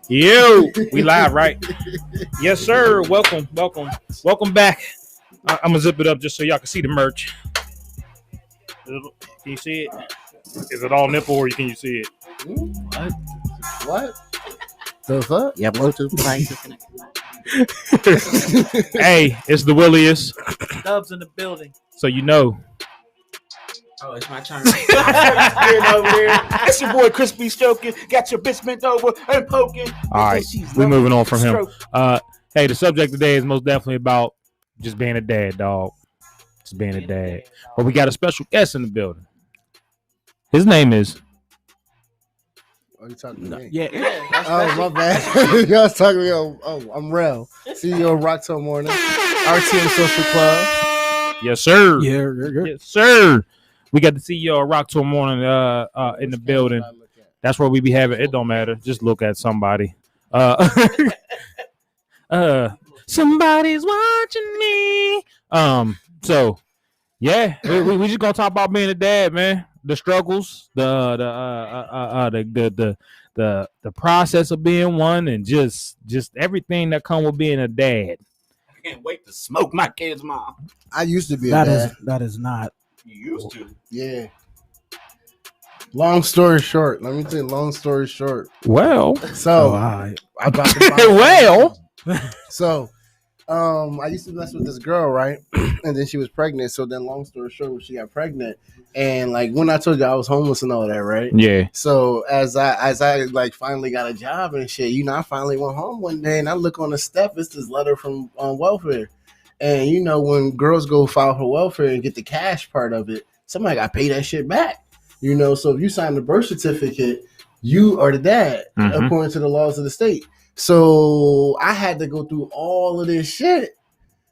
Yo, we live, right? Yes, sir. Welcome back. I'm gonna zip it up just so y'all can see the merch. Can you see it? Is it all nipple or can you see it? What? The fuck? Yeah, Bluetooth devices. Hey, it's the williest. Dubs in the building. So you know. Oh, it's my turn. It's your boy Crispy Stroking. Got your bitch bent over and poking. All right, we moving on from him. Hey, the subject today is most definitely about just being a dad, dog. Just being a dad. But we got a special guest in the building. His name is. Are you talking to me? Yeah. Oh, my bad. Y'all talking to me. Oh, I'm Rel, CEO of Rock Till Morning, RTM Social Club. Yes, sir. Yeah. Yes, sir. We got the CEO of Rock Till Morning in the building. That's where we be having. It don't matter. Just look at somebody. Somebody's watching me. So yeah, we just gonna talk about being a dad, man. The struggles, the process of being one, and just everything that come with being a dad. I can't wait to smoke my kid's mom. I used to be a dad. That is not. You used to. Yeah. Long story short. Let me tell you, long story short. Well. So, I about to well. So, I used to mess with this girl, right? And then she was pregnant. So then, long story short, she got pregnant, and like when I told you I was homeless and all that, right? Yeah. So as I like finally got a job and shit, I finally went home one day and I look on the step. It's this letter from welfare, and when girls go file for welfare and get the cash part of it, somebody got to pay that shit back. So if you sign the birth certificate, you are the dad according to the laws of the state. So I had to go through all of this shit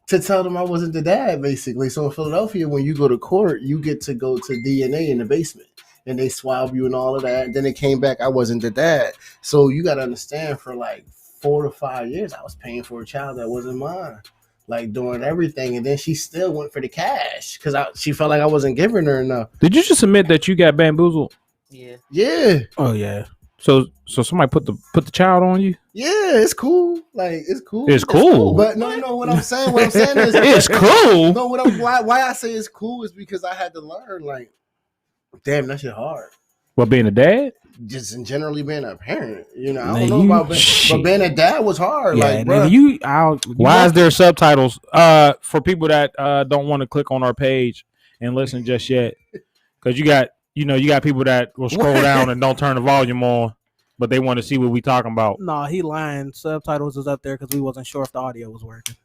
to tell them I wasn't the dad, basically. So in Philadelphia, when you go to court, you get to go to DNA in the basement, and they swab you and all of that. Then it came back, I wasn't the dad. So you got to understand, for like 4 to 5 years, I was paying for a child that wasn't mine, like doing everything. And then she still went for the cash because she felt like I wasn't giving her enough. Did you just admit that you got bamboozled? Yeah. Yeah. Oh yeah. So somebody put the child on you? Yeah, it's cool. Like it's cool. It's cool. But no, what I'm saying is it's cool. No, why I say it's cool is because I had to learn, like, damn, that shit hard. What, being a dad? Just in generally being a parent, I don't know about but being a dad was hard. Yeah, like, bro. Why is there subtitles? For people that don't want to click on our page and listen just yet, because you got people that will scroll down and don't turn the volume on, but they want to see what we talking about. No, he lying. Subtitles is up there because we wasn't sure if the audio was working.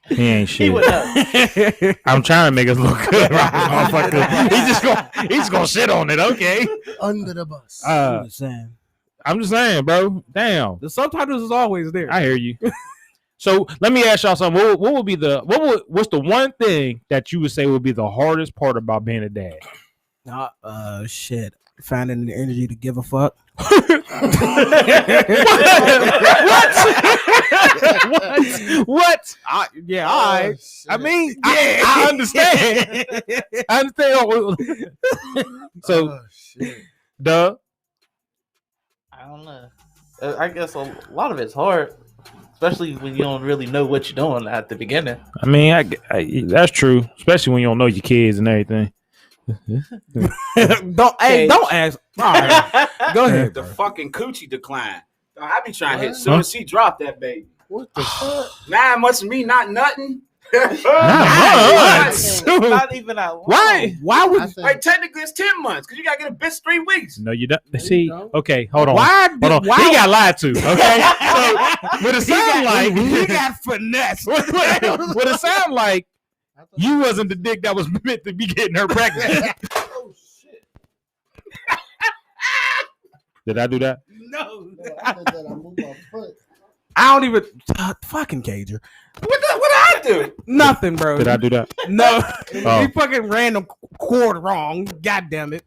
He ain't shit. I'm trying to make us look good. He's gonna sit on it. Okay. Under the bus. I'm just saying, bro. Damn. The subtitles is always there. I hear you. So let me ask y'all something. What would be what's the one thing that you would say would be the hardest part about being a dad? Shit. Finding the energy to give a fuck. What? I understand. I understand. So, duh. I don't know. I guess a lot of it's hard, especially when you don't really know what you're doing at the beginning. I mean, that's true, especially when you don't know your kids and everything. Don't ask. All right. Go ahead. The fucking coochie decline. I be trying to hit soon as she dropped that baby. What the fuck? 9 months of me not nothing. 9 months. Not even that long. Why would like technically it's 10 months because you gotta get a bitch 3 weeks. No, you don't. See, okay, hold on. Why? He got lied to. Okay, so what it sound like he got finesse. What it sound like you wasn't the dick that was meant to be getting her pregnant. Oh shit! Did I do that? No. I moved my foot. I don't even fucking Cager. What did I do? Nothing, bro. Did I do that? No. You fucking ran the chord wrong. God damn it.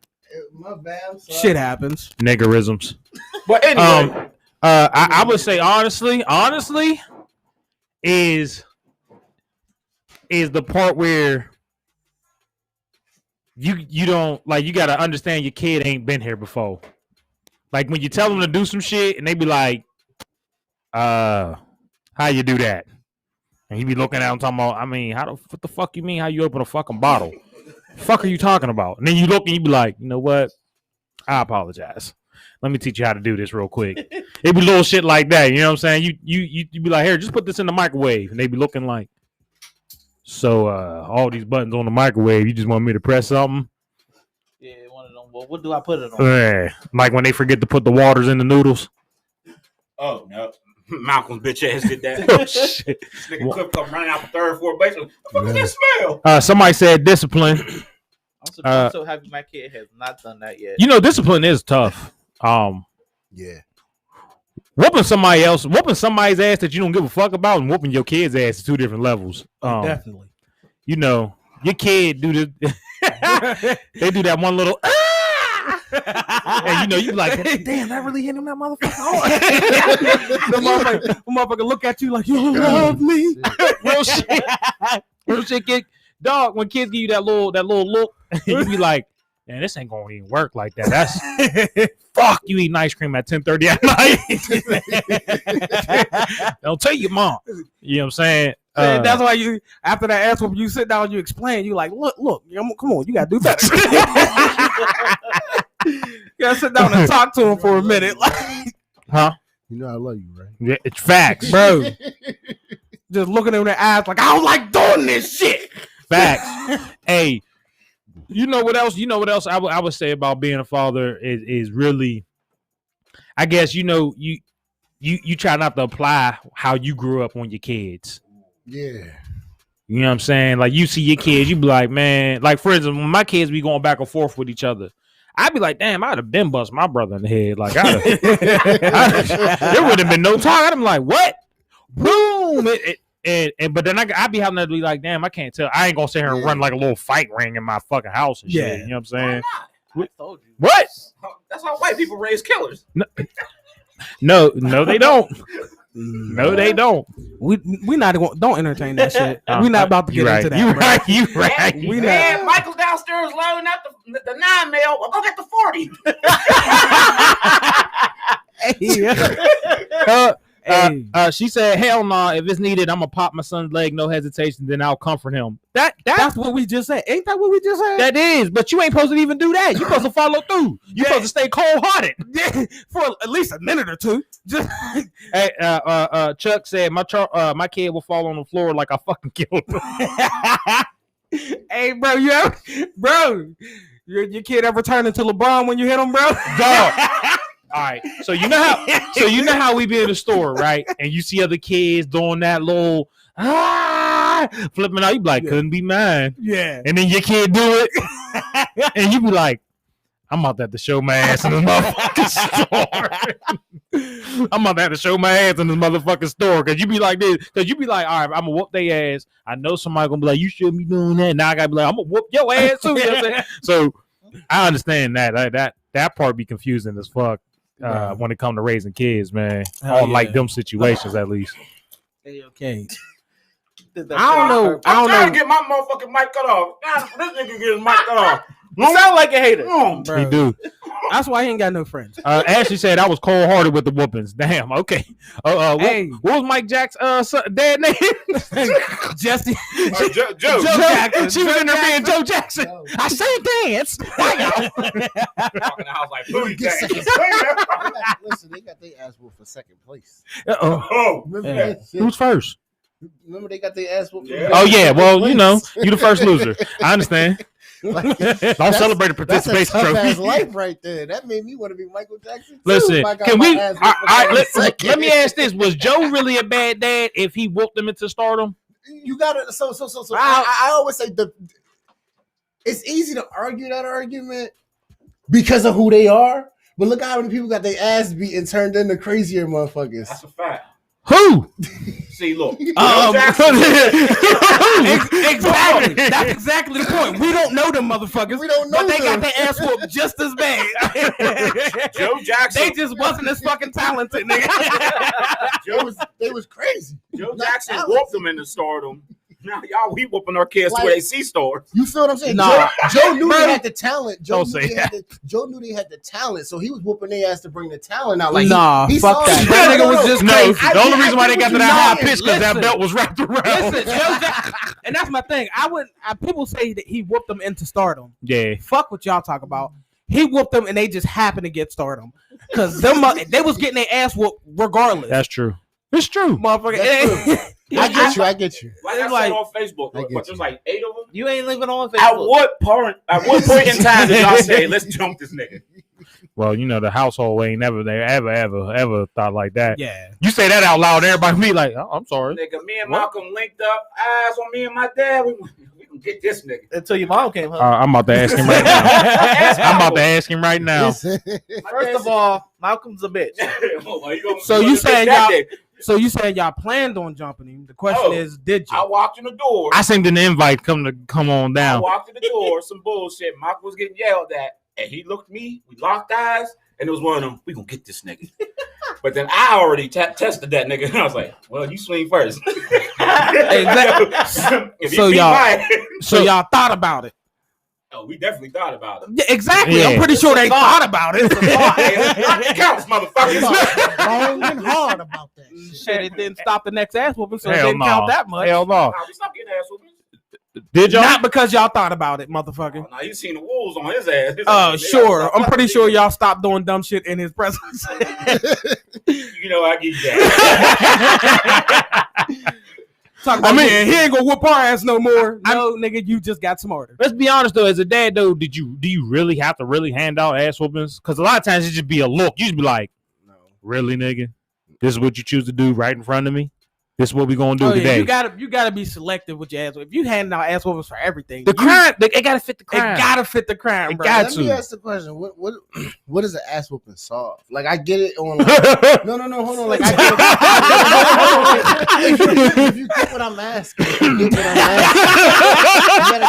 My bad. Shit happens. Niggerisms. But anyway, I would say honestly, is the part where you don't like. You gotta understand your kid ain't been here before. Like when you tell them to do some shit, and they be like, how you do that?" And he be looking at him talking about, I mean, what the fuck you mean? How you open a fucking bottle? The fuck are you talking about? And then you look and you be like, you know what? I apologize. Let me teach you how to do this real quick. It be little shit like that. You know what I'm saying? You be like, here, just put this in the microwave. And they be looking like, so all these buttons on the microwave, you just want me to press something? Yeah, one of them. Well, what do I put it on? Yeah. Like when they forget to put the waters in the noodles. Oh, no. Malcolm's bitch ass did that. Oh, shit. This nigga Cliff come running out the third, fourth base. What the fuck is that smell? Somebody said discipline. I'm so happy my kid has not done that yet. You know, discipline is tough. Yeah. Whooping somebody's ass that you don't give a fuck about and whooping your kid's ass is two different levels. Definitely. You know, your kid do this. They do that one little and you know, you like, damn, that really hit him, that motherfucker. The motherfucker look at you like, you don't love me. Real shit. Real shit, kid. Dog, when kids give you that little look, you be like, man, this ain't gonna even work like that. That's fuck you eating ice cream at 10:30 at night. Don't tell your mom. You know what I'm saying? That's why you, after that ass whoop, you sit down, you explain. You like, look, come on, you gotta do better. You gotta sit down and talk to him for a minute. Huh? You know I love you, right? Yeah, it's facts, Bro. Just looking in their eyes like, I don't like doing this shit. Facts. Hey, you know what else? I would say about being a father is really, I guess, you know, you try not to apply how you grew up on your kids. Yeah. You know what I'm saying? Like you see your kids, you be like, man, like for instance, when my kids be going back and forth with each other, I'd be like, damn, I'd have been bust my brother in the head. Like there would have been no talk. I'd be like, what? Boom. But then I'd be having to be like, damn, I can't tell. I ain't gonna sit here and run like a little fight ring in my fucking house and shit. You know what I'm saying? I told you. What? That's how white people raise killers. No, they don't. No, they don't. We not going. Don't entertain that shit. We not about to get into that. You right. We Man, Michael's downstairs loading up the 9 mil. Well, go get the 40. She said, hell nah, if it's needed, I'm gonna pop my son's leg, no hesitation, then I'll comfort him. That's what we just said. Ain't that what we just said? That is, but you ain't supposed to even do that. You supposed to follow through. You supposed to stay cold-hearted. For at least a minute or two. Just hey, Chuck said my kid will fall on the floor like I fucking killed him. Hey, bro, your kid ever turn into LeBron when you hit him, bro? Dog. All right, so you know how we be in the store, right? And you see other kids doing that little flipping out. You be like, couldn't be mine. Yeah. And then your kid do it, and you be like, I'm about to have to show my ass in this motherfucking store. I'm about to have to show my ass in this motherfucking store because you be like this. Because you be like, all right, I'm gonna whoop their ass. I know somebody gonna be like, you shouldn't be doing that. Now I gotta be like, I'm gonna whoop your ass too. You know what I'm saying? So I understand that part be confusing as fuck. When it comes to raising kids, man. I don't like them situations, at least. Hey, okay. I'm trying to get my motherfucking mic cut off. This nigga get his mic cut off. You sound like a hater. Bro. He do. That's why he ain't got no friends. Ashley said I was cold-hearted with the whoopings. Damn, okay. Hey. What was Mike Jackson's dad name? Jesse. Joe Jackson. She was in there being Joe Jackson. I say dance. Walking the house like booty Listen, they got their ass whooped for second place. Oh, Remember that shit? Who's first? Remember they got their ass whooped? Yeah. Oh, yeah. Well, you know, you the first loser. I understand. Like, Don't celebrate a participation that's a tough trophy. ass life right there. That made me want to be Michael Jackson. Too, Listen, can we? Let me me ask this: was Joe really a bad dad if he whooped them into stardom? You gotta. So. I always say it's easy to argue that argument because of who they are. But look how many people got their ass beat and turned into crazier motherfuckers. that's a fact. Who? See, look. Exactly. That's exactly the point. We don't know them motherfuckers. We don't know but they them. got their ass whooped just as bad. Joe Jackson. They just wasn't as fucking talented, nigga. They was crazy. Joe Not Jackson talented. whooped them into stardom. Now y'all we whooping our kids Like- to where they see stores. You feel what I'm saying? Nah. Joe knew they had the talent. Joe Don't knew say they had Joe knew they had the talent, so he was whooping their ass to bring the talent out. Like Nah, he fuck saw that. it. That nigga was just No, crazy. the only reason why they got to that high pitch because that listen. belt was wrapped around. Listen, Joe Jackson, and that's my thing. People say that he whooped them into stardom. Yeah. Fuck what y'all talk about. He whooped them and they just happened to get stardom. Because they was getting their ass whooped regardless. That's true. It's true. Motherfucker. I get you. Like I said on Facebook, but there's like 8 of them. You ain't living on Facebook. At what point in time did y'all say, let's jump this nigga? Well, the household ain't never ever thought like that. Yeah. You say that out loud, everybody be like, oh, I'm sorry. Nigga, me and Malcolm linked up, eyes on me and my dad. We can get this nigga. Until your mom came home. I'm about to ask him right now. I'm about to ask him right now. First of all, Malcolm's a bitch. So you saying y'all planned on jumping him? The question is, did you? I walked in the door. I sent an invite. Come on I down. walked in the door. Some bullshit. Malcolm was getting yelled at, and he looked at me. We locked eyes, and it was one of them. We gonna get this nigga. But then I already tested that nigga, and I was like, "Well, you swing first." Exactly. So y'all thought about it. Oh, we definitely thought about it. Yeah, exactly. Yeah. I'm pretty sure they thought about it. It counts, motherfuckers. Long and hard about that Shit, it didn't stop the next ass whooping, so it Hell didn't no. count that much. Hell no. Nah, we stopped getting ass whoopings. Did y'all? Not because y'all thought about it, motherfucker. Now you seen the wolves on his ass. Sure. I'm pretty sure y'all stopped doing dumb shit in his presence. You know, I give you that. Talk about, he ain't gonna whoop our ass no more. No, nigga, you just got smarter. Let's be honest though, as a dad though, do you really have to really hand out ass whoopings? Because a lot of times it just be a look. You just be like, no, really, nigga? This is what you choose to do right in front of me? This is what we gonna do today. You gotta be selective with your ass. If you hand out ass whoopings for everything, the crime, it gotta fit the crime. It gotta fit the crime, bro. Let me ask the question: What does an ass whooping solve? Like I get it on. Like, no, hold on. Like I get it. If you get what I'm asking, you gotta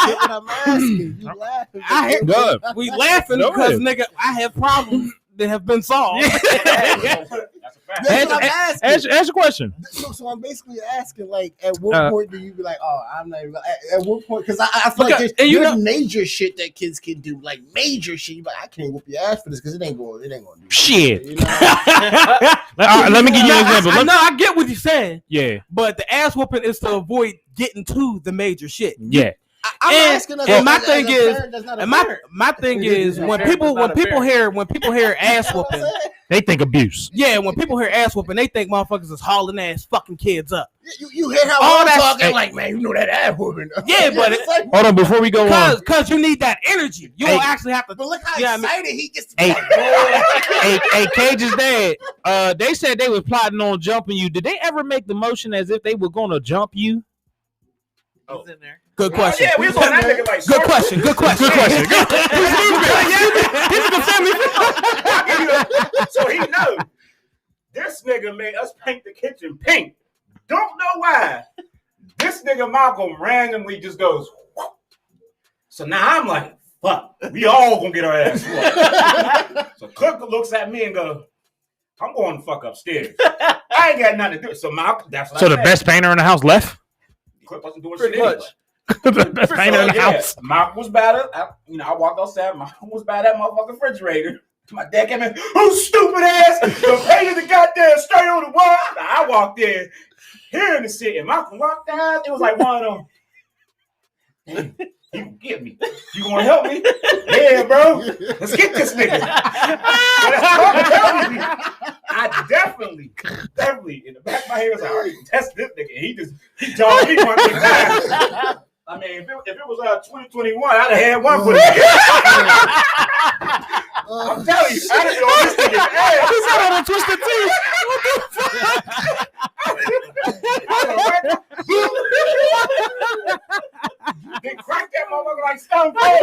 get what I'm asking. You laughing? We laughing because nigga, I have problems that have been solved. That's what I'm asking. Ask your question. So I'm basically asking, like, at what point do you be like, oh, I'm not even. At what point? Because I feel like there's major shit that kids can do, like major shit. You like, I can't whoop your ass for this because it ain't going to do shit. You know? Let me give you an example. I get what you're saying. Yeah, but the ass whooping is to avoid getting to the major shit. Yeah. I'm asking. And my thing is, my thing is, when people hear ass whooping, they think abuse. Yeah, when people hear ass whooping, they think motherfuckers is hauling ass fucking kids up. You hear how all that talking like, man, you know that ass whooping. Yeah, but like, hold on before we go on, because you need that energy. You don't actually have to. But look how excited he gets to be. Hey, Cage's dad. They said they was plotting on jumping you. Did they ever make the motion as if they were gonna jump you? He's in there. Good question. Yeah, we was on that nigga like. Good question. He's a family. So he knows. This nigga made us paint the kitchen pink. Don't know why. This nigga Malcolm randomly just goes. Whoop. So now I'm like, fuck. We all gonna get our ass whooped. So Cook looks at me and goes, I'm going to fuck upstairs. I ain't got nothing to do. So Malcolm, that's what so the best painter in the house left. Clip wasn't doing Pretty shit much. anyway. The best painter in the house. Malcolm was bad at. I walked outside. Malcolm was bad at motherfucking refrigerator. My dad came in. Oh, stupid ass! The painted the goddamn straight on the wall. I walked in, hearing the shit, and Malcolm walked down. It was like one of them. Damn, you can get me. You want to help me? Yeah, bro. Let's get this nigga. I definitely, in the back of my head was like, I already test this nigga. He told me one time. I mean, if it was 2021, I'd have had one for that. I'm telling you, I didn't know this nigga's ass. He's out on a twisted teeth. They crack that motherfucker like Stone Cold.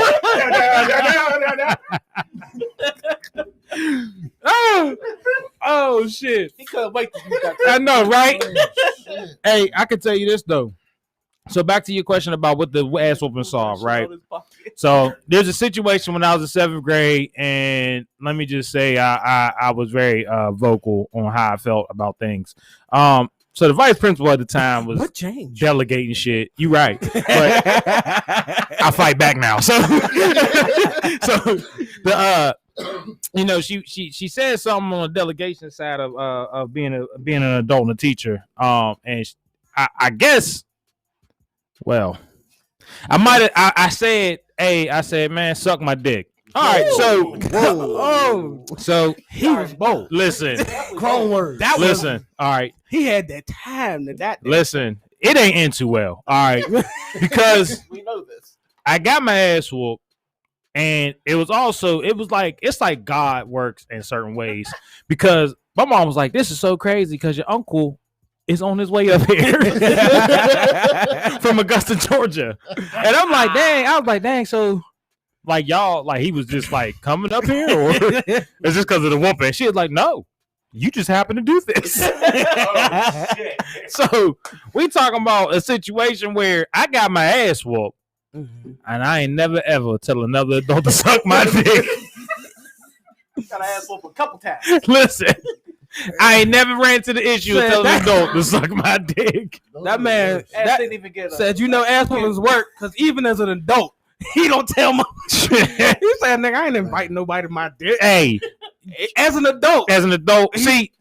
Oh shit! He couldn't wait to do that. I know, right? Hey, I can tell you this though. So back to your question about what the ass whooping solved, right? So there's a situation when I was in 7th grade, and let me just say I was very vocal on how I felt about things. So the vice principal at the time was What changed? delegating shit. You right, but I fight back now. So, the she said something on the delegation side of being an adult and a teacher. And I guess, well, I said, man, suck my dick. All right, so He was bold. listen, Clone words. listen. All right, He had that time to that. listen. It ain't end too well. All right, because We know this. I got my ass whooped, and it's like God works in certain ways, because my mom was like, "This is so crazy because your uncle is on his way up here from Augusta, Georgia," and I'm like, "Dang!" I was like, "Dang!" So, like y'all, like he was just like coming up here, or it's just because of the whooping? She was like, "No, you just happen to do this." Oh, shit. So we talking about a situation where I got my ass whooped. Mhm. And I ain't never ever tell another adult to suck my dick. Got ass whoop a couple times. Listen, I ain't never ran to the issue of telling an adult to suck my dick. That man Ass didn't even get up. said, "You know, ass whoopings work because even as an adult, he don't tell my." He said, "Nigga, I ain't inviting nobody to my dick." Hey, As an adult, see,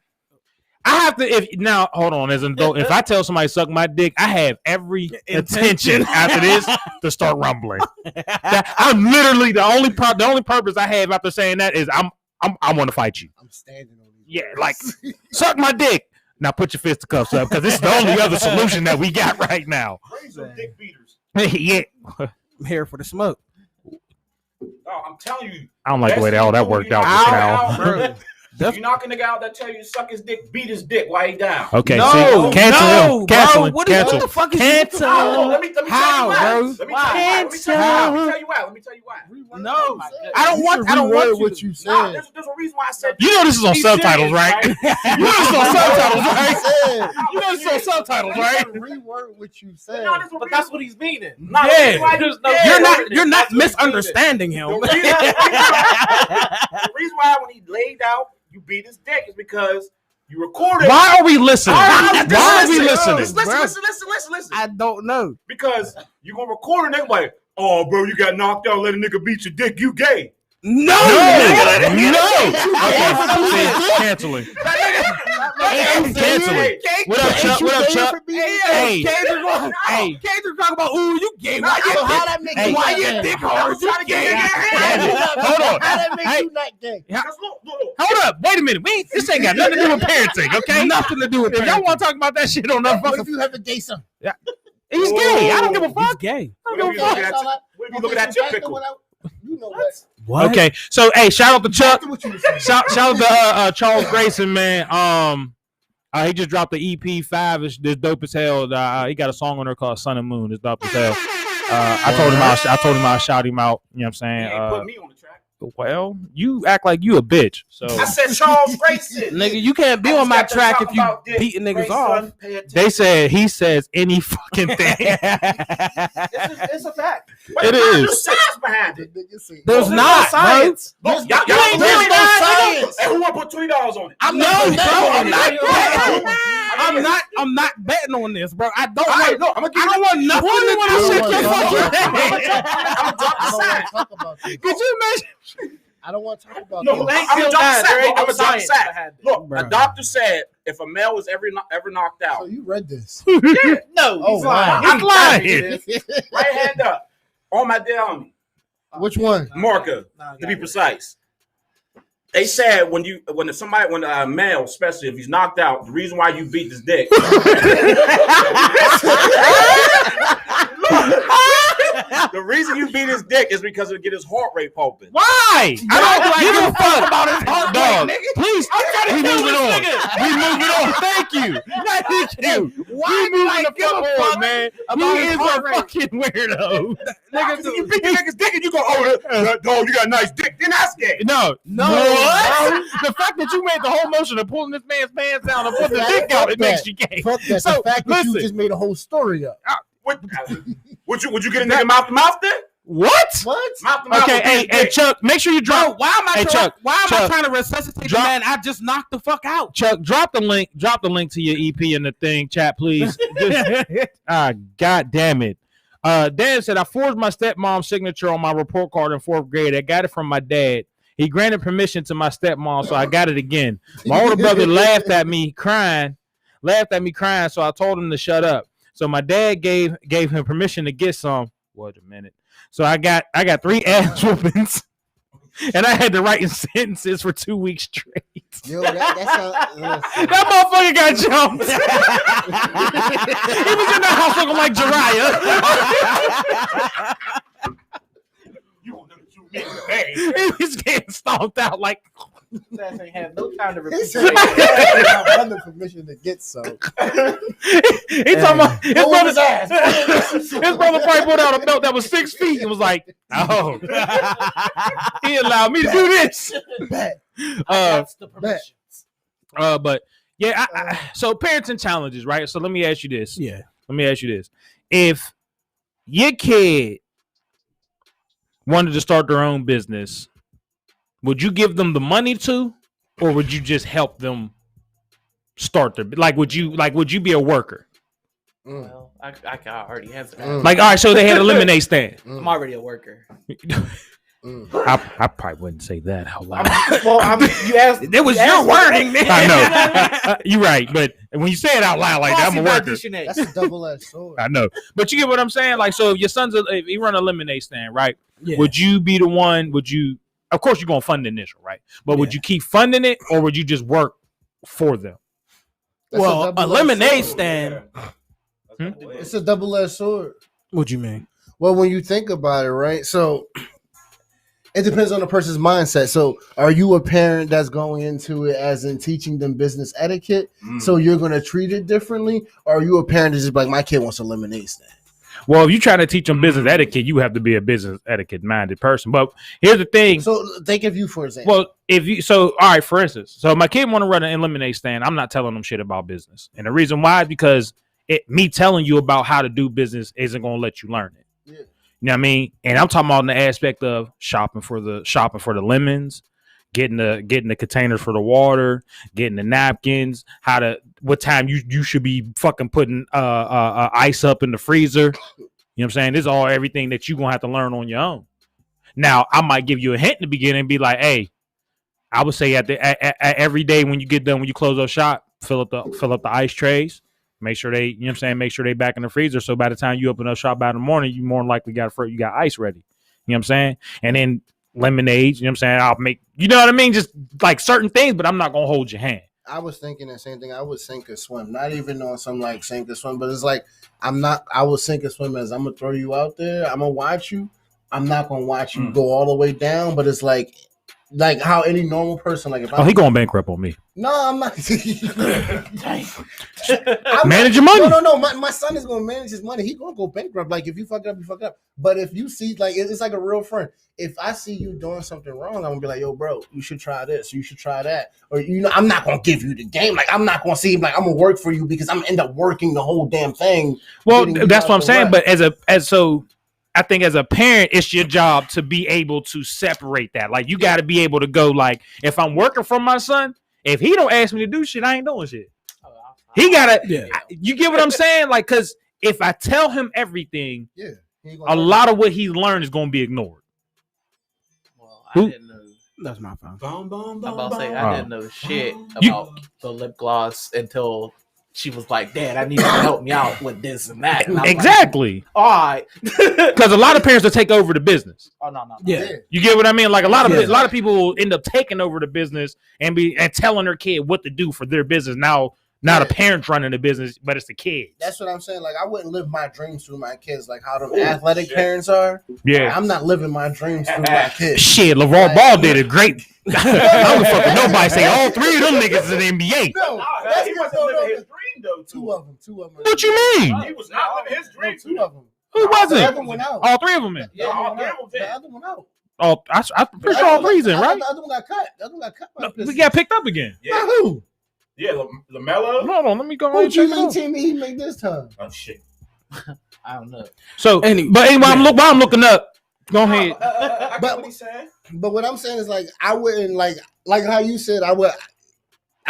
I have to. Now, hold on. As an adult, if I tell somebody to suck my dick, I have every intention after this to start rumbling. I'm literally the only purpose I have after saying that is I want to fight you. I'm standing on these. Yeah, like suck my dick. Now put your fisticuffs up because this is the only other solution that we got right now. Bring some dick beaters. Yeah, I'm here for the smoke. Oh, I'm telling you. I don't like the way all that worked out just now. Bro. You knock a nigga out that tell you to suck his dick, beat his dick while he down. Okay, No, see, cancel no, him. bro. Cancel him. What Cancel. the fuck is Cancel. Oh, let me tell you How, why. bro? Let me tell you why. Let me tell you why. No, goodness. I don't want what you said. Nah, there's a reason why I said You know this is on Be subtitles, serious, right? You know this is on subtitles, right? You You know this is on subtitles, right? Reword what you said. No, there's a But reason- that's what he's meaning. Nah, Yeah. that's why There's no- You're not That's what he's misunderstanding him. The reason why when he laid out, you beat his dick is because you recorded. Why are we listening? Why Why are we listening? Listen. I don't know. Because you gonna record a nigga like, oh, bro, you got knocked out, let a nigga beat your dick, you gay. No, No. Okay, canceling. Canceling. What up, Chuck? What up, Chuck? Hey, hey. Cajun talk about, ooh, you gay. Why So how you that make Hey. you why not your gay? dick hard? You gay. Hold on. How that make Hey. you not gay? Because look. Hold up. Wait a minute. This ain't got nothing to do with parenting, okay? Nothing to do with If y'all parenting. want to talk about that shit on that What fucking, if you have a gay son? he's gay. I don't give a He's fuck. gay. I don't give a fuck. What if you looking at your pickle? You know what? What? Okay, so hey, shout out to Chuck. What you were saying. Shout out to Charles Grayson, man. He just dropped the EP 5. It's dope as hell. He got a song on there called Sun and Moon. It's dope as hell. I told him I'll shout him out. You know what I'm You ain't saying? put me on the track. Well, you act like you a bitch. So I said Charles Grayson. Nigga, you can't be I on just my got to track talk if you about dick. beating niggas Grayson, off. pay attention. they said he says any fucking thing. It's a fact. But It there's no is. science behind it. There's no not, bro. science. Look, There's y'all ain't no doing that. science. And who want to put $20 on it? I'm No, not, no, bro. I'm no, not no, betting. no. I'm not betting on this, bro. I don't All right, want. look, I'm gonna give I don't want nothing Why do you to wanna do shake with your this. fucking I'm gonna drop I the don't want side. to talk about this. Could you imagine? I don't want to talk about No, this. I'm gonna drop the side. There ain't I'm no gonna drop the science side. behind it. Look, a Bruh. doctor said if a male was ever knocked So out, you read this. No, Oh, he's lying. wow. I'm lying. right hand up on my down Which one? marker to be precise. They said when a male, especially if he's knocked out, the reason why you beat his dick. The reason you beat his dick is because it'll get his heart rate pumping. Why? I don't give a fuck about his heart dog. rate, nigga. Please, we moving on. We moving on. Thank you. Thank you. Why We do I moving the give fuck a on, fuck man. about He his is heart a rate? fucking weirdo. Nigga, you beat the nigga's dick and you go, dog, you got a nice dick. Then that's gay. No, What? The fact that you made the whole motion of pulling this man's pants down and putting the dick out, it makes you gay. Fuck that. So, The fact that you listen. just made a whole story up. Would you get a nigga mouth to mouth then? What? Malcolm Okay, X hey, Chuck, make sure you Bro, drop. why am I Hey, trying? Chuck, Why am I Chuck, trying to resuscitate drop- the man I just knocked the fuck out? Chuck, drop the link. Drop the link to your EP in the thing, chat, please. God damn it. Dan said I forged my stepmom's signature on my report card in 4th grade. I got it from my dad. He granted permission to my stepmom, so I got it again. My older brother laughed at me crying, so I told him to shut up. So my dad gave him permission to get some. Wait a minute. So I got 3 ass whoopings, and I had to write in sentences for 2 weeks straight. Yo, that That motherfucker got jumped. He was in the house looking like Jiraiya. You don't know what you mean. Hey. He was getting stomped out like. That ain't had no time to He repeat. said my brother permission to get some. He talking about his brother's ass. His brother probably pulled out a belt that was 6 feet and was like, "Oh, he allowed me to do this." That's the permissions. But yeah, so parenting challenges, right? So let me ask you this. Yeah. Let me ask you this: if your kid wanted to start their own business, would you give them the money to, or would you just help them start their? Would you be a worker? Well, I already answered that. Like, all right, so they had a lemonade stand. I'm already a worker. I probably wouldn't say that out loud. You asked. It was your wording, man. I know. You're right, but when you say it out loud like that, I'm a worker. That's a double-edged sword. I know, but you get what I'm saying. Like, so if your son's if he run a lemonade stand, right? Yeah. Would you be the one? Would you? Of course, you're gonna fund the initial, right? But would you keep funding it, or would you just work for them? That's Well, a double-edged lemonade sword. stand. It's a double-edged sword. What you mean? Well, when you think about it, right? So it depends on the person's mindset. So are you a parent that's going into it as in teaching them business etiquette? So you're going to treat it differently? Or are you a parent that's just like, my kid wants a lemonade stand? Well, if you try to teach them business etiquette, you have to be a business etiquette minded person. But here's the thing. So think of you, for example. Well, all right, for instance, so my kid want to run an lemonade stand. I'm not telling them shit about business. And the reason why is because me telling you about how to do business isn't going to let you learn it. Yeah. You know what I mean? And I'm talking about in the aspect of shopping for the lemons, getting the containers for the water, getting the napkins, what time you should be fucking putting ice up in the freezer. You know what I'm saying? This is everything that you're gonna have to learn on your own. Now, I might give you a hint in the beginning and be like, hey, I would say every day when you get done, when you close up shop, fill up the ice trays. Make sure they, you know what I'm saying, make sure they back in the freezer. So by the time you open up shop by the morning, you more than likely got ice ready. You know what I'm saying? And then lemonades, you know what I'm saying? I'll make, you know what I mean? Just like certain things, but I'm not going to hold your hand. I was thinking the same thing. I would sink or swim. Not even on some like sink or swim, but it's like I would sink or swim as I'm going to throw you out there. I'm going to watch you. I'm not going to watch you go all the way down, but it's like how any normal person, like if he going bankrupt on me. No, I'm not. Manage your money. No. My son is going to manage his money. He's going to go bankrupt. Like if you fuck it up, you fuck it up. But if you see, like it's like a real friend. If I see you doing something wrong, I'm gonna be like, yo, bro, you should try this. You should try that. Or I'm not gonna give you the game. Like I'm not gonna see like I'm gonna work for you because I'm gonna end up working the whole damn thing. Well, that's what I'm saying. But I think as a parent, it's your job to be able to separate that. Like you got to be able to go. Like if I'm working for my son, if he don't ask me to do shit, I ain't doing shit. He gotta. Yeah. You get what I'm saying? Like, cause if I tell him everything, a lot of what he learned is gonna be ignored. Well, I didn't know. That's my phone. I'm about to say I didn't know shit about the lip gloss until she was like, "Dad, I need you to help me out with this and that." And exactly. Like, all right. Because a lot of parents will take over the business. Oh no. Yeah. You get what I mean? Like a lot of people will end up taking over the business and telling their kid what to do for their business. Now, not a parent running the business, but it's the kids. That's what I'm saying. Like I wouldn't live my dreams through my kids, like how them athletic parents are. Yeah, I'm not living my dreams through my kids. Shit, LeVar Ball did it great. I don't fucking nobody say all three of them niggas is in the NBA. No, he wasn't living his dream though. Two of them. What you mean? He was not living his dream. Two of them. Who wasn't? The other one out. All three of them in. Yeah, all three of them. The other one out. Oh, I'm pretty sure all three's in, right? The other one got cut. No, we got picked up again. Yeah. Who? Yeah, LaMelo. Hold on, let me go. Who team he made this time? Oh shit. I don't know. So, but anyway, while I'm looking up, Go ahead. I get what he's saying. But what I'm saying is like I wouldn't like how you said I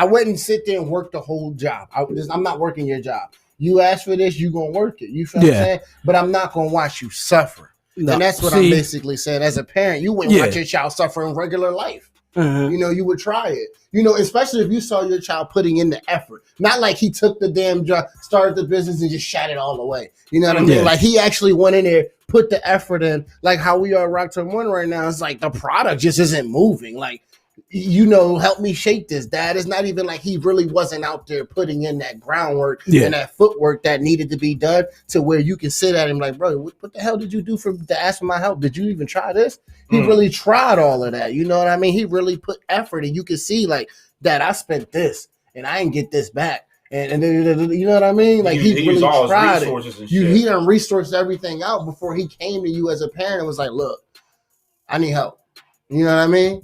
wouldn't sit there and work the whole job. I'm not working your job. You ask for this, you gonna work it. You feel what I'm saying? But I'm not gonna watch you suffer. No, and that's what I'm basically saying. As a parent, you wouldn't watch your child suffer in regular life. Mm-hmm. You know, you would try it. You know, especially if you saw your child putting in the effort. Not like he took the damn job, started the business, and just shot it all away. You know what I mean? Like he actually went in there, put the effort in. Like how we are at Rock Turn One right now. It's like the product just isn't moving. Like, you know, help me shape this, Dad. It's not even like he really wasn't out there putting in that groundwork and that footwork that needed to be done to where you can sit at him like, bro, what the hell did you do to ask for my help? Did you even try this? He really tried all of that. You know what I mean? He really put effort, and you can see like, Dad, I spent this and I didn't get this back. And you know what I mean? Like he really tried it. He done resourced everything out before he came to you as a parent and was like, look, I need help. You know what I mean?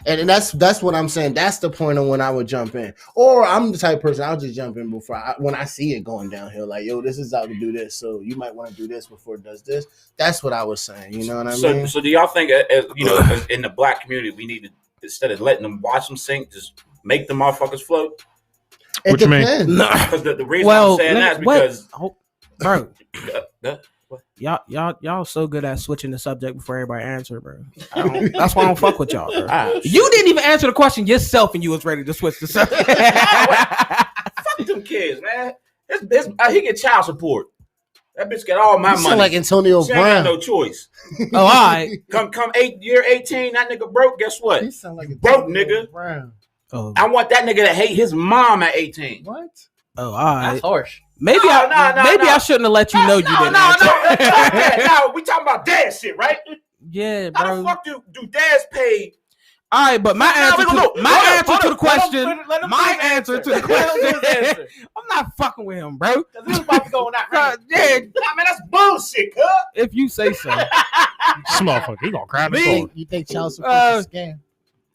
And that's what I'm saying. That's the point of when I would jump in. Or I'm the type of person, I'll just jump in when I see it going downhill. Like, yo, this is out to do this. So you might want to do this before it does this. That's what I was saying. You know what I mean? So do y'all think, you know, in the black community, we need to, instead of letting them watch them sink, just make the motherfuckers float? What you mean? Because the reason I'm saying that is because... Bro. Y'all so good at switching the subject before everybody answer, bro. That's why I don't fuck with y'all, bro. You didn't even answer the question yourself, and you was ready to switch the subject. Fuck them kids, man. He get child support. That bitch got all my money. Sound like Antonio Brown. No choice. Oh, all right. Come year 18, that nigga broke. Guess what? He sound like broke nigga. Brown. Oh. I want that nigga to hate his mom at 18. What? Oh, all right. That's harsh. Maybe I shouldn't have let you know you didn't answer. No, we talking about dad shit, right? Yeah, bro. How the fuck do dads pay? All right, but my answer to the question. I'm not fucking with him, bro. This is about to go on that. Yeah, I mean that's bullshit, cuz. If you say so. Motherfucker, he gonna cry me. You think child support is a scam?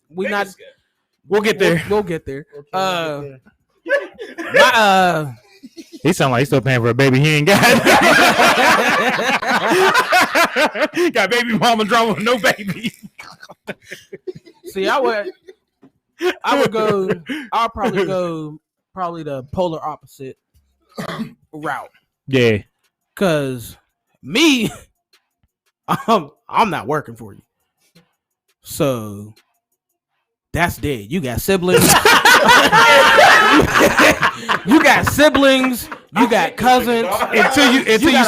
We'll get there. We'll get there. He sound like he's still paying for a baby he ain't got. Got baby mama drama with no baby. See, I'll probably go the polar opposite route. Yeah. Cause me, I'm not working for you. So that's dead. You got siblings. You got siblings. You got cousins. Until you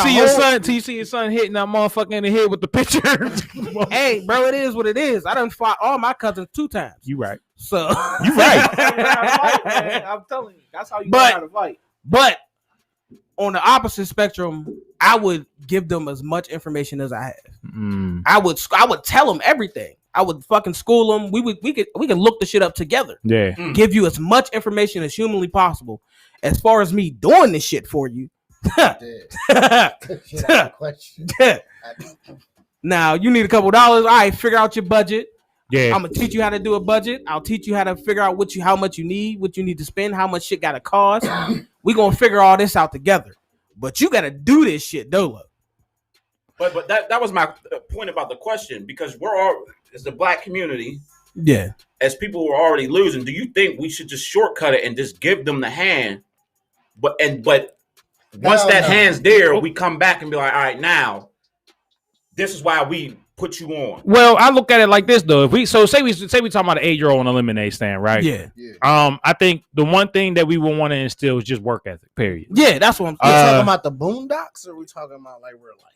see your son hitting that motherfucker in the head with the pitcher. Hey, bro, it is what it is. I done fought all my cousins 2 times. You right. So you right. I'm telling you, that's how you learn how to fight. But on the opposite spectrum, I would give them as much information as I have. I would tell them everything. I would fucking school them. We could look the shit up together. Yeah. Give you as much information as humanly possible. As far as me doing this shit for you. Now you need a couple dollars. All right, figure out your budget. Yeah. I'm gonna teach you how to do a budget. I'll teach you how to figure out how much you need, what you need to spend, how much shit gotta cost. We gonna figure all this out together. But you gotta do this shit, Dolo. But that was my point about the question, because we're all, as the black community, as people who are already losing, do you think we should just shortcut it and just give them the hand? But once that hand's there, we come back and be like, all right, now this is why we put you on. Well, I look at it like this though. If we say we talking about an 8-year-old on a lemonade stand, right? Yeah. I think the one thing that we would want to instill is just work ethic. Period. Yeah, that's what I'm talking about. The Boondocks, or are we talking about like real life?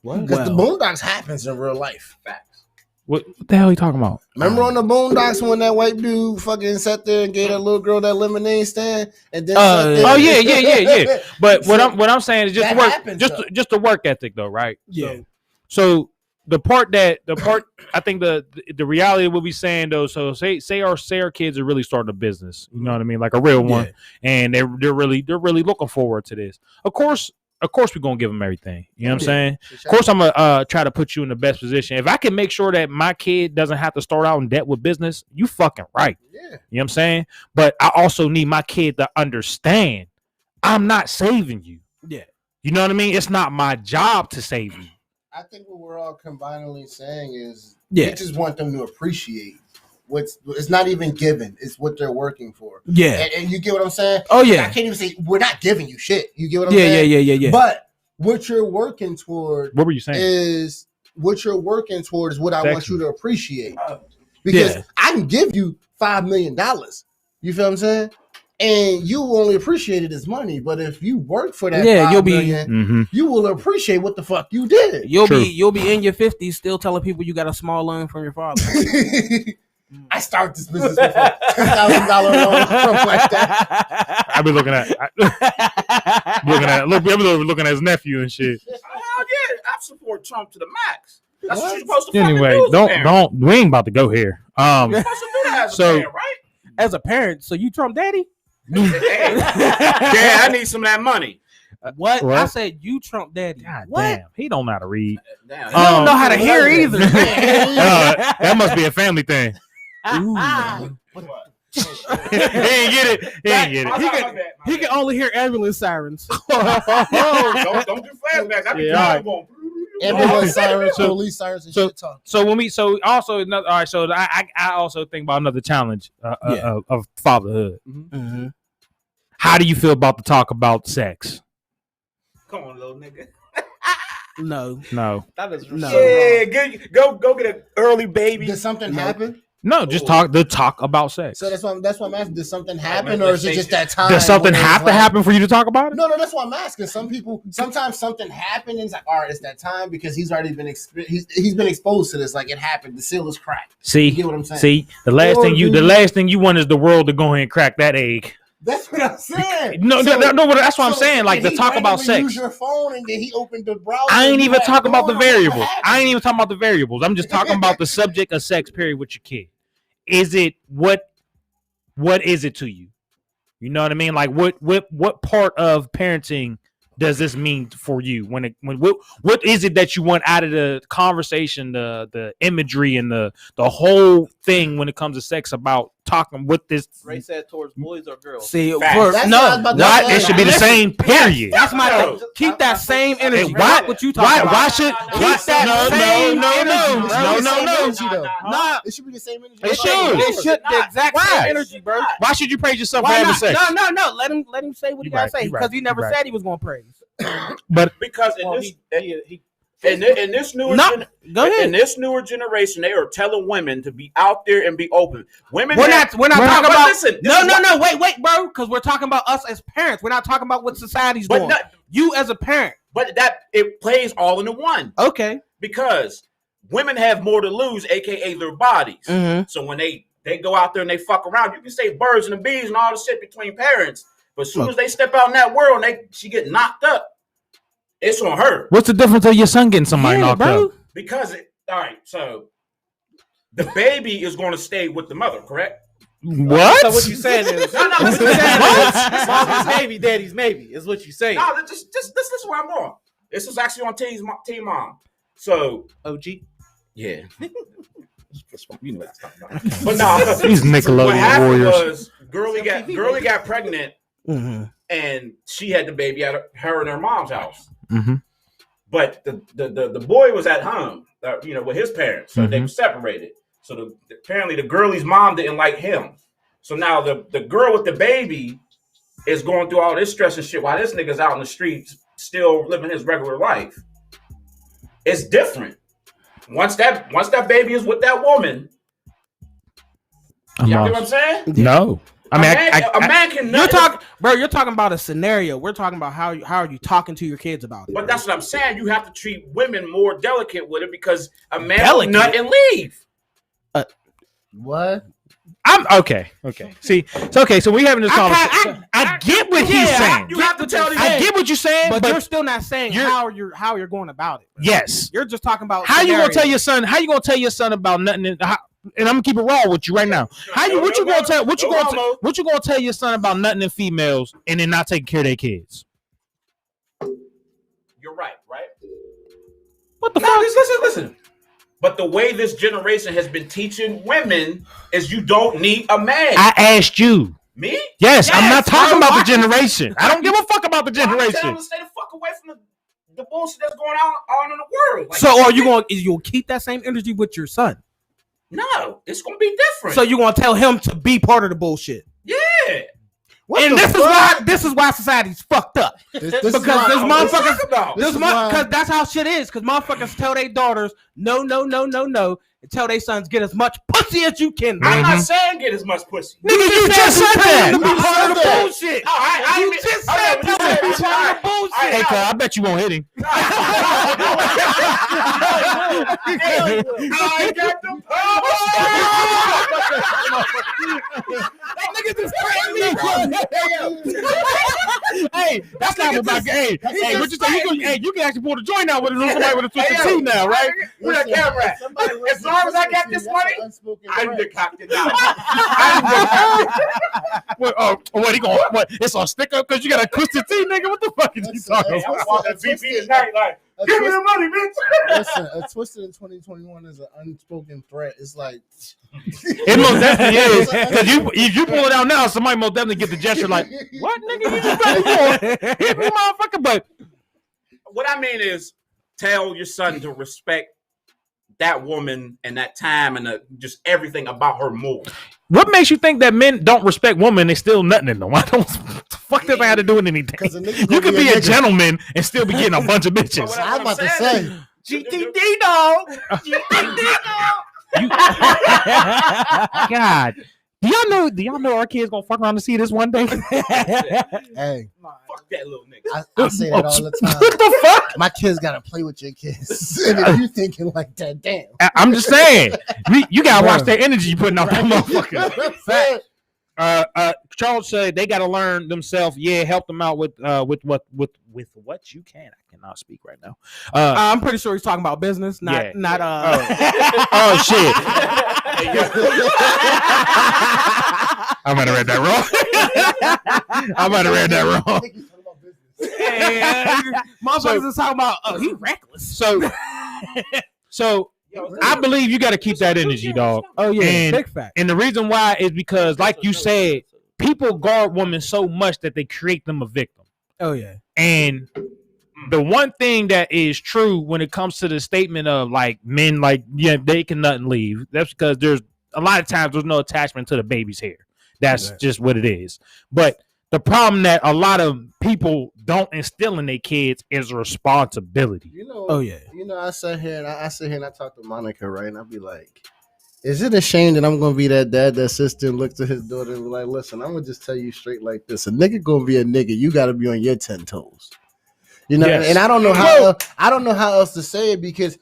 Because the Boondocks happens in real life. Facts. What the hell are you talking about? Remember on the Boondocks when that white dude fucking sat there and gave that little girl that lemonade stand, and then yeah. But what I'm saying is just work, just the work ethic though, right? Yeah. So the part I think the reality of what we saying though. So say our kids are really starting a business, you know what I mean, like a real one, and they're really looking forward to this. Of course, we're going to give them everything. You know what I'm saying? Of course, I'm going to try to put you in the best position. If I can make sure that my kid doesn't have to start out in debt with business, you fucking right. Yeah. You know what I'm saying? But I also need my kid to understand I'm not saving you. Yeah. You know what I mean? It's not my job to save you. I think what we're all combinedly saying is Yeah. we just want them to appreciate it's not even given. It's what they're working for. Yeah. And you get what I'm saying? Oh I yeah. can't even say we're not giving you shit. You get what I'm Yeah. saying? Yeah. But what you're working toward What were you saying? is what you're working toward is what I want you to appreciate. Yeah. Because I can give you $5 million. You feel what I'm saying? And you only appreciate it as money. But if you work for that $5 million, you will appreciate what the fuck you did. You'll be in your 50s still telling people you got a small loan from your father. I started this business with a $10,000 loan or something like that. I be looking at looking at his nephew and shit. Hell yeah, I support Trump to the max. That's what you're supposed to Anyway, fucking do as a parent. don't we ain't about to go here. You're supposed to do that as a parent, right? As a parent, so you Trump daddy? Hey, Dad, I need some of that money. What? I said you Trump daddy. God what? damn, he don't know how to read. Damn, He don't know how to hear either. That must be a family thing. Ooh. He ain't get it. He can only hear ambulance sirens. don't do flashbacks. I be going. Ambulance sirens, police sirens, and shit talk. So also another. All right, so I also think about another challenge of fatherhood. Mm-hmm. How do you feel about the talk about sex? Come on, little nigga. No. That is No. Yeah, go get an early baby. Did something happen? No, just talk about sex. So that's why I'm asking. Did something happen, or is it just that time? Does something have to happen for you to talk about it? No, that's why I'm asking. Sometimes something happened, and it's like, all right, it's that time because he's already been he's been exposed to this. Like it happened. The seal is cracked. See, you get what I'm saying? See, the last thing you want is the world to go ahead and crack that egg. That's what I'm saying. No, that's what I'm saying. Like the talk about sex. Use your phone, and then he opened the browser. I ain't even talking about the variables. I'm just talking about the subject of sex. Period. With your kid. Is it what is it to you? You know what I mean? Like what part of parenting does this mean for you? What is it that you want out of the conversation, the imagery and the whole thing when it comes to sex about talking with this? Ray said towards boys or girls. See, it should be the same. Period. That's my thing. Keep that same energy. Why? What you talking about? Why should keep that same energy? No. It should be the same energy. It should. It should the exact same energy, bro. Why should you praise yourself for Why having not? sex? No. Let him say what he gotta say because he never said he was gonna praise. But because in this newer in this newer generation, they are telling women to be out there and be open. We're not talking about. Listen, no. Wait, bro. Because we're talking about us as parents. We're not talking about what society's doing. You as a parent. But it plays all into one. Okay. Because women have more to lose, aka their bodies. Mm-hmm. So when they go out there and they fuck around, you can say birds and the bees and all the shit between parents. But as soon as they step out in that world and she get knocked up, it's on her. What's the difference of your son getting somebody knocked up? Because all right, so the baby is going to stay with the mother, correct? What? So what you saying is no. What you saying is mom's baby, daddy's maybe is what you saying. No, just this is where I'm going. This is actually on Team Mom. So OG. Yeah. You know what I'm talking about. But no, these Nickelodeon what happened warriors. was Girlie got pregnant, and she had the baby at her and her mom's house. Mm-hmm. But the boy was at home, with his parents, so they were separated. So apparently the girlie's mom didn't like him. So now the girl with the baby is going through all this stress and shit while this nigga's out in the streets still living his regular life. It's different. Once that baby is with that woman, y'all get what I'm saying? No. I mean, a man can. You're talking about a scenario. We're talking about how are you talking to your kids about it. But that's what I'm saying. You have to treat women more delicate with it because a man will nut and leave. What? I'm okay. See, it's okay. So we having this conversation. I get what he's saying. You have to tell these. I get what you're saying, but you're still not saying how you're going about it. Right? Yes, you're just talking about how you gonna tell your son. How you gonna tell your son about nothing? And I'm gonna keep it raw with you right now. What you gonna tell your son about nothing in females and then not taking care of their kids? You're right. What the fuck? Listen. But the way this generation has been teaching women is you don't need a man. I asked you. Me? Yes, I'm not talking about the generation. I don't give a fuck about the generation. Tell them to stay the fuck away from the bullshit that's going on in the world. Like, so, are you'll keep that same energy with your son? No, it's gonna be different. So you're gonna tell him to be part of the bullshit? Yeah. And this is why society's fucked up. Because this motherfuckers, because that's how shit is. Because motherfuckers tell their daughters no, and tell their sons get as much pussy as you can. I'm not saying get as much pussy. Nigga, you just said that. To be part of the bullshit. You just said to be part of the bullshit. Hey, cuz, I bet you won't hit him. I got the power. That nigga just crazy. Hey, that's not about. Hey, what you say? You can actually pull the joint out with somebody with a twisted T now, right? Where that camera at? As long as I got this money, I'm the captain now. What he going? What? It's on stick up because you got a twisted T, nigga. What the fuck is he talking I'm about? walking VP at night like, give me the money, bitch. Listen, a twisted in 2021 is an unspoken threat. It's like it most definitely is. Because if you pull it out now, somebody most definitely get the gesture like, what, nigga? You just ready for it, motherfucker. But what I mean is, tell your son to respect that woman and that time and just everything about her more. What makes you think that men don't respect women? They still nothing in them. I don't. Fuck that. I had to do anything. You could be a gentleman and still be getting a bunch of bitches. I'm about to say, GTD dog. GTD dog. God. Do y'all know our kids gonna fuck around to see this one day? hey, fuck that little nigga. I say that all the time. What the fuck? My kids gotta play with your kids. And if you thinking like that, damn. I'm just saying. You gotta watch that energy you putting out that motherfucker. Charles said they gotta learn themselves. Yeah, help them out with what you can. I cannot speak right now. I'm pretty sure he's talking about business, not. Oh shit. I might have read that wrong. Motherfuckers is talking about he reckless. So I believe you got to keep that energy, dog. Oh yeah, big fact. And the reason why is because, like you said, people guard women so much that they create them a victim. Oh yeah. And the one thing that is true when it comes to the statement of like men, like they can nut and leave. That's because there's a lot of times there's no attachment to the baby's hair. That's just what it is. But the problem that a lot of people don't instill in their kids is responsibility. I sit here and I talk to Monica, right? And I'll be like, is it a shame that I'm gonna be that dad that sits there and looks at his daughter and be like, listen, I'm gonna just tell you straight like this. A nigga gonna be a nigga. You gotta be on your 10 toes. You know, and I don't know how else to say it, because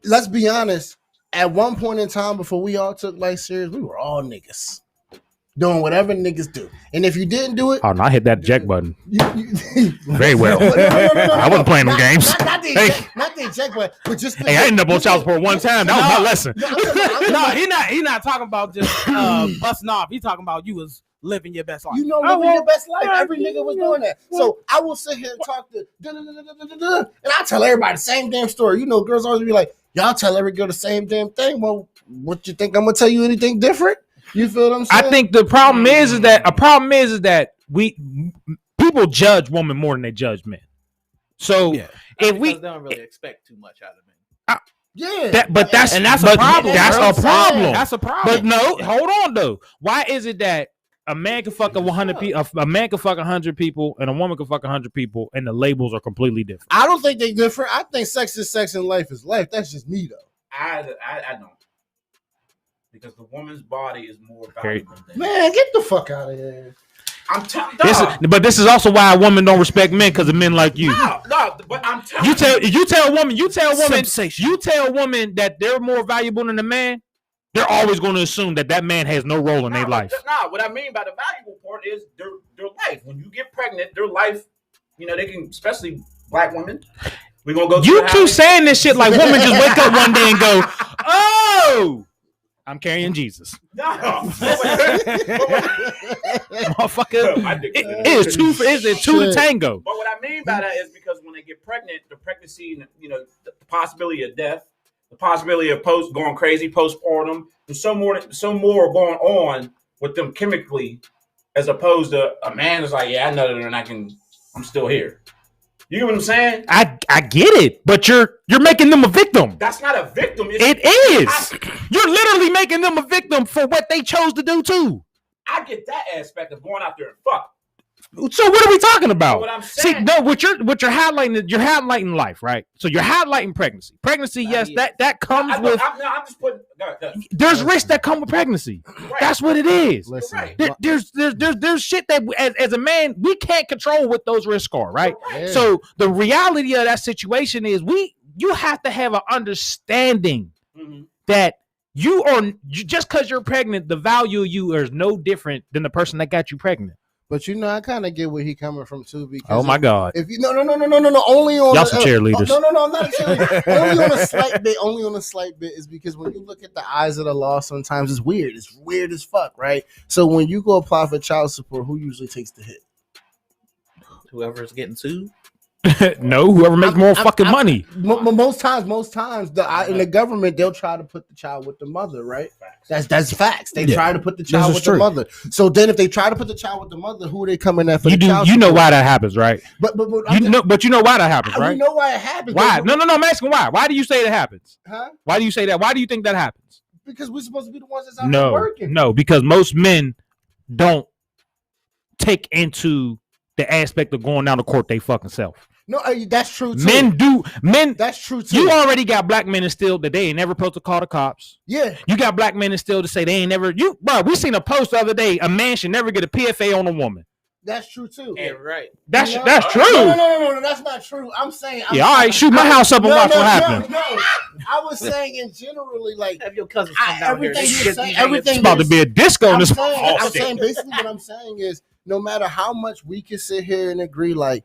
let's be honest, at one point in time before we all took life serious, we were all niggas doing whatever niggas do. And if you didn't do it, oh no, I hit that eject button. Very well. No. I wasn't playing them games. Not the eject button, but just hey, I ended up on child support one time. That was my lesson. He's not talking about just busting off. He's talking about you was living your best life. You know, living your best life. Every nigga was doing that. So I will sit here and talk to, and I tell everybody the same damn story. You know, girls always be like, y'all tell every girl the same damn thing. Well, what you think? I'm gonna tell you anything different? You feel what I'm saying? I think the problem is that people judge women more than they judge men. So if we don't really expect too much out of men. That's a problem. That's a problem. But no, hold on though. Why is it that a man can fuck 100 people, a man can fuck 100 people, and a woman can fuck 100 people, and the labels are completely different? I don't think they're different. I think sex is sex and life is life. That's just me though. I don't. Because the woman's body is more valuable than man. Get the fuck out of here. I'm telling you. But this is also why a woman don't respect men, because of men like you. No, but I'm telling you. You tell a woman that they're more valuable than a man. They're always going to assume that man has no role in their life. No, what I mean by the valuable part is their life. When you get pregnant, their life, they can, especially black women. We're gonna go. You keep saying this shit like women just wake up one day and go, "Oh, I'm carrying Jesus." No, motherfucker. It's two to tango. But what I mean by that is because when they get pregnant, the pregnancy, the possibility of death, the possibility of going crazy postpartum, there's so more going on with them chemically, as opposed to a man is like, yeah, I know that, and I'm still here. You get what I'm saying? I get it, but you're making them a victim. That's not a victim. It is. You're literally making them a victim for what they chose to do too. I get that aspect of going out there and fuck. So what are we talking about? What I'm saying. See, no, what you're highlighting, you're highlighting life, right? So you're highlighting pregnancy. Pregnancy, yes, that comes with. I'm just putting. There's risks that come with pregnancy. Right. That's what it is. Listen, Right. There's shit that as a man we can't control what those risks are, right? Yeah. So the reality of that situation is you have to have an understanding that just because you're pregnant, the value of you is no different than the person that got you pregnant. But I kind of get where he coming from too. Because Oh my God! if you no, only on y'all some cheerleaders. No, I'm not a cheerleader. Only on a slight bit is because when you look at the eyes of the law, sometimes it's weird. It's weird as fuck, right? So when you go apply for child support, who usually takes the hit? Whoever's getting sued. No, whoever makes more fucking money. Most times, in the government, they'll try to put the child with the mother, right? That's facts. They try to put the child with the mother. So then, if they try to put the child with the mother, who are they coming at for the child? You know why that happens, right? But you know why that happens, right? We know why it happens. Why? No. I'm asking why. Why do you say that happens? Huh? Why do you say that? Why do you think that happens? Because we're supposed to be the ones that's out there working. No, because most men don't take into the aspect of going down to court they fucking self. No, that's true too. Men. That's true too. You already got black men instilled that they ain't never supposed to call the cops. Yeah. You got black men instilled to say they ain't never. Bro, we seen a post the other day. A man should never get a PFA on a woman. That's true too. Yeah, right. That's true. No, that's not true. I'm saying. All right, shoot my house up and watch what happens. No, I was saying in generally, like have your cousins come down here. Everything it's about to be a disco in this. I'm saying basically what I'm saying is no matter how much we can sit here and agree, like,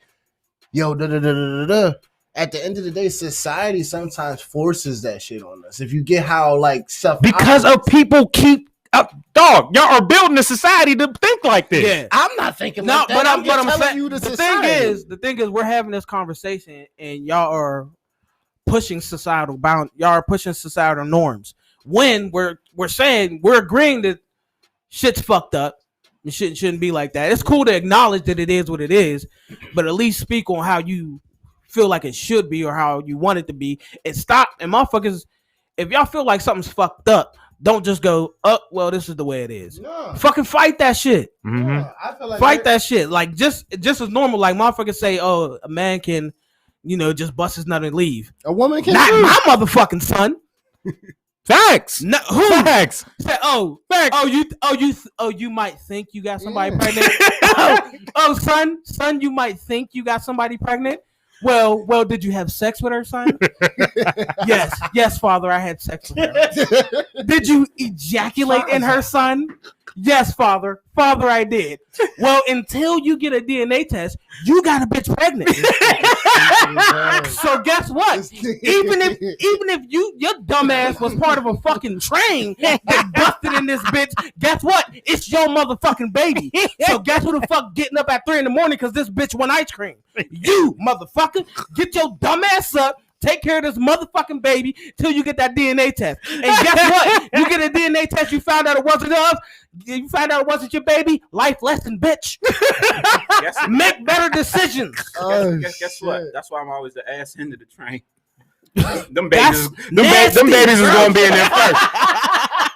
yo, at the end of the day, society sometimes forces that shit on us. If you get how like stuff because of people keep up, dog. Y'all are building a society to think like this. Yeah. I'm not thinking like that. I'm saying you the thing is we're having this conversation and y'all are pushing societal norms when we're saying we're agreeing that shit's fucked up. It shouldn't be like that. It's cool to acknowledge that it is what it is, but at least speak on how you feel like it should be or how you want it to be. And stop. And motherfuckers, if y'all feel like something's fucked up, don't just go, oh, well, this is the way it is. No. Fucking fight that shit. Mm-hmm. No, I feel like fight that shit. Like just as normal. Like motherfuckers say, oh, a man can, just bust his nut and leave. A woman can. Not my motherfucking son. Facts. No, who? Facts. Say, facts. You might think you got somebody pregnant. son, you might think you got somebody pregnant. Well, did you have sex with her, son? Yes, father, I had sex with her. Did you ejaculate in her, son? Yes, father, I did. Well, until you get a DNA test, you got a bitch pregnant. So guess what? Even if your dumb ass was part of a fucking train that busted in this bitch, guess what? It's your motherfucking baby. So guess who the fuck getting up at 3 a.m. because this bitch want ice cream? You motherfucker, get your dumb ass up. Take care of this motherfucking baby till you get that DNA test. And guess what? You get a DNA test, you found out it wasn't us. You found out it wasn't your baby. Life lesson, bitch. Make better decisions. Guess what? That's why I'm always the ass end of the train. Them babies is gonna be in there first.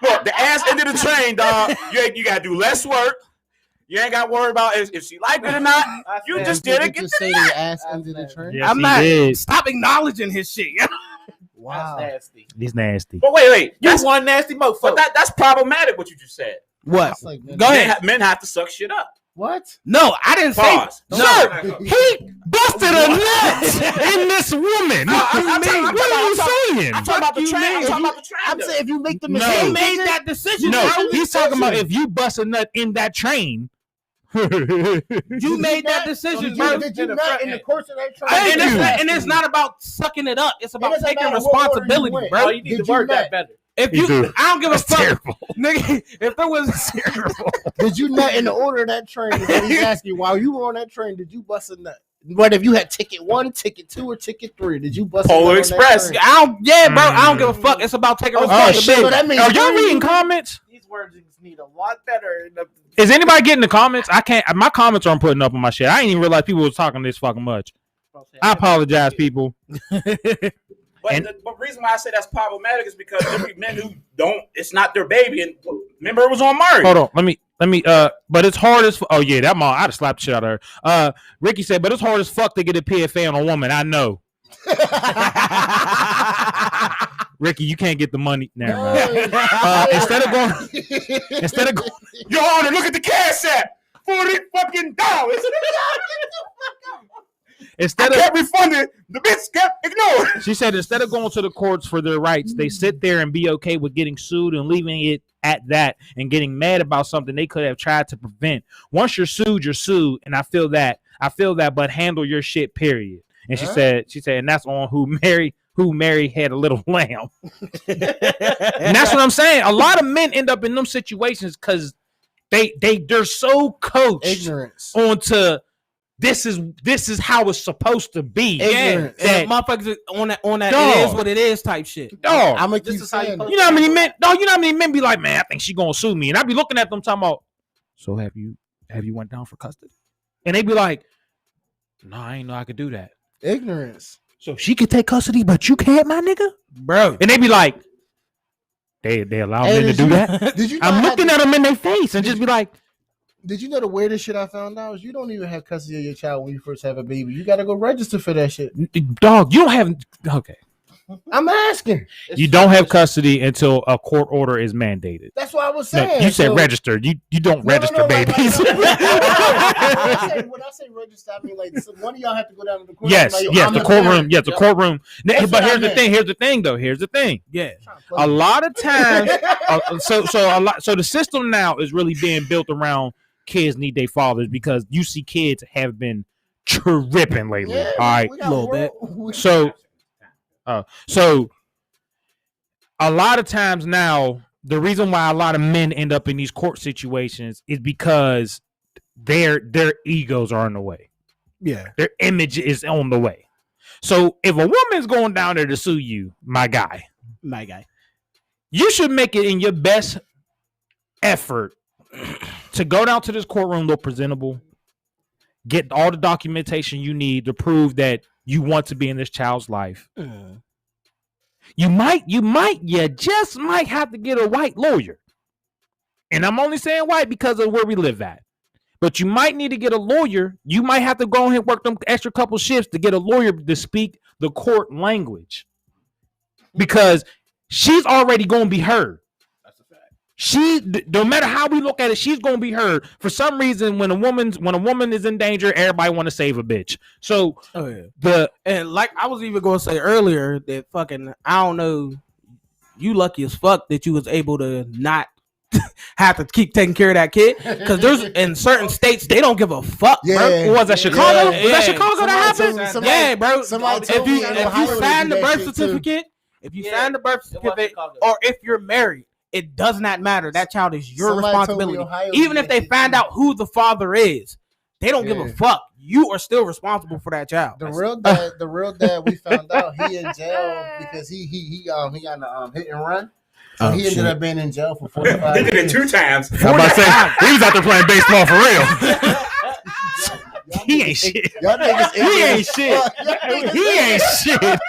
Look, the ass end of the train, dog. You gotta do less work. You ain't got to worry about if she like it or not. You just didn't get say the ass under the train. Yes, I'm not. Stop acknowledging his shit. Wow, that's nasty. He's nasty. But wait. That's one nasty motherfucker. But that's problematic. What you just said. What? Like, Go ahead. Men have to suck shit up. What? No, I didn't Pause. say. Sir, he busted a nut in this woman. What are you saying? I'm talking about the train. I'm saying if you make the He mistake, made that decision. No, he's talking about if you bust a nut in that train. You made that decision, bro. Did you not in the course of that train? And it's not about sucking it up. It's about taking responsibility, bro. Oh, you need to word that better. If you, I don't give a fuck, terrible. nigga. If there was terrible, did you nut in the order of that train? He's asking you while you were on that train. Did you bust a nut? But if you had ticket 1, ticket 2, or ticket 3, did you bust Polar Express? bro. I don't give a fuck. It's about taking responsibility. So that means are y'all reading comments? These wordings need a lot better. Is anybody getting the comments? I can't. My comments aren't putting up on my shit. I didn't even realize people was talking this fucking much. I apologize, people. But And- the reason why I say that's problematic is because there be men who don't. It's not their baby. And remember, it was on Murray. Hold on, let me. But it's hard as. Oh yeah, that mom. I'd have slapped the shit out of her. Ricky said, but it's hard as fuck to get a PFA on a woman. I know. Ricky, you can't get the money. Never mind. Instead of going, Your Honor, look at the cash app. $40 fucking dollars. instead I of kept refunding. The bitch kept ignored. she said, instead of going to the courts for their rights, they sit there and be okay with getting sued and leaving it at that and getting mad about something they could have tried to prevent. Once you're sued, and I feel that, but handle your shit, period. And she said, and that's on who Mary had a little lamb. And that's what I'm saying. A lot of men end up in them situations because they're so coached Ignorance. onto this is how it's supposed to be. Ignorance. And motherfuckers on that Dog. it is what it is type shit. Dog. I'm gonna This keep is how you saying post- it. You know how many men? Dog, you know how many men be like, man, I think she gonna sue me, and I be looking at them talking about. So have you went down for custody? And they be like, no, I ain't know I could do that. Ignorance. So she could take custody, but you can't, my nigga, Bro. and they be like, they allow Hey, men to did do you- that. Did you? I'm not have looking the- at them in their face and just be like, Did you know the weirdest shit I found out is you don't even have custody of your child when you first have a baby. You gotta go register for that shit. dog, you don't have okay. I'm asking. You don't have custody until a court order is mandated. That's what I was No, saying. you said So- registered. You don't No, register babies. when I say register, I mean like one of y'all have to go down to the courtroom. Yes, like, yo, yes, I'm the the courtroom. parent. Yes, the Yep. courtroom. That's But what I here's the meant. thing. Here's the thing, though. Here's the thing. Yeah. A lot of times, so the system now is really being built around kids need their fathers because you see kids have been tripping lately. Yeah, all right, we got Little bit. so a lot of times now, the reason why a lot of men end up in these court situations is because their egos are in the way. Yeah. Their image is on the way. So if a woman's going down there to sue you, my guy, you should make it in your best effort to go down to this courtroom, look presentable, get all the documentation you need to prove that you want to be in this child's life. You just might have to get a white lawyer. And I'm only saying white because of where we live at. But you might need to get a lawyer. You might have to go ahead and work them extra couple shifts to get a lawyer to speak the court language. Because she's already going to be heard. That's a fact. She, no matter how we look at it, she's going to be heard. For some reason, when a woman is in danger, everybody want to save a bitch. So And like I was even going to say earlier that fucking I don't know, you lucky as fuck that you was able to not have to keep taking care of that kid because there's in certain states they don't give a fuck. Yeah. Bro. was that Chicago? Yeah. Was that Chicago that Somebody happened? told- Yeah, bro. somebody If told you me in Ohio they sign do the that birth shit, too. certificate, if you Yeah, sign the birth it was certificate, Chicago. or if you're married, it does not matter. That child is your Somebody told me responsibility. Ohio Even did if they that find too. out who the father is, they don't give a Yeah. fuck. You are still responsible for that child. The real dad, we found out he in jail because he got a hit and run. So he ended up being in jail for 45 They did it years. 2 times. I'm about to say, he was out there playing baseball for real. He ain't shit. Y'all niggas He ain't shit. He ain't shit.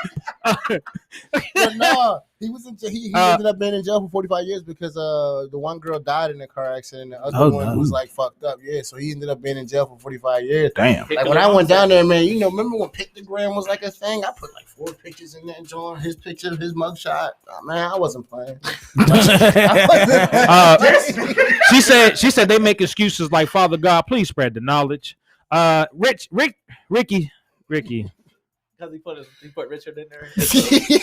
But no, he was he ended up being in jail for 45 years because the one girl died in a car accident. The other one was like fucked up. Yeah, so he ended up being in jail for 45 years. Damn. Like when I went down there, man, you know, remember when Pictogram was like a thing? I put like 4 pictures in there, John, his picture, his mugshot. Oh, man, I wasn't playing. She said they make excuses like, Father God, please spread the knowledge. Ricky. Because he put Richard in there.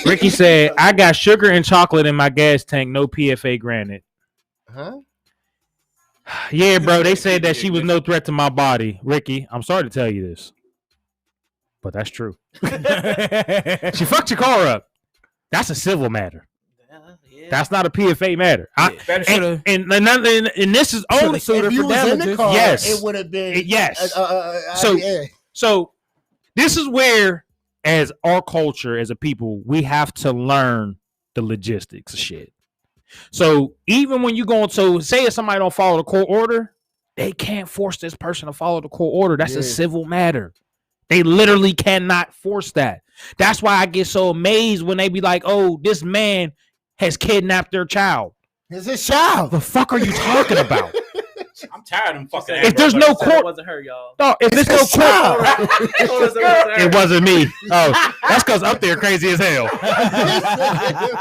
Ricky said, I got sugar and chocolate in my gas tank, no PFA granted. Huh? Yeah, bro, they said that she was no threat to my body. Ricky, I'm sorry to tell you this, but that's true. She fucked your car up. That's a civil matter. Yeah. That's not a PFA matter. And this is only sued her If you for was in the damages. car, Yes. it would have been. Yes. So, So- So this is where, as our culture, as a people, we have to learn the logistics of shit. So even when you go, so say if somebody don't follow the court order, they can't force this person to follow the court order. That's a Yeah. civil matter. They literally cannot force that. That's why I get so amazed when they be like, "Oh, this man has kidnapped their child." It's his child. The fuck are you talking about? I'm tired of them fucking. If there's no It court, wasn't her, y'all. no, if there's no court, it wasn't me. Oh, that's because up there crazy as hell.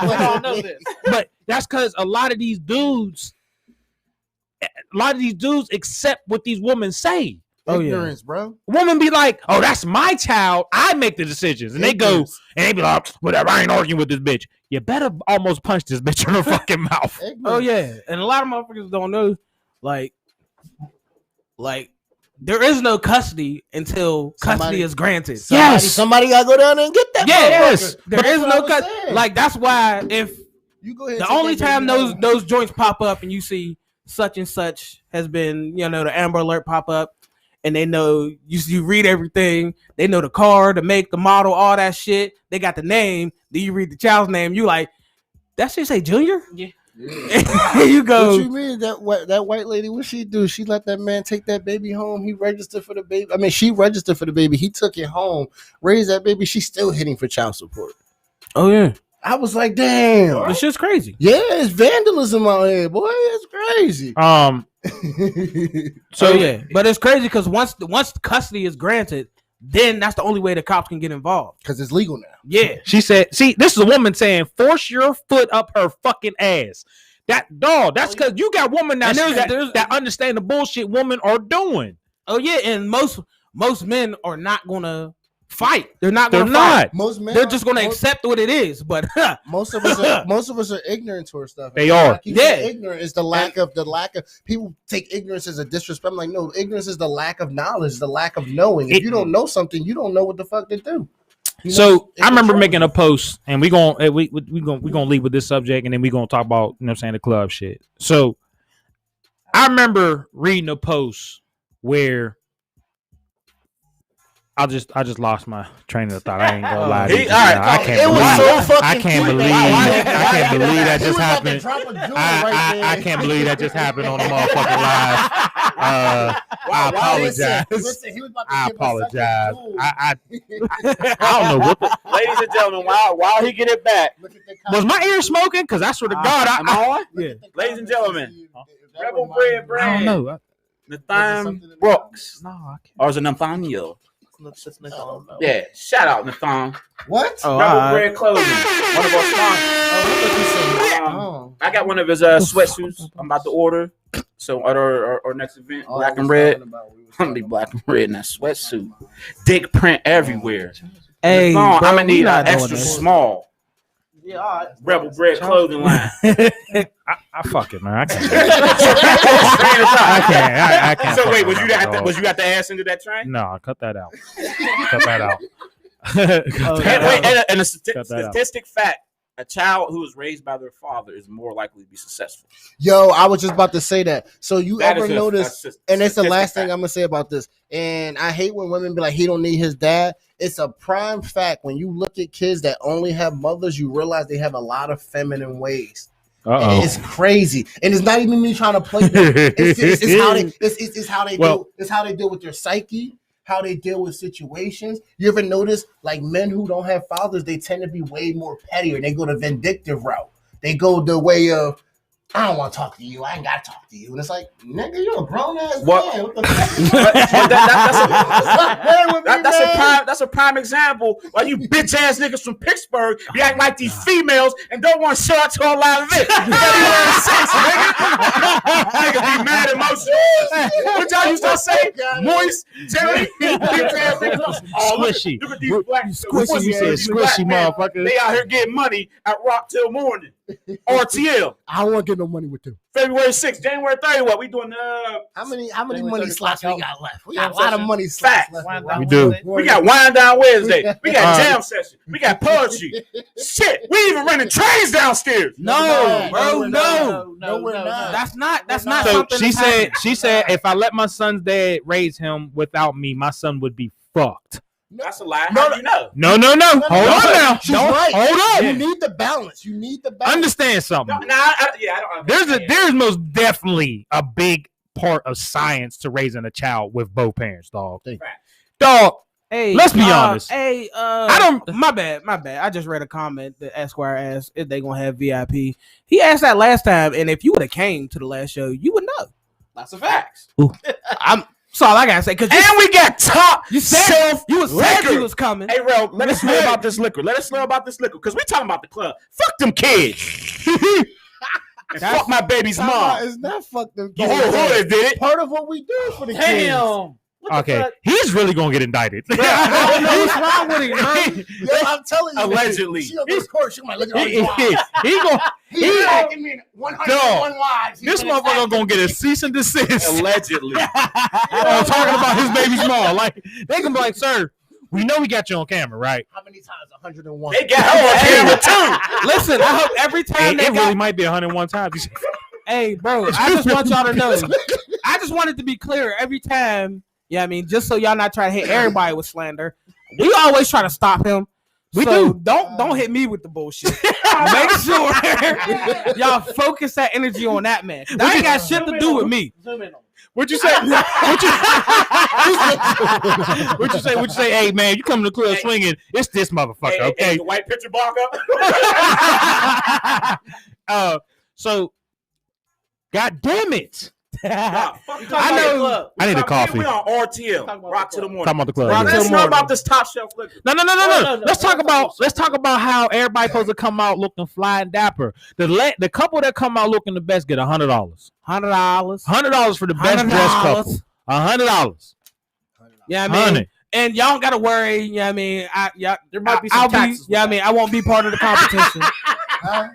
We all know this. But that's because a lot of these dudes accept what these women say. Ignorance, bro. Women be like, "Oh, that's my child. I make the decisions," and they go and they be like, "Whatever. I ain't arguing with this bitch." You better almost punch this bitch in her fucking mouth. Ignorance. Oh yeah, and a lot of motherfuckers don't know, like there is no custody until custody is granted. Somebody gotta go down there and get that. Yes, there is no custody. Like that's why if you go ahead, the only time those joints pop up and you see such and such has been, the Amber Alert pop up, and they know you read everything. They know the car, the make, the model, all that shit. They got the name. Then you read the child's name. You like, that shit say Junior? Yeah. You go. What you mean that white lady? What she do? She let that man take that baby home. He registered for the baby. I mean, she registered for the baby. He took it home, raised that baby. She's still hitting for child support. Oh yeah, I was like, damn, this shit's crazy. yeah, it's vandalism out here, boy. It's crazy. So yeah, but it's crazy because once custody is granted, then that's the only way the cops can get involved. Because it's legal now. Yeah. She said, "See, this is a woman saying, force your foot up her fucking ass." That dog. That's because you got women now that understand the bullshit women are doing. Oh yeah, and most men are not gonna fight. They're not gonna fight. Most men They're just gonna accept what it is. But most of us are ignorant towards stuff. They are. Ignorant is the lack of people take ignorance as a disrespect. I'm like, no, ignorance is the lack of knowledge, the lack of knowing. If you don't know something, you don't know what the fuck to do. So I remember making a post, and we gonna leave with this subject, and then we gonna talk about the club shit. So I remember reading a post where I just lost my train of thought. I ain't gonna lie. I can't believe that just happened. I can't believe that just happened on the motherfucking live. I apologize. I apologize. I don't know what. Ladies and gentlemen, while he get it back, Was my ear smoking? Because I swear to God, am I on? Yeah. Ladies and gentlemen, Rebel Bread Brand. I don't know. Nathan Brooks. No, I can't. Or is it Nathaniel? Let's just make on. Yeah, shout out Nathan. What? Oh, Rebel Bread Clothing. One of our sponsors. I got one of his sweatsuits I'm about to order. So at our next event, black and red. I'm gonna be black and red in that sweatsuit. Dick print everywhere. Hey, I'm bro, gonna need not an extra doing this. small Yeah, all right. Rebel Bread clothing line. I fuck it, man. I can't. I can't. So wait, fuck it, was you got the ass into that train? No, cut that out. Cut that out. And a statistic fact: a child who is raised by their father is more likely to be successful. Yo, I was just about to say that. So you That ever is notice? that's And it's the statistic last thing fact. I'm gonna say about this. And I hate when women be like, he don't need his dad. It's a prime fact. When you look at kids that only have mothers, you realize they have a lot of feminine ways. And it's crazy, and it's not even me trying to play them. It's how they deal with their psyche, how they deal with situations. You ever notice, like, men who don't have fathers, they tend to be way more pettier. They go the vindictive route. They go the way of, I don't want to talk to you. I ain't got to talk to you. And it's like, nigga, you're a grown ass man. What the That's a prime example. Why you bitch ass niggas from Pittsburgh be acting like these females and don't want to show up to a live event. Niggas be mad emotional. What y'all used to say? Moist, jelly, bitch ass niggas. Squishy. Look at these black Squishy, you said squishy, motherfucker. They out here getting money at Rock Till Morning. RTL. I don't want to get no money with them. February 6th, January 30th. What we doing? How many money slots we got left? We got a Jam lot of session. money slots Facts. left. We do. We got Wind Down Wednesday. We got Jam Session. We got Poetry. Shit, we even renting trains downstairs. No, bro, no. No, we're not. That's not So something. she said, if I let my son's dad raise him without me, my son would be fucked. That's a lie. How do you know? No. Hold on now. She's right. Hold on. You need the balance. Understand something. No, I don't. There's most definitely a big part of science to raising a child with both parents, dog. Dog, Hey, Let's be honest. Hey, I don't. My bad. I just read a comment that Esquire asked if they gonna have VIP. He asked that last time, and if you would have came to the last show, you would know. That's a fact. That's all I gotta say. Cause And we got top you said shelf you said you liquor. was coming. Hey, Rel, let us know about this liquor. Let us know about this liquor, because we talking about the club. Fuck them kids. And fuck my baby's mom. It's not fuck them The kids. whole hood did it. Part of what we do for the kids. Damn. What the Okay, fuck? he's really gonna get indicted. I don't know what's wrong with him, man. Yo, I'm telling you. Allegedly. She on this court. She might look at all he, these wives. he gonna. He's attacking me 101 wives. He's This gonna motherfucker attack gonna get a cease and desist. Allegedly. Talking about his baby's mom. Like they gonna be like, sir, we know we got you on camera, right? How many times? 101. They got her on camera too. Listen, I hope every time It really might be 101 times. Hey, bro, I just want y'all to know. I just want it to be clear every time. Yeah, I mean, just so y'all not try to hit everybody with slander. We always try to stop him. We So do. Don't hit me with the bullshit. Make sure y'all focus that energy on that man. That ain't got shit to do with me. Zoom in on. What'd you say? What'd you say? What'd you say? Hey man, you come to the club swinging. It's this motherfucker, Hey, okay? the white picture block up. So, God damn it! Nah, fuck I know. I need a coffee. We on Talking RTL. about Rock the to the club. morning. Talking about the club. Rock yeah. to Let's the know morning. about this top shelf liquor. No. No. Let's talk about how everybody supposed to come out looking fly and dapper. The couple that come out looking the best get $100. $100. $100 for the best dressed couple. $100. Yeah, I mean, 100. and y'all don't gotta worry. Yeah, I mean, There might be some I'll taxes. yeah, I mean, I won't be part of the competition. Huh?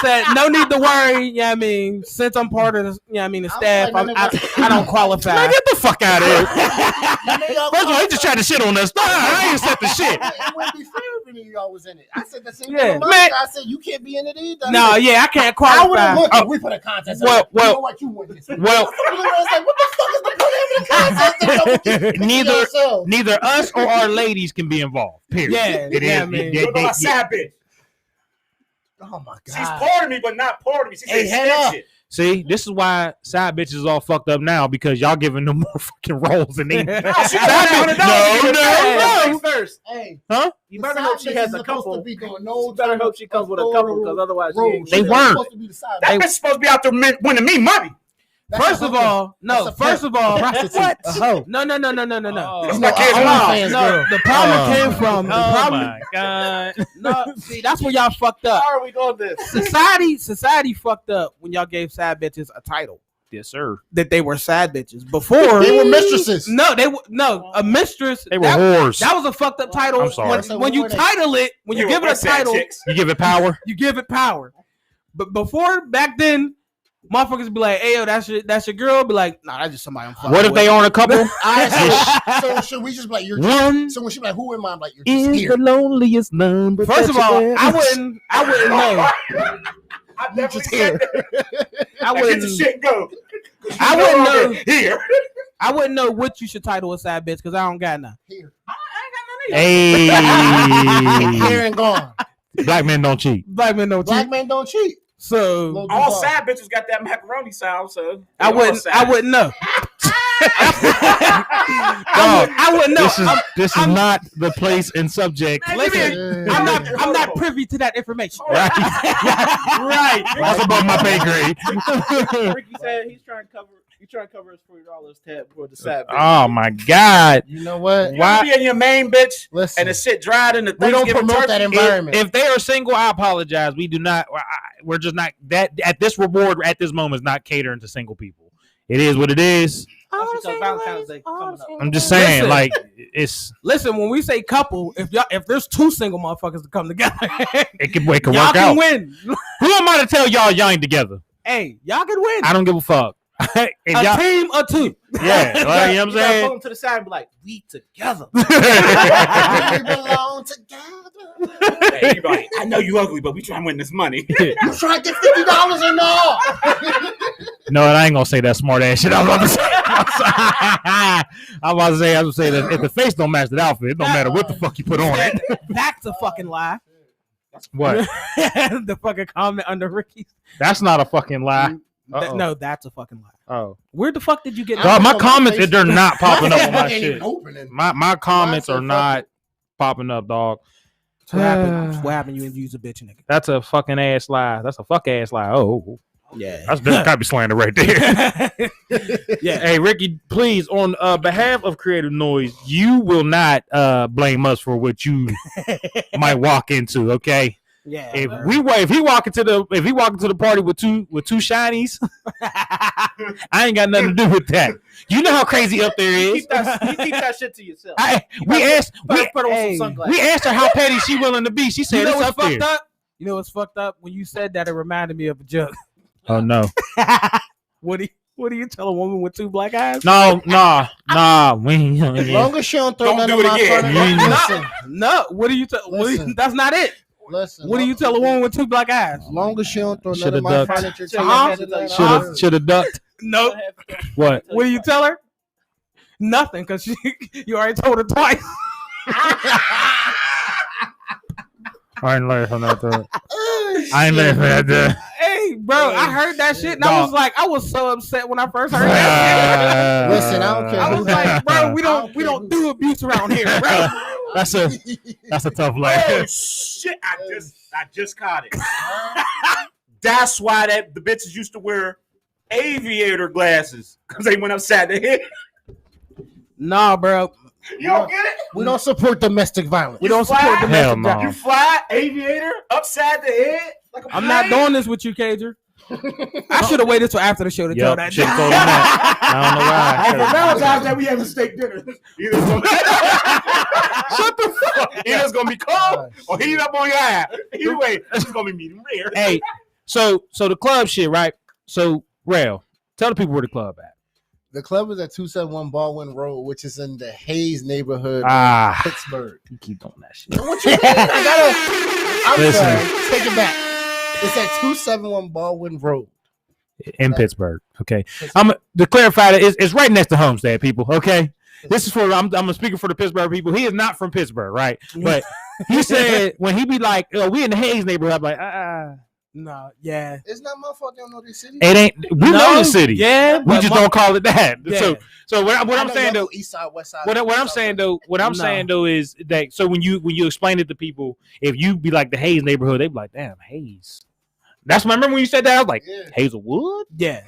Said no need to worry. Yeah, I mean, since I'm part of the, yeah, I mean, the staff, I don't qualify. Man, get the fuck out of here. First First of all, he just tried to shit on us. No, I ain't said the shit. It wouldn't be fair if any of y'all was in it. I said the same Yeah. thing. Man. I said you can't be in it either. No, yeah, I can't I would have qualify. looked if we put a contest. Well, you know what? You win this. Well, I was like, what the fuck is the point of the contest? neither us or our ladies can be involved. Period. Yeah, It yeah, is- man. You know my side bitch. Oh my god. She's part of me, but not part of me. She's Hey, an head up. extension. See, this is why side bitches is all fucked up now because y'all giving them more fucking roles than they. No, she Side got bitch- no. First. Hey, Huh? You better hope she has a supposed couple. to be doing no You better hope she comes with a couple, because otherwise she ain't. They gonna- weren't. Supposed to be the side That bitch supposed to be out there winning me money. First of all, no. That's a First of all, what? A hoe. no. Oh. It's my kid's mom. No, the problem came from the Oh problem. my god. No, see, that's where y'all fucked up. How are we doing this? Society fucked up when y'all gave side bitches a title Yes, sir. that they were side bitches before. They were mistresses. No, a mistress. They were that, whores. that was a fucked up title. I'm sorry. When you title it, when you They give were it a sad title, chicks. You give it power. you give it power. But before back then, motherfuckers be like, "Hey, yo, that's your girl." Be like, "Nah, that's just somebody I'm fucking What if with." they aren't a couple? So should we just be like, you're One so when she be like, who am I? I'm like, you're just is here. the loneliest number. First of that all, you ever- I wouldn't know. I You definitely just said here. that. I Like, get wouldn't. the shit go. I wouldn't know. Here. I wouldn't know what you should title a side bitch because I don't got none. Here. Hey, Here and gone. black men don't cheat. Black men don't Black cheat. men don't cheat. So Lil All Duval. sad bitches got that macaroni sound, so I wouldn't know. I wouldn't know. This is not the place and subject. Listen, I'm not privy to that information. Right. Right. That's above my pay grade. Ricky said he's trying to cover his $40 tab for the side. Oh my god. You know what? You wanna be in your main bitch Listen, and the shit dried in the we don't Thanksgiving promote that turkey. environment. If they are single, I apologize. We do not. We're just not that. At this reward, at this moment, is not catering to single people. It is what it is. Because Valentine's Day coming up. I'm just saying, Listen. like it's Listen, when we say couple, if there's two single motherfuckers to come together, it can work y'all out. can win. Who am I to tell y'all ain't together? Hey, y'all can win. I don't give a fuck. If A y'all- team of two. yeah, like, you know what I'm You gotta pull saying. them to the side and be like, we together. we belong together. Hey, you like, I know you ugly, but we trying to win this money. You trying to get $50 or no? No, I ain't gonna say that smart ass shit. I was about to say. I was gonna say that if the face don't match the outfit, it don't matter what the fuck you put on it. That's a fucking lie. What? The fucking comment under Ricky's. That's not a fucking lie. No, that's a fucking lie. Oh, Where the fuck did you get? dog, my on my comments Facebook. they're not popping up on my Ain't even shit. opening. My comments Mine are say not popping up, dog. What happened? What happened? You use a bitch, nigga. That's a fucking ass lie. That's a fuck ass lie. Oh, Yeah, that's different type of slander right there. yeah. Hey, Ricky, please, on behalf of Creative Noise, you will not blame us for what you might walk into. Okay, Yeah. if he walk into the party with two shinies, I ain't got nothing to do with that. You know how crazy up there You is. keep that shit to yourself. We asked Put on some sunglasses. we asked her how petty she willing to be. She said You know it's what's up there. fucked up? You know what's fucked up? When you said that, it reminded me of a joke. Oh no. What do you tell a woman with two black eyes? No. We ain't. As long as she don't throw Don't none do of it my again. furniture. Listen, No. What do you tell? Listen. That's not it. listen. What do you tell a woman with two black eyes? As long as she don't throw none Shoulda of my ducked. furniture to Uh-huh. your Should have ducked. No. What? What do you tell her? Nothing, because you already told her twice. I ain't laughing at that. I ain't laughing at that. Hey, bro, I heard that shit, and I was so upset when I first heard that shit. Listen, I don't care. I was like, bro, we I don't don't do abuse around here, bro. That's a tough Oh laugh. shit! I just caught it. That's why the bitches used to wear aviator glasses because they went upside the head. Nah, bro. You don't get it? We don't support domestic violence. We don't support Hell domestic no. violence. You fly aviator upside the head like a I'm not plane? doing this with you, Cager. I should have waited till after the show to tell Yup, that. should've told him that. I don't know Hey, for why. Valentine's Day, we have a steak dinner. Either it's gonna shut the fuck. Either it's gonna be cold or heat up on your eye. Either way, it's gonna be medium rare. Hey, so the club shit, right? So, Rail, tell the people where the club at. The club is at 271 Baldwin Road, which is in the Hayes neighborhood Ah, of Pittsburgh. you keep doing that shit. What you mean? I'm Listen. sorry. Take it back. It's at 271 Baldwin Road. In Pittsburgh, okay. I'm to clarify that it's right next to Homestead, people. Okay, this is for I'm speaking for the Pittsburgh people. He is not from Pittsburgh, right? But he said when he be like, "Oh, we in the Hayes neighborhood," I'm like, No, yeah. It's not my fault they don't know this city. it ain't. We know the city. Yeah, we just don't call it that. Yeah. So what I'm I saying know though. East side, west side. What I'm saying though is that so when you explain it to people, if you be like the Hayes neighborhood, they be like, damn, Hayes. That's my remember when you said that. I was like, Yeah. Hazelwood, Yeah.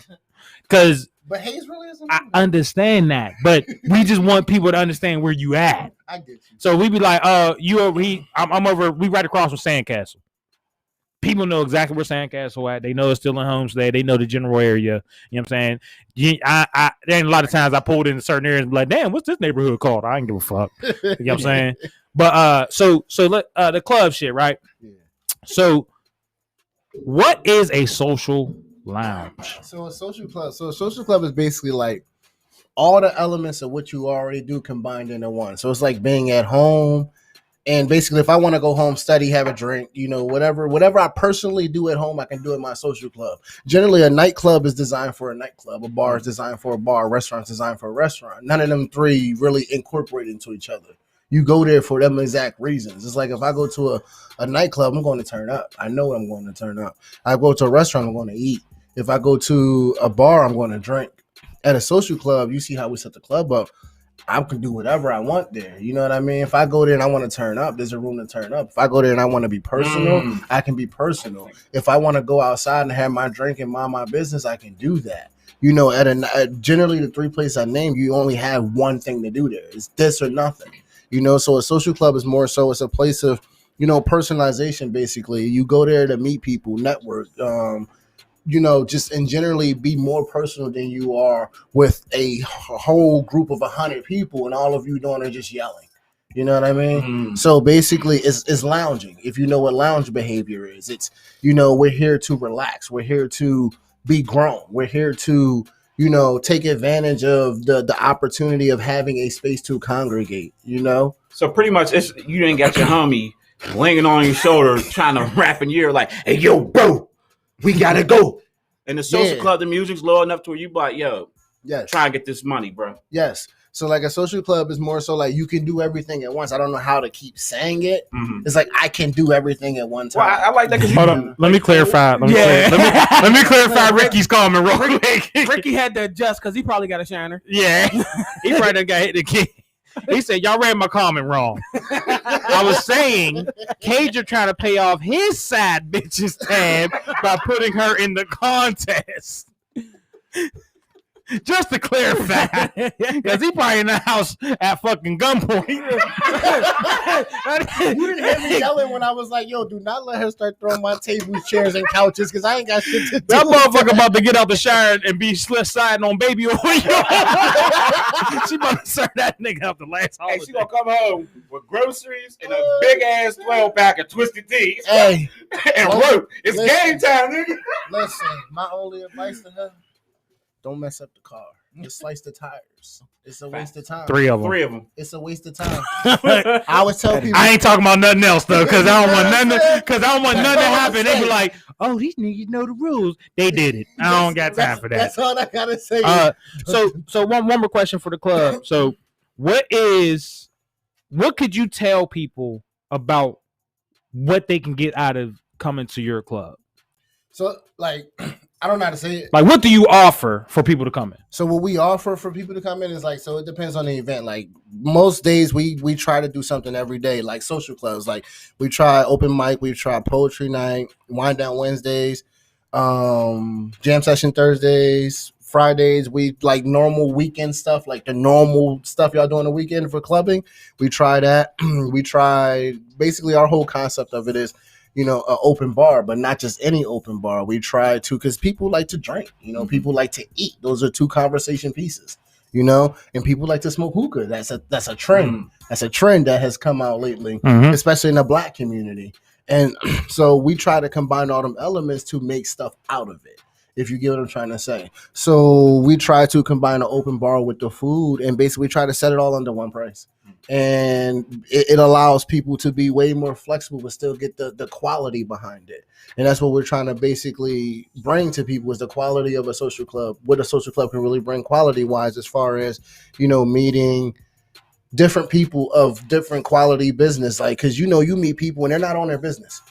because But Hayes really isn't. I understand that, but we just want people to understand where you at. I get you. So we be like, you over here, I'm over. We right across from Sandcastle. People know exactly where Sandcastle at. They know it's still in Homestead. They know the general area. You know what I'm saying? I then a lot of times I pulled into certain areas and be like, damn, what's this neighborhood called? I ain't give a fuck. You know what I'm saying? But so let the club shit, right? Yeah. So what is a social lounge? So a social club is basically like all the elements of what you already do combined into one. So it's like being at home. And basically, if I want to go home, study, have a drink, whatever I personally do at home, I can do at my social club. Generally, a nightclub is designed for a nightclub. A bar is designed for a bar. A restaurant is designed for a restaurant. None of them three really incorporate into each other. You go there for them exact reasons. It's like if I go to a nightclub, I'm going to turn up. I know I'm going to turn up. I go to a restaurant, I'm going to eat. If I go to a bar, I'm going to drink. At a social club, you see how we set the club up. I can do whatever I want there. You know what I mean? If I go there and I want to turn up, there's a room to turn up. If I go there and I want to be personal, I can be personal. If I want to go outside and have my drink and mind my business, I can do that. Generally the three places I named, you only have one thing to do there. It's this or nothing. So a social club is more so it's a place of, personalization, basically. You go there to meet people, network, just and generally be more personal than you are with a whole group of 100 people and all of you doing are just yelling. You know what I mean? Mm. So basically it's lounging. If you know what lounge behavior is, it's, we're here to relax. We're here to be grown. We're here to, take advantage of the opportunity of having a space to congregate, So pretty much, you didn't got your homie leaning on your shoulder, trying to rap in your ear like, "Hey, yo, bro, we gotta go." And the social club, the music's low enough to where you be like, "Yo, Yes. try and get this money, bro." Yes. So like a social club is more so like you can do everything at once. I don't know how to keep saying it. Mhm. It's like I can do everything at one time. Well, I like that because Hold on. Let me clarify. Let me clarify Ricky's comment real quick. Ricky had to adjust because he probably got a shiner. Yeah. He probably done got hit the kid. He said, y'all read my comment wrong. I was saying Cager trying to pay off his side bitch's tab by putting her in the contest. Just to clarify, because he probably in the house at fucking gunpoint. You didn't hear me yelling when I was like, yo, do not let her start throwing my tables, chairs, and couches because I ain't got shit to do. That motherfucker about to get out the shower and be sliding on baby oil. She about to serve that nigga out the last holiday. Hey, she gonna come home with groceries and a big ass 12-pack of Twisted Tea. Hey, And work. It's game time, nigga. listen, my only advice to her, don't mess up the car. Just slice the tires. It's a waste of time. Three of them. It's a waste of time. I always tell people. I ain't talking about nothing else though, because I don't want nothing. Because I don't want nothing to happen. They be like, "Oh, these niggas know the rules." They did it. I don't got time for that. That's all I gotta say. So one more question for the club. So, what could you tell people about what they can get out of coming to your club? So, like, I don't know how to say it. Like, what do you offer for people to come in? So what we offer for people to come in is like, so it depends on the event. Like most days we try to do something every day, like social clubs. Like we try open mic, we try poetry night, wind down Wednesdays, jam session Thursdays, Fridays. We like normal weekend stuff, like the normal stuff y'all do on the weekend for clubbing. We try that. We try basically our whole concept of it is, you know, an open bar, but not just any open bar. We try to, because people like to drink, you know, people like to eat. Those are two conversation pieces, you know, and people like to smoke hookah. That's a trend. That's a trend that has come out lately, especially in the Black community. And so we try to combine all them elements to make stuff out of it, if you get what I'm trying to say. So we try to combine an open bar with the food and basically try to set it all under one price. And it allows people to be way more flexible but still get the quality behind it. And that's what we're trying to basically bring to people, is the quality of a social club, what a social club can really bring quality wise, as far as, you know, meeting different people of different quality business. Like, because, you know, you meet people and they're not on their business.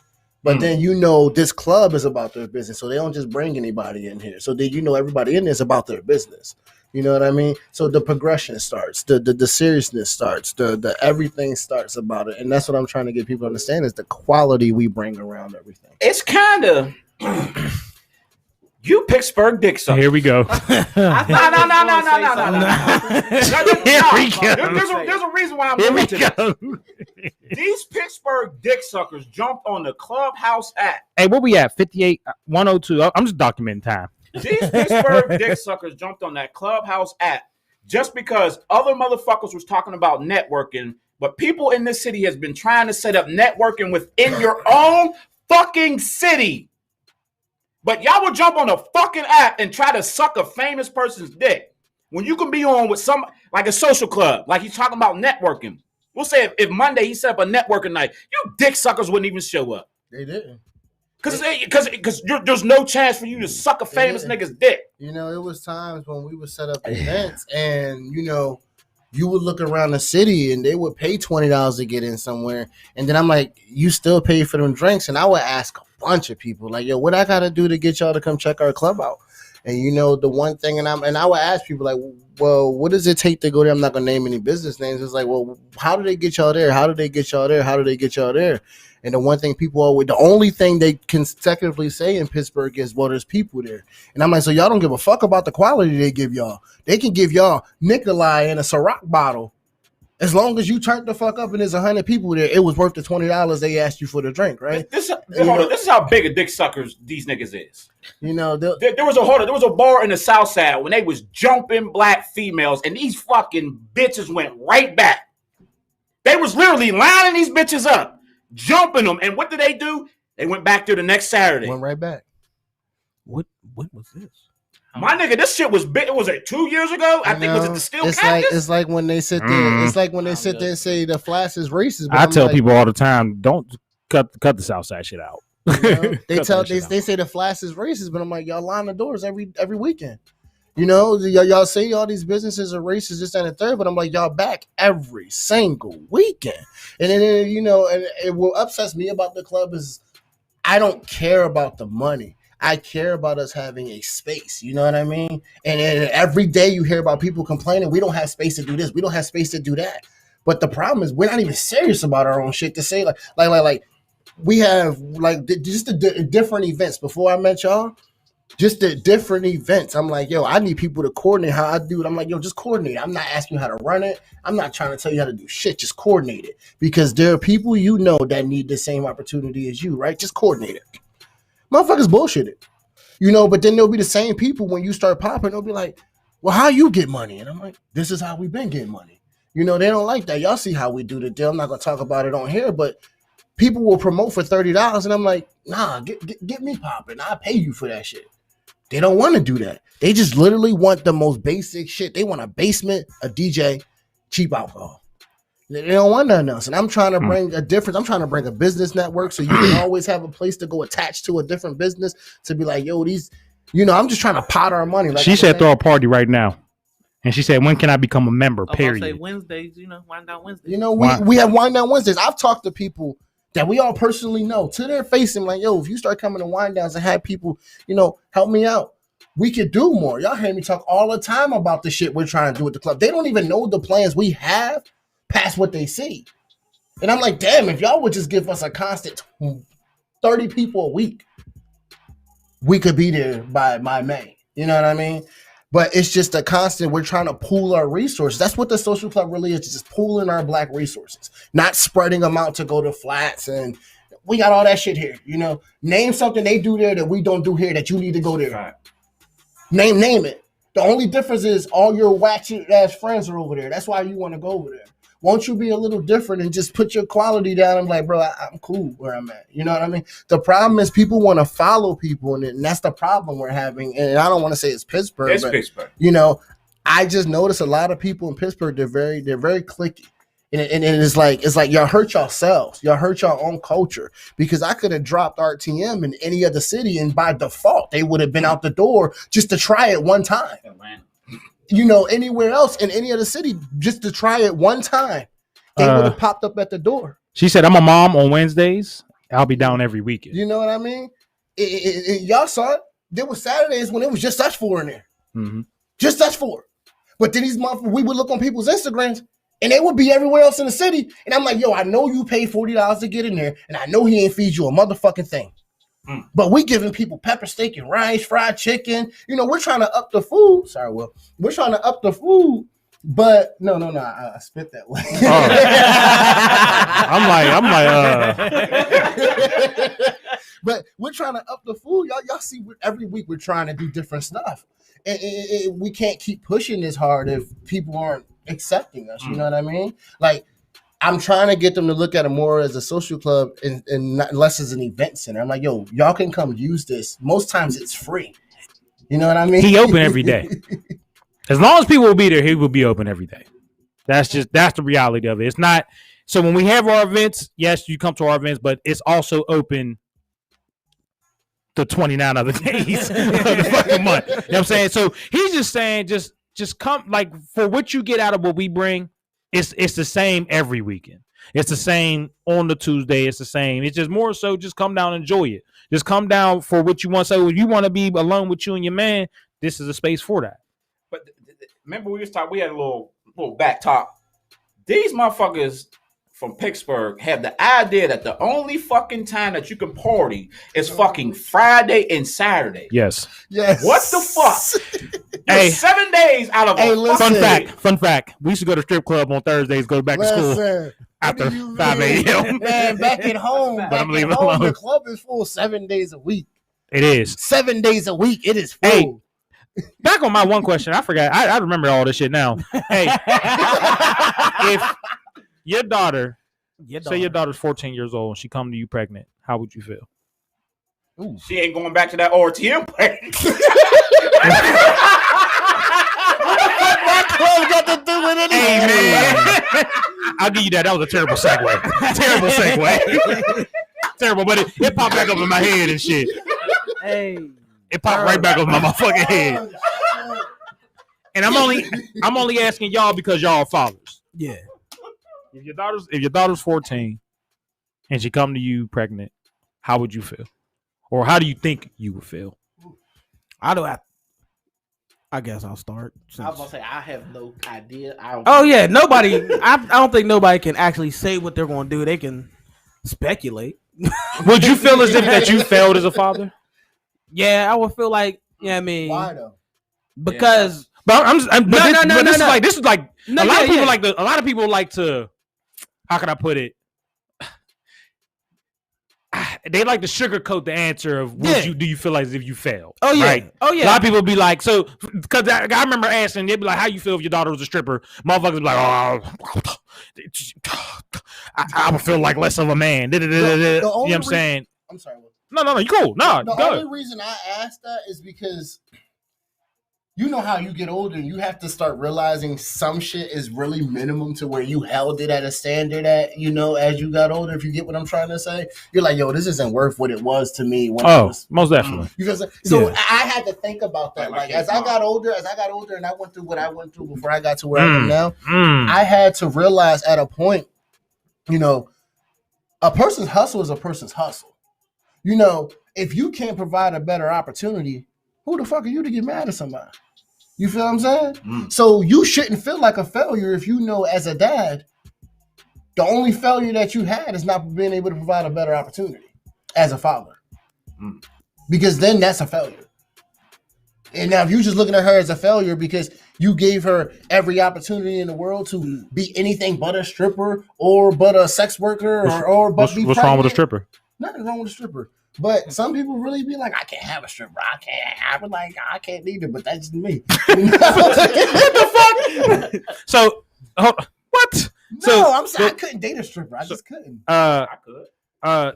But then, you know, this club is about their business. So they don't just bring anybody in here. So then, you know, everybody in there is about their business. You know what I mean? So the progression starts, the seriousness starts, the everything starts about it. And that's what I'm trying to get people to understand, is the quality we bring around everything. It's kind of you Pittsburgh dick suckers. Here we go. No. Here we go. There's a reason why I'm Here we doing this. go. These Pittsburgh dick suckers jumped on the Clubhouse app. Hey, where we at? 58, 102. I'm just documenting time. These Pittsburgh dick suckers jumped on that Clubhouse app just because other motherfuckers was talking about networking, but people in this city has been trying to set up networking within your own fucking city. But y'all will jump on a fucking app and try to suck a famous person's dick when you can be on with some, like a social club, like he's talking about networking. We'll say if Monday he set up a networking night, you dick suckers wouldn't even show up. They didn't. Because there's no chance for you to suck a famous nigga's dick. You know, it was times when we would set up events and, you know, you would look around the city and they would pay $20 to get in somewhere. And then I'm like, you still pay for them drinks? And I would ask a bunch of people, like, yo, what I got to do to get y'all to come check our club out? And, you know, the one thing, and I would ask people, like, well, what does it take to go there? I'm not going to name any business names. It's like, well, how do they get y'all there? How do they get y'all there? How do they get y'all there? And the one thing people always, the only thing they consecutively say in Pittsburgh is, well, there's people there. And I'm like, so y'all don't give a fuck about the quality they give y'all. They can give y'all Nikolai in a Ciroc bottle. As long as you turned the fuck up and there's 100 people there, it was worth the $20 they asked you for the drink, right? This is how big a dick suckers these niggas is. You know, there was a bar in the South Side when they was jumping black females, and these fucking bitches went right back. They was literally lining these bitches up, jumping them, and what did they do? They went back there the next Saturday. Went right back. What was this? My nigga, this shit was big. Was it 2 years ago? I think was it the Steel Cactus? It's like when they sit there. It's like when they sit there and say the Flash is racist. I tell people all the time, don't cut the Southside shit out. You know? They say the Flash is racist, but I'm like, y'all line the doors every weekend. You know, y'all say all these businesses are racist, this and the third, but I'm like, y'all back every single weekend. And then, you know, and what upsets me about the club is I don't care about the money. I care about us having a space. You know what I mean? And every day you hear about people complaining, we don't have space to do this. We don't have space to do that. But the problem is we're not even serious about our own shit to say like we have like just the different events. Before I met y'all, just the different events. I'm like, yo, I need people to coordinate how I do it. I'm like, yo, just coordinate. I'm not asking you how to run it. I'm not trying to tell you how to do shit. Just coordinate it. Because there are people you know that need the same opportunity as you, right? Just coordinate it. Motherfuckers bullshit it. You know, but then there'll be the same people when you start popping, they'll be like, well, how you get money? And I'm like, this is how we've been getting money. You know, they don't like that. Y'all see how we do the deal. I'm not going to talk about it on here, but people will promote for $30. And I'm like, nah, get me popping. I'll pay you for that shit. They don't want to do that. They just literally want the most basic shit. They want a basement, a DJ, cheap alcohol. They don't want nothing else. And I'm trying to bring a difference. I'm trying to bring a business network so you can always have a place to go attached to a different business to be like, yo, these, you know, I'm just trying to pot our money. Like she said, throw a party right now. And she said, when can I become a member? Period. Say Wednesdays, you know, Wind Down Wednesdays. You know, we have Wind Down Wednesdays. I've talked to people that we all personally know to their face and like, yo, if you start coming to Wind Downs and have people, you know, help me out, we could do more. Y'all hear me talk all the time about the shit we're trying to do at the club. They don't even know the plans we have past what they see. And I'm like, damn, if y'all would just give us a constant 30 people a week, we could be there by May. You know what I mean? But it's just a constant, we're trying to pool our resources. That's what the social club really is, just pooling our black resources, not spreading them out to go to flats. And we got all that shit here. You know, name something they do there that we don't do here that you need to go there. Right. Name it. The only difference is all your waxy ass friends are over there. That's why you want to go over there. Won't you be a little different and just put your quality down and like, bro, I'm cool where I'm at. You know what I mean? The problem is people want to follow people, and that's the problem we're having. And I don't want to say it's Pittsburgh. It's but, Pittsburgh. You know, I just noticed a lot of people in Pittsburgh, they're very cliquey. And it's like y'all hurt yourselves. Y'all hurt your own culture. Because I could have dropped RTM in any other city, and by default, they would have been out the door just to try it one time. You know, anywhere else in any other city, just to try it one time, they would have popped up at the door. She said, I'm a mom on Wednesdays. I'll be down every weekend. You know what I mean? Y'all saw it. There was Saturdays when it was just us four in there. Mm-hmm. Just us four. But then these months, we would look on people's Instagrams, and they would be everywhere else in the city. And I'm like, yo, I know you paid $40 to get in there, and I know he ain't feed you a motherfucking thing. But we giving people pepper steak and rice, fried chicken. You know, we're trying to up the food. Sorry, Will. We're trying to up the food, but no. I spit that way. Oh. I'm like. But we're trying to up the food. Y'all see, every week we're trying to do different stuff, and we can't keep pushing this hard if people aren't accepting us. You know what I mean? Like, I'm trying to get them to look at it more as a social club and not less as an event center. I'm like, yo, y'all can come use this. Most times it's free. You know what I mean? He open every day. As long as people will be there, he will be open every day. That's the reality of it. It's not. So when we have our events, yes, you come to our events, but it's also open the 29 other days of the fucking month. You know what I'm saying? So he's just saying, just come, like, for what you get out of what we bring. It's the same every weekend. It's the same on the Tuesday. It's the same. It's just more so just come down and enjoy it. Just come down for what you want. So if you want to be alone with you and your man, this is a space for that. But remember we had a little back talk. These motherfuckers from Pittsburgh have the idea that the only fucking time that you can party is fucking Friday and Saturday. Yes. What the fuck? Hey, 7 days out of Fun fact. We used to go to strip club on Thursdays, go back to school after 5 a.m. Man, back at home, the club is full 7 days a week. It is. 7 days a week. It is full. Hey, back on my one question. I forgot. I remember all this shit now. Hey, if your daughter, say your daughter's 14 years old and she come to you pregnant, how would you feel? Ooh. She ain't going back to that RTM pregnant. Got to do with anything. Hey, man. I'll give you that. That was a terrible segue. Terrible, but it popped back up in my head and shit. Hey, it popped right back up in my fucking head. And I'm only asking y'all because y'all are fathers. Yeah. If your daughter's 14 and she come to you pregnant, how would you feel? Or how do you think you would feel? I guess I'll start. I was gonna say I have no idea. Nobody. I don't think nobody can actually say what they're going to do. They can speculate. Would you feel as if that you failed as a father? Yeah, I would feel like. Yeah, I mean, Why though? because. But this is like No, a lot of yeah, people yeah. a lot of people like to. How can I put it? They like to sugarcoat the answer of do you feel like as if you failed? Oh yeah, right? oh yeah. A lot of people be like, so because I remember asking, they'd be like, how you feel if your daughter was a stripper? Motherfuckers be like, I would feel like less of a man. You know what I'm saying? I'm sorry. No, you cool. No, the go. only reason I asked that is because you know how you get older and you have to start realizing some shit is really minimum to where you held it at a standard at, you know, as you got older. If you get what I'm trying to say, you're like, yo, this isn't worth what it was to me when I was most definitely. So I had to think about that. Like as I got older and I went through what I went through before I got to where I am now, I had to realize at a point, you know, a person's hustle is a person's hustle. You know, if you can't provide a better opportunity, who the fuck are you to get mad at somebody? You feel what I'm saying? So you shouldn't feel like a failure if you know as a dad, the only failure that you had is not being able to provide a better opportunity as a father. Because then that's a failure. And now if you're just looking at her as a failure because you gave her every opportunity in the world to be anything but a stripper or but a sex worker or but be what's wrong with a stripper? Nothing wrong with a stripper. But some people really be like, I can't have a stripper. I can't either, but that's just me. You know? What the fuck? So, what? No, I'm sorry. I couldn't date a stripper. I just couldn't. I could.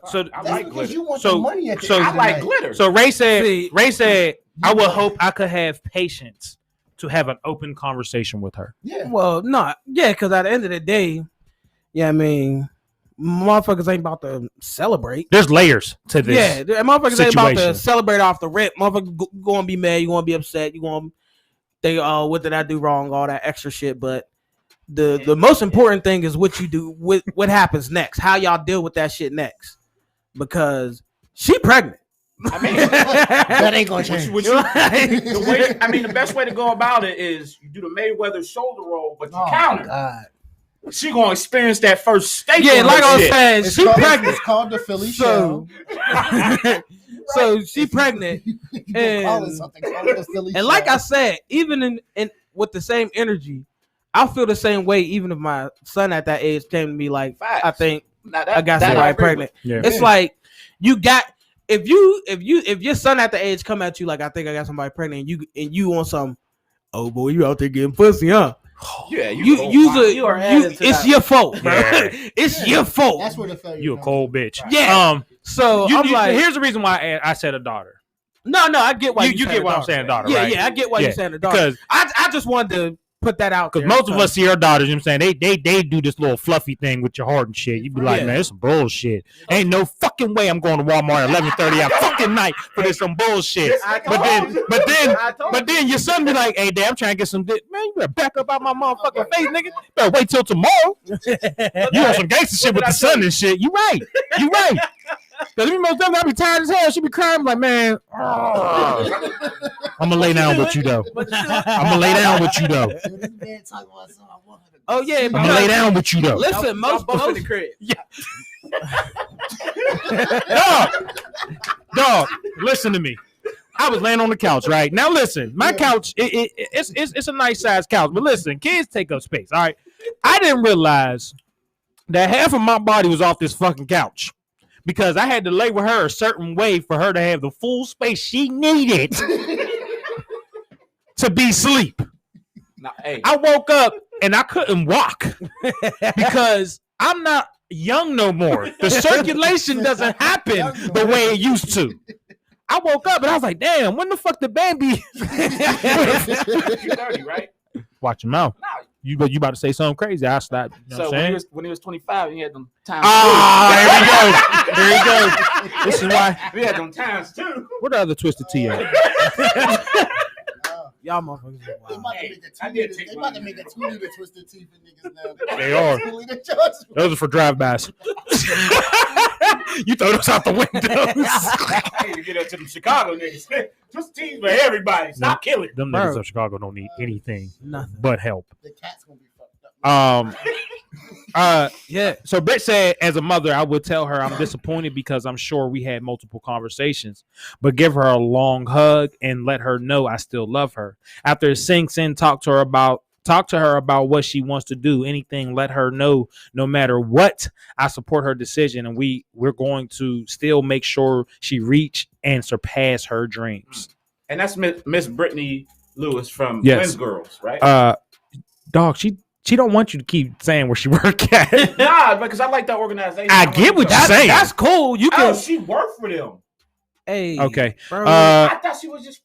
So I that's like because glitter. you want the money at the end I of the like night. glitter. So Ray said, I would hope I could have patience to have an open conversation with her. Yeah. Well, no, yeah, because at the end of the day, yeah, I mean, motherfuckers ain't about to celebrate. There's layers to this. Yeah, motherfuckers ain't about to situation. celebrate off the rip. Motherfuckers going to be mad. You going to be upset. You going to think, oh, what did I do wrong? All that extra shit. But the most important thing is what you do. What happens next? How y'all deal with that shit next? Because she pregnant. I mean, That ain't gonna change. The best way to go about it is you do the Mayweather shoulder roll, but you counter. God. She gonna experience that first steak. Yeah, on like her I was shit. saying, It's she called, pregnant. It's called the Philly So, Shell. so she pregnant. You gonna call it And- something called the Philly And like Shell. I said, even in with the same energy, I feel the same way. Even if my son at that age came to me like, Facts. I think Now I got that somebody agree pregnant. Yeah. It's like you got if your son at the age come at you like, I think I got somebody pregnant, and you want some, oh boy, you out there getting pussy, huh? with. Yeah, It's your fault, bro. Yeah. It's your fault. That's where the failure. You a comes cold bitch. Yeah. So I'm like, here's the reason why I said a daughter. no, I get why You saying get a what I'm daughter. saying, daughter, Yeah, right? yeah, I get why Yeah, you're saying a daughter. because- I just wanted to put that out there. Because most of us see our daughters, you know what I'm saying? They do this little fluffy thing with your heart and shit. You be like, Yeah. man, it's some bullshit. Ain't no fucking way I'm going to Walmart at 11:30 at fucking night for this some bullshit. But then your son be like, hey, Dad, I'm trying to get some dick. Man, you better back up out my motherfucking face, nigga. Better wait till tomorrow. You on some gangster shit with the son and shit. You right. Because most of them, I be tired as hell. She be crying. I'm like, man, I'm going to lay down with you, though. I'm going to lay down with you, though. Oh yeah, I'm going to lay down with you, though. Listen, most in the crib. Dog, listen to me. I was laying on the couch, right? Now listen, my couch, it's a nice size couch, but listen, kids take up space, all right? I didn't realize that half of my body was off this fucking couch because I had to lay with her a certain way for her to have the full space she needed to be asleep. Now, hey, I woke up and I couldn't walk because I'm not young no more. The circulation doesn't happen the way it used to. I woke up and I was like, damn, when the fuck the baby? you 30, right? Watch your mouth. Nah. You about to say something crazy. I stopped. You know So what I'm saying? when he was 25, he had them times. Here we go. This is why. We had them times too. Where the other Twisted Tea at? Y'all motherfuckers. They Wow. about to Hey, make a I did 2 take They about to mine. make a 2 liter twisted tea for niggas now. They are. 2 liter shots. Those are for drive-bys. You throw those out the windows. I need to get up to them Chicago niggas. Just teams for everybody. Stop killing. Them Bro. niggas of Chicago don't need anything Nothing. but help. The cat's gonna be fucked up. Yeah. So Britt said, as a mother, I would tell her I'm disappointed because I'm sure we had multiple conversations, but give her a long hug and let her know I still love her. After it sinks in, talk to her about what she wants to do. Anything, let her know. No matter what, I support her decision, and we're going to still make sure she reach and surpass her dreams. And that's Miss Brittany Lewis from Yes. Twins Girls, right? Dog, she don't want you to keep saying where she work at. Nah, because I like that organization. I get what you're saying. That's cool. You can. Oh, she worked for them. Hey. Okay. Bro. I thought she was just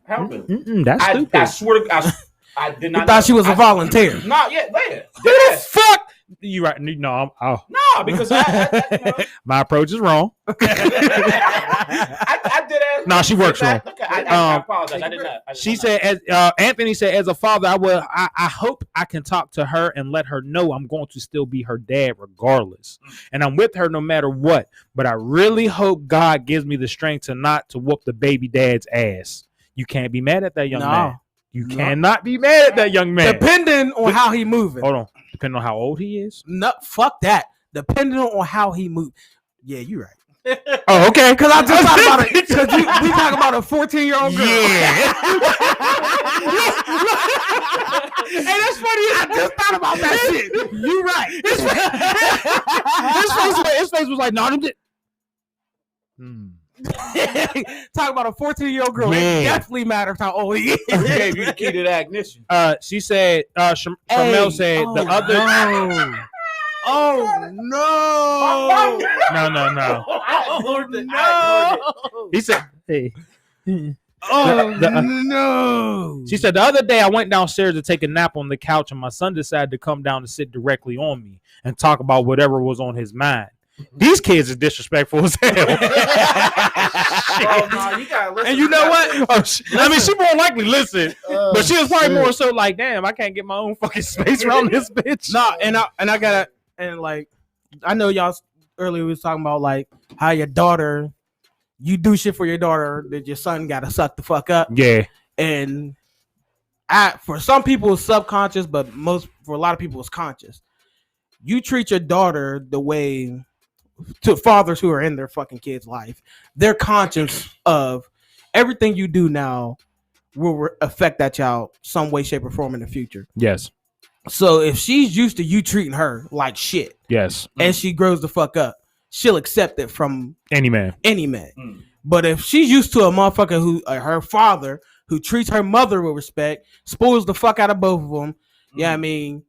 helping. That's stupid. I swear to God, I did not. you thought she was a volunteer. Not yet. Later. Who the fuck? You right? No, No, because I my approach is wrong. I did it. No, she works wrong. I apologize. I did not. She said, as Anthony said, as a father, I hope I can talk to her and let her know I'm going to still be her dad regardless, and I'm with her no matter what. But I really hope God gives me the strength to whoop the baby dad's ass. You can't be mad at that young man. You cannot be mad at that young man. Depending on how he moving. Hold on. Depending on how old he is. No, fuck that. Depending on how he move. Yeah, you right. Oh, okay. Because I just thought about it. Because we talking about a 14-year-old girl. Yeah. Hey, that's funny. I just thought about that shit. You right. His face was like, no, them did. Talk about a 14-year-old girl. Man. It definitely matters how old he is. Who gave you the key to the ignition? She said, Shamel said the other. No. Oh no! No. I ignored it. No! He said, hey. Oh no! She said the other day I went downstairs to take a nap on the couch and my son decided to come down and sit directly on me and talk about whatever was on his mind. These kids are disrespectful as hell. Oh, no, you gotta listen. And you know what? I mean, she more likely listen, but she was probably shit. more so like, damn, I can't get my own fucking space around this bitch. No, and I gotta, and like, I know y'all earlier we was talking about like how your daughter, you do shit for your daughter that your son gotta suck the fuck up. Yeah. And for some people it's subconscious, but for a lot of people it's conscious. You treat your daughter the way to fathers who are in their fucking kid's life. They're conscious of everything you do now will affect that child some way, shape, or form in the future. Yes. So if she's used to you treating her like shit, Yes. and she grows the fuck up, she'll accept it from Any man. But if she's used to a motherfucker who, her father, who treats her mother with respect, spoils the fuck out of both of them, yeah, I mean,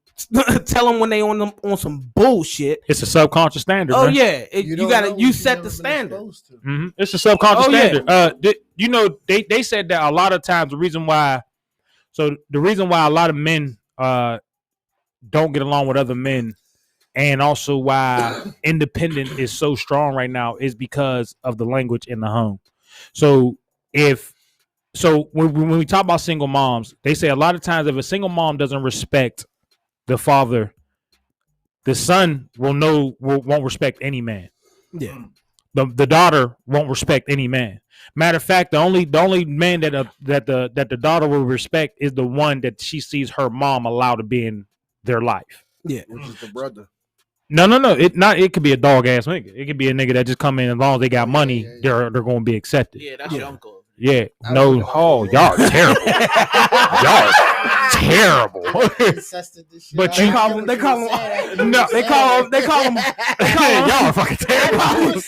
tell them when they on some bullshit. It's a subconscious standard. Oh man. yeah, you set the standard. Mm-hmm. It's a subconscious standard. You know, they said that a lot of times the reason why a lot of men don't get along with other men, and also why independent is so strong right now is because of the language in the home. So when we talk about single moms, they say a lot of times if a single mom doesn't respect the father, the son won't respect any man. Yeah. The daughter won't respect any man. Matter of fact, the only man that the daughter will respect is the one that she sees her mom allow to be in their life. Yeah. Which is the brother. No. It could be a dog ass nigga. It could be a nigga that just come in as long as they got money, they're going to be accepted. Yeah, that's your uncle. Yeah. No. Oh, y'all are terrible. Y'all are terrible. But They call him. No, they call him. Y'all are fucking terrible. You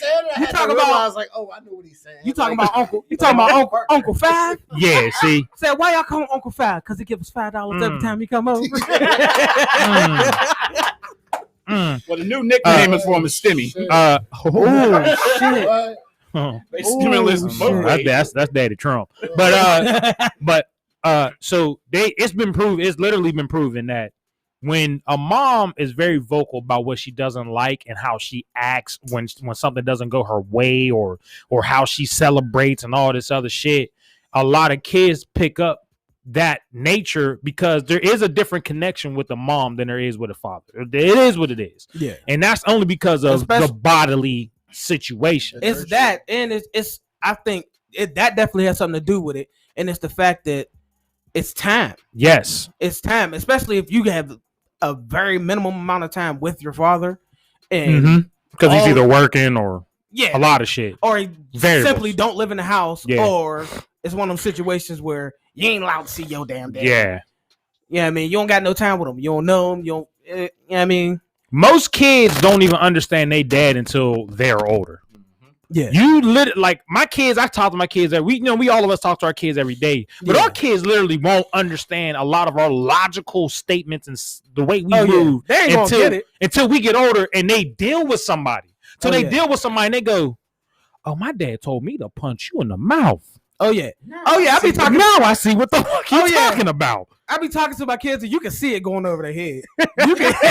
talking about? I was like, oh, I know what he's saying. You talking about Uncle? You talking about Uncle Five? Yeah. See. Said why y'all call him Uncle Five? Because he gives us $5 every time he come over. Well, the new nickname is for him is Stimmy. Shit. They stimulus both ways. That's Daddy Trump. But so it's literally been proven that when a mom is very vocal about what she doesn't like and how she acts when something doesn't go her way or how she celebrates and all this other shit, a lot of kids pick up that nature because there is a different connection with a mom than there is with a father. It is what it is. Yeah. And that's only because of the bodily situation. It's that, and it's I think that definitely has something to do with it. And it's the fact that it's time. Yes. It's time, especially if you have a very minimum amount of time with your father. And because he's either working or a lot of shit. Or he simply don't live in the house. Yeah. Or it's one of them situations where you ain't allowed to see your damn dad. Yeah. Yeah, I mean, you don't got no time with him. You don't know him. You don't, you know what I mean? Most kids don't even understand they dad until they're older. Yeah. You like my kids, I talk to my kids we all of us talk to our kids every day. But our kids literally won't understand a lot of our logical statements and the way we move They ain't gonna get it until we get older and they deal with somebody. So they deal with somebody and they go, "Oh, my dad told me to punch you in the mouth." Oh yeah. I be talking. Now I see what the fuck you're talking about. I be talking to my kids and you can see it going over their head. You can see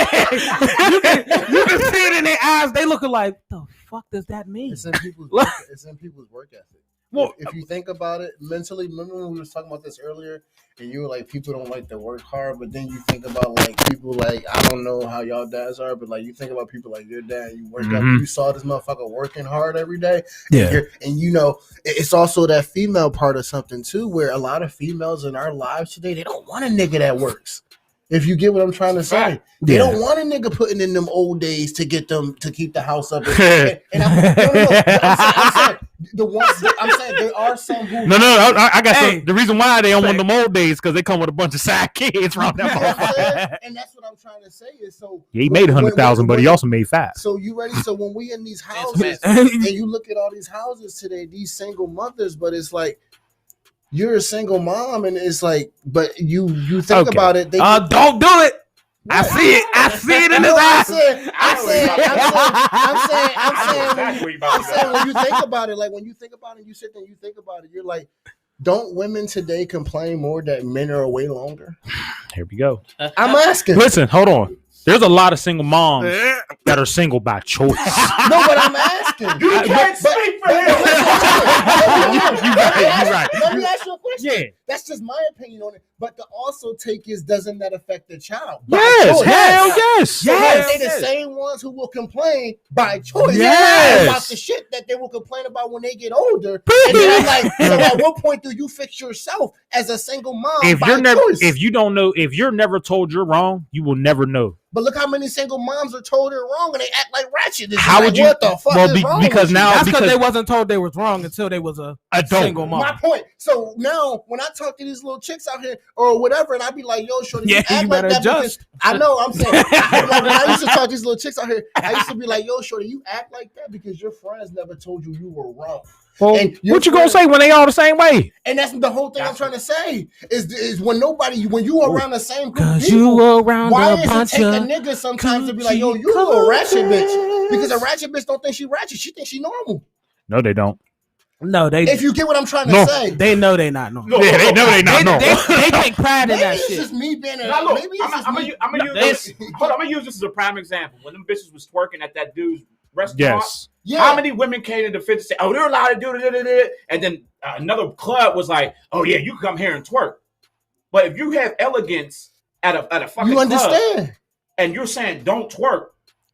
it in their eyes. They looking like, the fuck does that mean? It's in people's work ethic. Well, if you think about it mentally, remember when we were talking about this earlier, and you were like, people don't like to work hard, but then you think about like people like, I don't know how y'all dads are, but like you think about people like your dad, you work up, you saw this motherfucker working hard every day, and you know, it's also that female part of something too, where a lot of females in our lives today, they don't want a nigga that works. If you get what I'm trying to say, they don't want a nigga putting in them old days to get them to keep the house up. And I'm saying the ones I'm saying there are some who I got some. The reason why they don't want them old days because they come with a bunch of side kids from that. And that's what I'm trying to say is he made 100,000, but he also made 5. So you ready? So when we in these houses and you look at all these houses today, these single mothers, but it's like. You're a single mom, and it's like, but you think about it. Don't do it. I see it. I see it in his eyes. I'm saying when you think about it, like when you think about it, you sit there and you think about it, you're like, don't women today complain more that men are away longer? Here we go. I'm asking. Listen, hold on. There's a lot of single moms that are single by choice. No, but I'm asking. You can't speak for him. You're right. Let me ask you a question. Yeah. That's just my opinion on it. But the also take is, doesn't that affect the child? Yes. Hell yes. So they're the same ones who will complain by choice about the shit that they will complain about when they get older. And then I'm like, so at what point do you fix yourself as a single mom if by you're never, choice? If you don't know, if you're never told you're wrong, you will never know. But look how many single moms are told they're wrong and they act like ratchet. How would you? What the fuck is wrong because now that's because they wasn't told they was wrong until they was a single mom. My point. So now when I talk to these little chicks out here or whatever, and I be like, "Yo, shorty, you act like that." Because I know I'm saying when I used to talk to these little chicks out here, I used to be like, "Yo, shorty, you act like that because your friends never told you you were wrong." Well, what you gonna say when they all the same way? And that's the whole thing I'm trying to say is when you around the same group of people, you around why does it take a nigga sometimes to be like, yo, you a little ratchet bitch? Because a ratchet bitch don't think she ratchet, she thinks she normal. No, they don't. No, they. If you get what I'm trying to say, they know they not normal. Yeah, they know they not normal. They take pride in that maybe shit. It's just me being a. Now look, maybe it's just me. I'm gonna use this. Hold on, I'm gonna use this as a prime example. When them bitches was twerking at that dude's restaurant. Yes. Yeah. How many women came to the defense and said, "Oh, they're allowed to do it," and then another club was like, "Oh yeah, you can come here and twerk." But if you have elegance at a fucking you understand, club and you're saying don't twerk,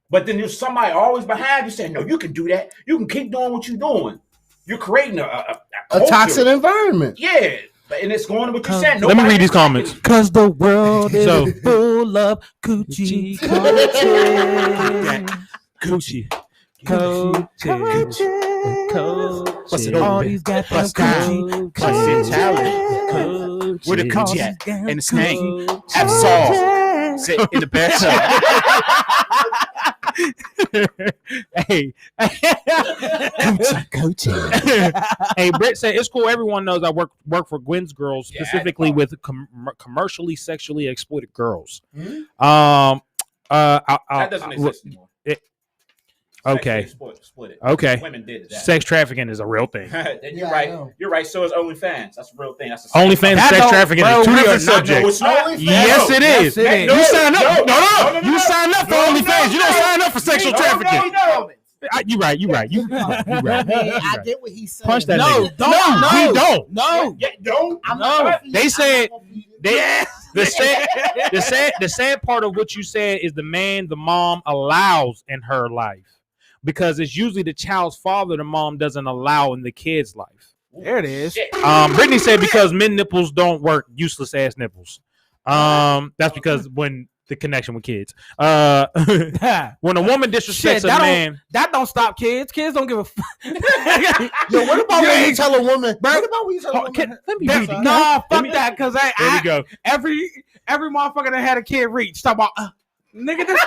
but then there's somebody always behind you saying, "No, you can do that. You can keep doing what you're doing." You're creating a toxic environment. Yeah. And it's going to what you're saying. Let me read these comments. Because the world is full of coochie. Coochie. What's it all these goddamn coochie? What's it talent? Where the coochie at? And the snake. Absol. Sit in the bathtub. Hey. Hey, Britt said it's cool. Everyone knows I work for Gwen's Girls, specifically with commercially sexually exploited girls. That doesn't exist anymore. Okay. Split it. Okay. Women did that. Sex trafficking is a real thing. You're right. You're right. So is OnlyFans. That's a real thing. That's OnlyFans and sex trafficking is two different subjects. Yes, it is. You sign up. No. You sign up for OnlyFans. You don't sign up for sexual trafficking. You right. You right. I get what he's saying. Punch that No, nigga. don't. We don't. No. Yeah, don't. I'm No. not gonna feed They it. said- I'm not gonna feed it. The sad part of what you said is the man the mom allows in her life, because it's usually the child's father the mom doesn't allow in the kid's life. There it is. Brittany said because men nipples don't work, useless ass nipples. That's because when the connection with kids. When a woman disrespects Shit, a man, That don't stop kids. Kids don't give a fuck. Yo, what about when you tell a woman? What about when you tell a woman? let me read it. Nah, fuck that. Because There we go. every motherfucker that had a kid reach talk about nigga. This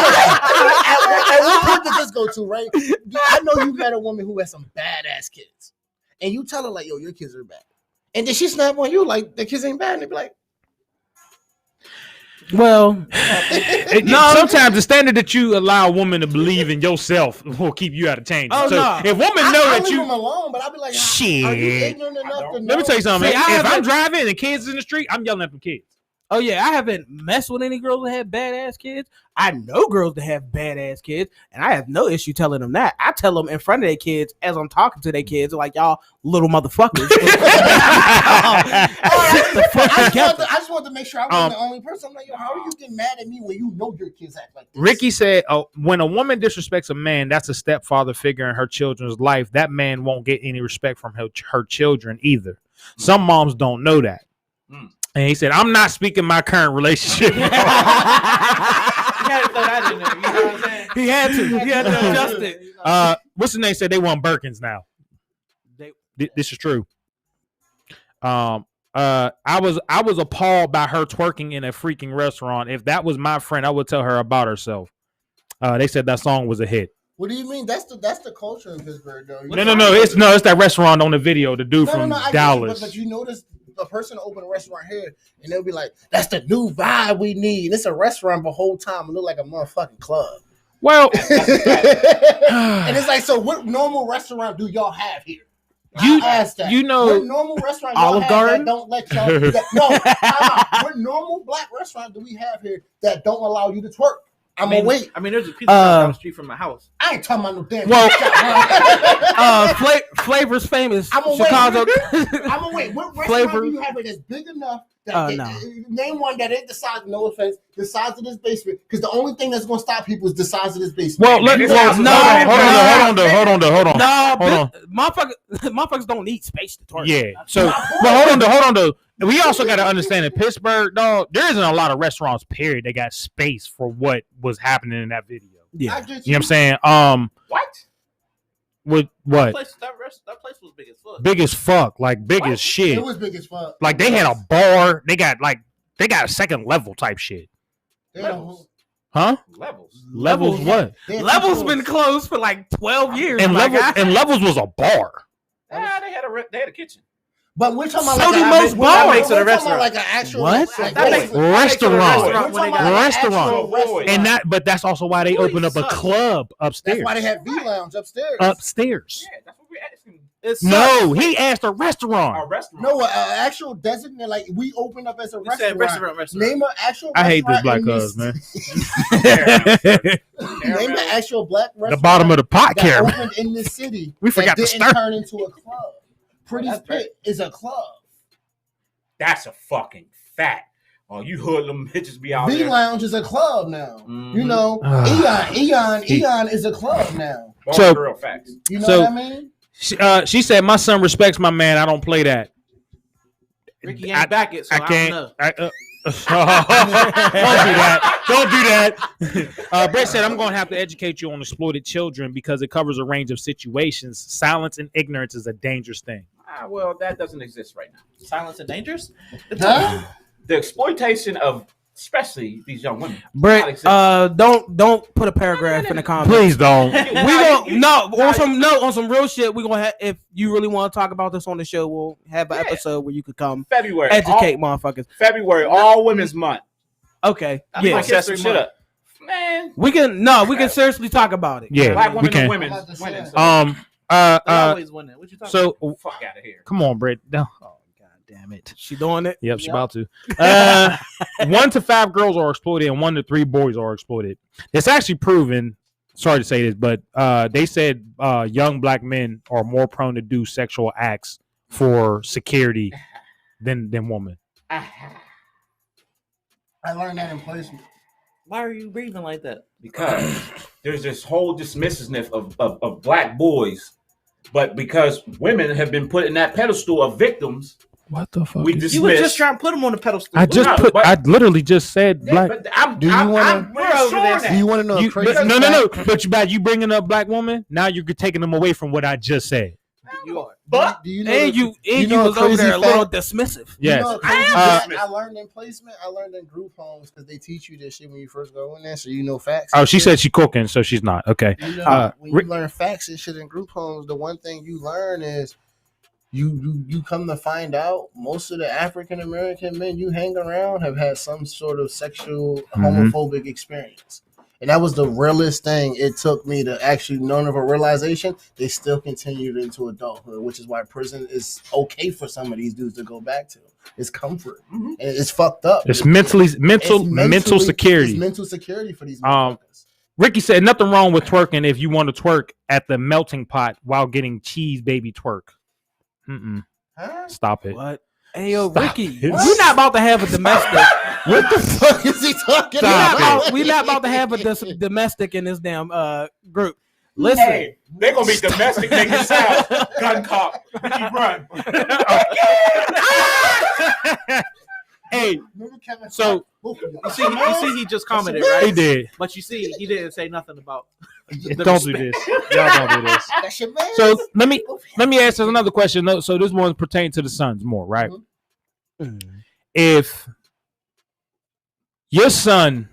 At what point did this go to, right? I know you met a woman who has some badass kids, and you tell her like, "Yo, your kids are bad," and then she snap on you like, "The kids ain't bad," and they be like, well, sometimes the standard that you allow a woman to believe in yourself will keep you out of change. Oh, so no. if women I know that leave you them alone, but I be like, shit. Are you ignorant enough to know? Let me tell you something. See, If I'm driving and kids in the street, I'm yelling at them kids. oh yeah, I haven't messed with any girls that have badass kids. I know girls that have badass kids, and I have no issue telling them that. I tell them in front of their kids as I'm talking to their kids, like y'all little motherfuckers. I just wanted to make sure I wasn't the only person. I'm like, yo, how are you getting mad at me when you know your kids act like this? Ricky said, when a woman disrespects a man, that's a stepfather figure in her children's life. That man won't get any respect from her children either. Some moms don't know that. And he said, I'm not speaking my current relationship. He had to throw that in there. You know what I'm saying? He had to adjust it. What's the name? Said they want Birkins now. This is true. I was appalled by her twerking in a freaking restaurant. If that was my friend, I would tell her about herself. They said that song was a hit. What do you mean? That's the culture in Pittsburgh, though. No. It's that restaurant on the video. The dude from Dallas. But you notice a person open a restaurant here, and they'll be like, "That's the new vibe we need." And it's a restaurant the whole time. It look like a motherfucking club. Well, and it's like, so what normal restaurant do y'all have here? I asked that. You know, what normal restaurant y'all Olive have Garden? that don't let y'all? What normal black restaurant do we have here that don't allow you to twerk? I'm gonna wait. I mean, there's a pizza shop down the street from my house. I ain't talking about no damn. Well, Flavor's famous. I'm gonna Chicago. wait. I'm gonna wait. What restaurant do you have it that's big enough? That name one that ain't the size. No offense, the size of this basement. Because the only thing that's gonna stop people is the size of this basement. Well, hold on. No, motherfuckers don't need space to twerk. Yeah. So, but hold on. We also got to understand in Pittsburgh, dog, there isn't a lot of restaurants, period, that got space for what was happening in that video. Yeah. You know what I'm saying? What? What? That place was big as fuck. Big as fuck, like big as shit. It was big as fuck. Like they had a bar. They got a second level type shit. Levels. Huh? Levels. What? Levels been closed for like 12 years. And levels was a bar. Yeah, they had a kitchen. But we're talking about So like do most bars. That makes it a we're talking restaurant. about like an actual What? But that's also why they opened up a club upstairs. That's why they have V Lounge upstairs. Upstairs. Yeah, that's what we're asking. No, he asked a restaurant. A restaurant. No, actual designate. Like we opened up as a Said restaurant. restaurant. Name an actual. I hate this restaurant black in cuz, man. Name an actual black restaurant. The bottom of the pot, that Karen. opened in this city. We forgot that to didn't stir. turn into a club. Pretty's Pit is a club. That's a fucking fact. Oh, you hoodlum bitches be out V there. Lounge is a club now. Mhm. You know, Eon is a club now. Those So- are real facts. You know So- what I mean? She said, "My son respects my man. I don't play that." Ricky ain't back it, so I don't know. Don't do that. Brett said, "I'm going to have to educate you on exploited children because it covers a range of situations. Silence and ignorance is a dangerous thing." Well, that doesn't exist right now. Silence and dangerous? Huh? The exploitation of especially these young women. Brett, don't put a paragraph in the comments. Please don't. On some real shit. We gonna if you really want to talk about this on the show, we'll have an episode where you could come February. educate motherfuckers. February, all Women's Month. Okay, That's yeah, like Set some history shit month. up. Man. we can seriously talk about it. Yeah, Black we women can. and women. I'm about to say So They always winning. What you talking about? So fuck out of here. come on, Brett. No. Oh, God Damn it. She doing it? Yep, she about to. 1 to 5 girls are exploited and 1 to 3 boys are exploited. It's actually proven. Sorry to say this, but they said young black men are more prone to do sexual acts for security than women. I learned that in placement. Why are you breathing like that? Because there's this whole dismissiveness of black boys, but because women have been put in that pedestal of victims, What the fuck? we dismiss. You were just trying to put him on the pedestal. I literally just said black. But I'm Do you wanna- I'm reassuring that. Do you want to know? a crazy No. fact? But you bringing up black woman. Now you're taking them away from what I just said. You are. But Do you know And the- you know was a over crazy there a little fact? dismissive. Yes. You know a crazy I fact I learned in placement. I learned in group homes because they teach you this shit when you first go in there, so you know facts. Oh, and she shit. said she cooking, so she's not. Okay. You know, when you Rick- learn facts and shit in group homes, the one thing you learn is you come to find out most of the African American men you hang around have had some sort of sexual homophobic experience. And that was the realest thing it took me to actually none of a realization. They still continued into adulthood, which is why prison is okay for some of these dudes to go back to. It's comfort. And it's fucked up. It's It's mental mentally- security. It's mental security for these Um, motherfuckers. Ricky said nothing wrong with twerking if you want to twerk at the melting pot while getting cheese baby twerk. Huh? Stop it. What? Hey, yo, Stop Ricky, it. we're not about to have a domestic. What the fuck is he talking Stop about? We're not about to have a domestic in this damn group. Listen. hey, they're gonna be domestic niggas sound. Gun cop, Ricky run. Hey, Remember Kevin so Hart? You see, he just commented, right? he did. But you see, he didn't say nothing about. Don't do this. Y'all don't do this. That's your man. So let me ask you another question. So this one pertains to the sons more, right? If your son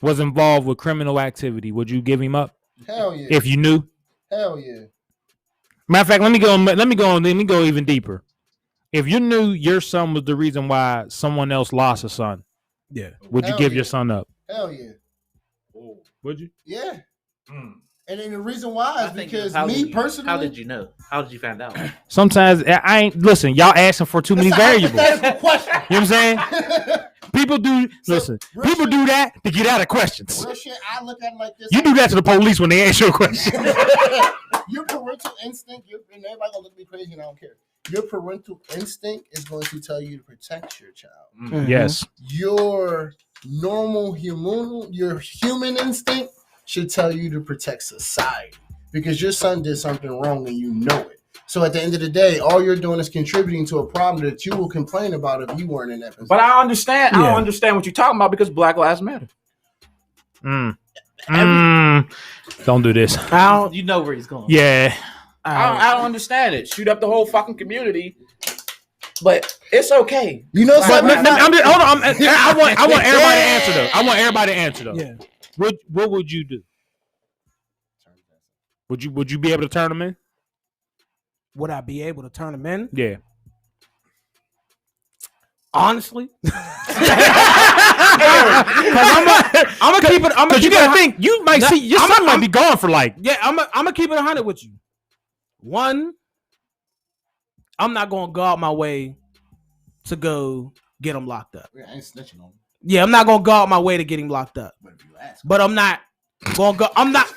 was involved with criminal activity, would you give him up Hell yeah. if you knew? Hell yeah. Matter of fact, let me go even deeper. If you knew your son was the reason why someone else lost a son, Yeah. would you Hell give yeah. your son up? Hell yeah. Would you? Yeah. Mm. And then the reason why is because me personally. How did you know? How did you find out? Sometimes I ain't listen. Y'all asking for too many variables. You know Hypothetical question. what I'm saying? People do listen. real People shit. do that to get out of questions. Real shit, I look at it like this. You do that to the police when they ask you a question. Your parental instinct, and everybody gonna look at me crazy, and I don't care. Your parental instinct is going to tell you to protect your child. Yes. Your human instinct should tell you to protect society because your son did something wrong and you know it. So at the end of the day, all you're doing is contributing to a problem that you will complain about if you weren't in that position. But I understand. I Yeah. don't understand what you're talking about because Black Lives Matter. Don't do this. You know where he's going. Yeah. I don't understand it. Shoot up the whole fucking community, but it's okay. You know But something? I'm just, hold on. I want everybody to answer though. I want everybody to answer though. Yeah. What would you do? Would you be able to turn them in? Would I be able to turn them in? Yeah. Honestly, because I'm gonna keep it. I'm gonna Because you keep gotta it. think you might see your son might be gone for like. Yeah, I'm gonna keep it 100 with you. One, I'm not gonna go out my way to go get him locked up. I ain't snitching on him, Yeah, I'm not gonna go out my way to get him locked up. but if you ask. But I'm not gonna go. I'm not.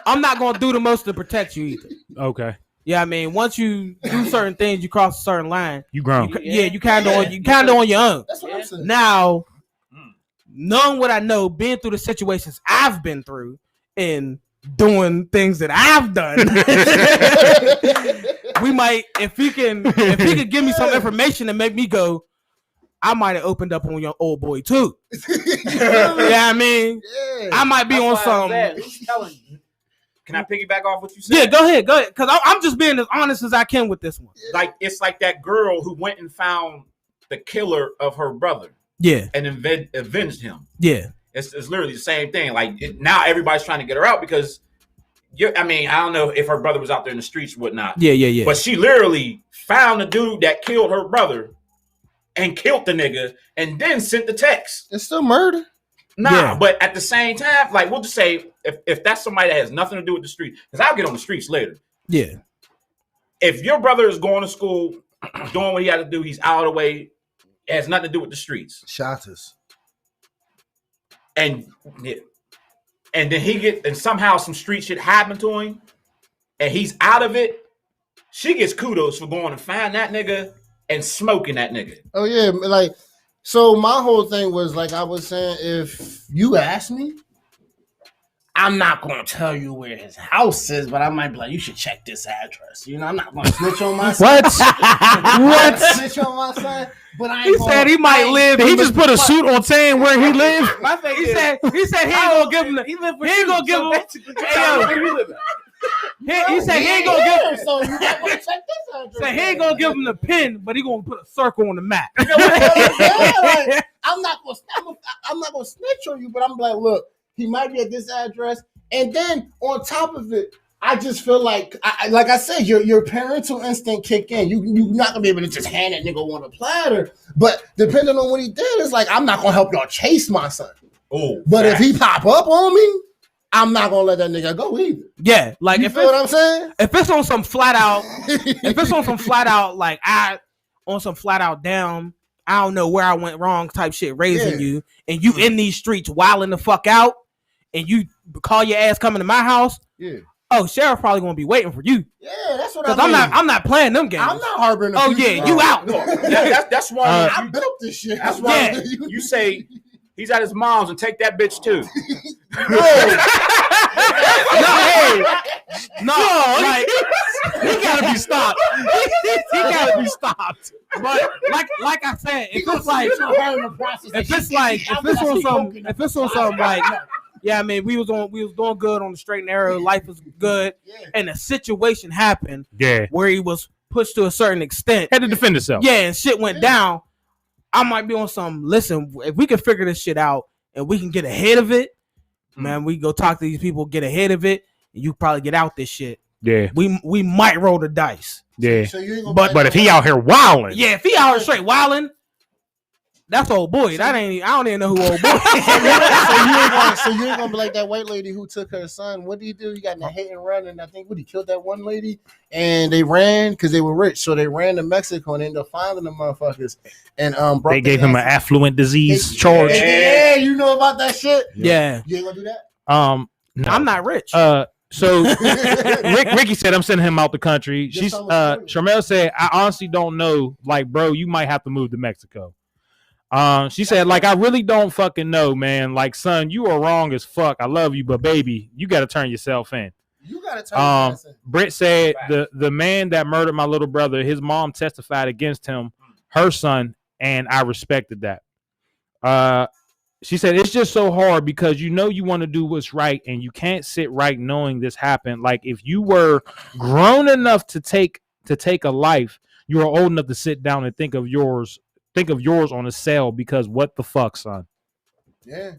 I'm not gonna do the most to protect you either. Okay. Yeah, I mean, once you do certain things, you cross a certain line. You grown. You kind of on your own. That's what I'm saying. Now, knowing what I know, being through the situations I've been through, and doing things that I've done, we might, if he could give me some information and make me go, I might have opened up on your old boy too. Yeah, I mean, Yeah. I might be on some. Who's telling you? Can I piggyback off what you said? Yeah, go ahead, because I'm just being as honest as I can with this one. Like it's like that girl who went and found the killer of her brother Yeah, and avenged him. yeah, It's literally the same thing. Like now everybody's trying to get her out because I don't know if her brother was out there in the streets or whatnot. yeah. But she literally found the dude that killed her brother and killed the nigga and then sent the text. It's still murder. Nah, Yeah. but at the same time, like we'll just say if that's somebody that has nothing to do with the street, because I'll get on the streets later. Yeah. if your brother is going to school, doing what he had to do, he's out of the way. It has nothing to do with the streets. Shotters. And then somehow some street shit happened to him, and he's out of it. She gets kudos for going to find that nigga and smoking that nigga. Oh yeah, like so. My whole thing was like I was saying, if you ask me, I'm not gonna tell you where his house is, but I might be like, you should check this address. You know, I'm not gonna snitch on my son. What? Snitch on my son. But I ain't He said he might live. He just put a suit on saying where he lived. My thing He is, said he ain't gonna give him. He ain't gonna give him. He said he ain't gonna give. So you got to check this address. Said he ain't gonna give him the pin, but he gonna put a circle on the map. You know what I'm like, I'm not gonna snitch on you, but I'm like, look, he might be at this address, and then on top of it, I just feel like, like I said, your parental instinct kick in. You're not gonna be able to just hand that nigga on a platter. But depending on what he did, it's like I'm not gonna help y'all chase my son. Oh, But if he pop up on me, I'm not gonna let that nigga go either. Yeah, like You if feel what I'm saying? if it's on some flat out, if it's on some flat out, like on some flat out down, I don't know where I went wrong type shit raising you, and you in these streets wilding the fuck out, and you call your ass coming to my house. Yeah. Oh, sheriff probably gonna be waiting for you. Yeah, that's what Because I mean. I'm not playing them games. I'm not harboring the Oh future. yeah, you out. No, that's why I built this shit. that's why Yeah. you say he's at his mom's and take that bitch too. Like he gotta be stopped. He gotta be stopped. But like I said, if it's on some like, yeah, I mean, we was doing good on the straight and narrow. Life was good, and a situation happened, where he was pushed to a certain extent, Had to defend himself. yeah, and shit went down. I might be on some. Listen, if we can figure this shit out and we can get ahead of it, man, we go talk to these people, get ahead of it, and you probably get out this shit. Yeah. We might roll the dice. Yeah. So you ain't gonna But if he out here wilding, Yeah, if he out here straight wilding, that's old boy. That ain't. I don't even know who old boy. so you ain't gonna be like that white lady who took her son. What did he do? He got in a hit and run, and I think he killed that one lady, and they ran because they were rich, so they ran to Mexico and ended up finding the motherfuckers. And they gave him an affluent disease charge. Yeah, you know about that shit. Yeah, You ain't gonna do that. No. I'm not rich. So Ricky said I'm sending him out the country. Just She's tell us the story. Sharmell said, I honestly don't know. Like, bro, you might have to move to Mexico. She said, like, I really don't fucking know, man. Like, son, you are wrong as fuck. I love you, but baby, you got to turn yourself in. You gotta turn your ass in. Britt said the man that murdered my little brother, his mom testified against him, her son, and I respected that. She said it's just so hard because you know you want to do what's right and you can't sit right knowing this happened. Like if you were grown enough to take a life, you are old enough to sit down and think of yours on a cell because what the fuck, son? Yeah.